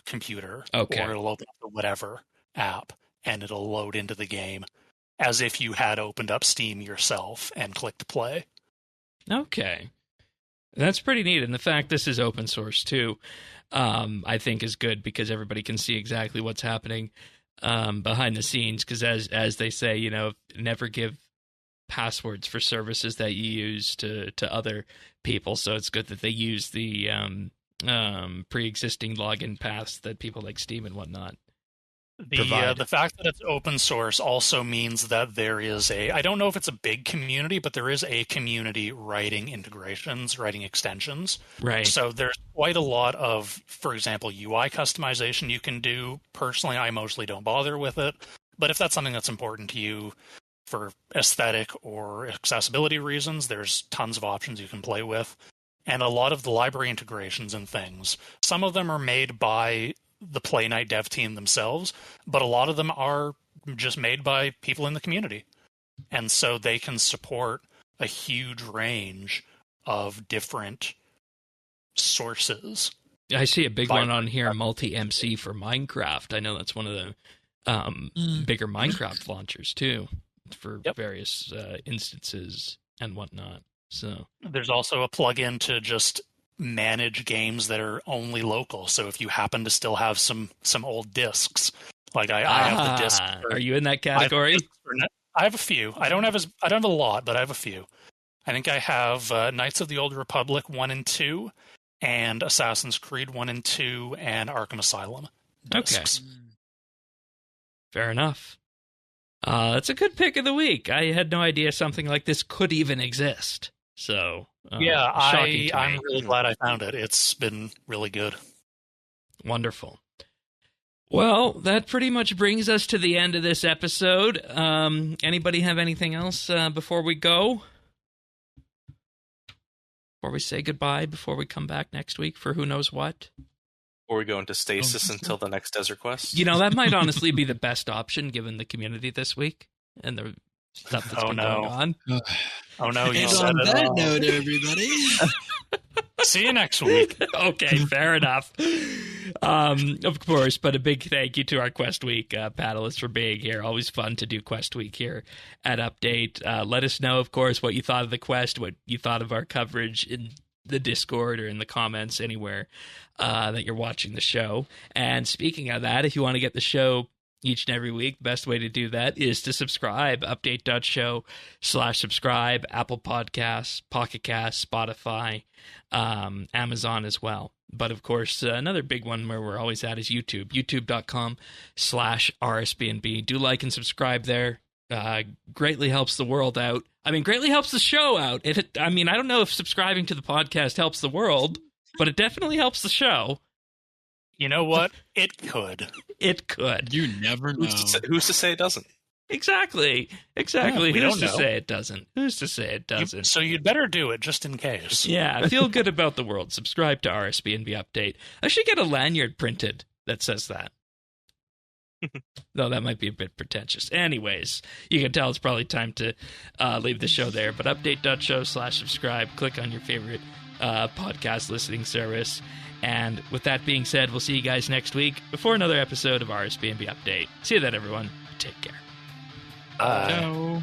computer, okay, or it'll open up the whatever app, and it'll load into the game as if you had opened up Steam yourself and clicked play. Okay. That's pretty neat. And the fact this is open source too, I think is good, because everybody can see exactly what's happening behind the scenes. Because as they say, never give passwords for services that you use to other people. So it's good that they use the pre-existing login paths that people like Steam and whatnot. The fact that it's open source also means that there is I don't know if it's a big community, but there is a community writing integrations, writing extensions. Right. So there's quite a lot of, for example, UI customization you can do. Personally, I mostly don't bother with it. But if that's something that's important to you for aesthetic or accessibility reasons, there's tons of options you can play with. And a lot of the library integrations and things, some of them are made by the Play Night dev team themselves, but a lot of them are just made by people in the community. And so they can support a huge range of different sources. I see a big one on here, multi-MC for Minecraft. I know that's one of the bigger Minecraft launchers, too, for various instances and whatnot. So there's also a plugin to just manage games that are only local. So if you happen to still have some old discs, like I have the disc. Are you in that category? I have a few. I don't have a lot, but I have a few. I think I have Knights of the Old Republic 1 and 2, and Assassin's Creed 1 and 2, and Arkham Asylum discs. Okay. Fair enough. That's a good pick of the week. I had no idea something like this could even exist. So I'm really glad I found it. It's been really good. Wonderful. Well, that pretty much brings us to the end of this episode. Anybody have anything else before we go? Before we say goodbye, before we come back next week for who knows what? Or we go into stasis until the next Desert Quest? That might honestly be the best option given the community this week and the stuff that's been going on. Oh no! And on that note, everybody, see you next week. Okay, fair enough. Of course, but a big thank you to our Quest Week panelists for being here. Always fun to do Quest Week here at Update. Let us know, of course, what you thought of the quest, what you thought of our coverage in the Discord or in the comments anywhere that you're watching the show. And speaking of that, if you want to get the show each and every week, the best way to do that is to subscribe. Update.show/subscribe, Apple Podcasts, Pocket Casts, Spotify, Amazon as well. But of course, another big one where we're always at is YouTube, youtube.com/RSBANDB. Do like and subscribe there. Greatly helps the world out. I mean, greatly helps the show out. I don't know if subscribing to the podcast helps the world, but it definitely helps the show. You know what? It could. It could. You never know. Who's to say it doesn't? Exactly. Yeah, Who's to say it doesn't? Who's to say it doesn't? So you'd better do it just in case. Yeah, feel good about the world. Subscribe to RSBNB Update. I should get a lanyard printed that says that. Though that might be a bit pretentious. Anyways, you can tell it's probably time to leave the show there. But update.show/subscribe. Click on your favorite podcast listening service. And with that being said, we'll see you guys next week for another episode of RSBNB Update. See you then, everyone. Take care. Bye. Ciao.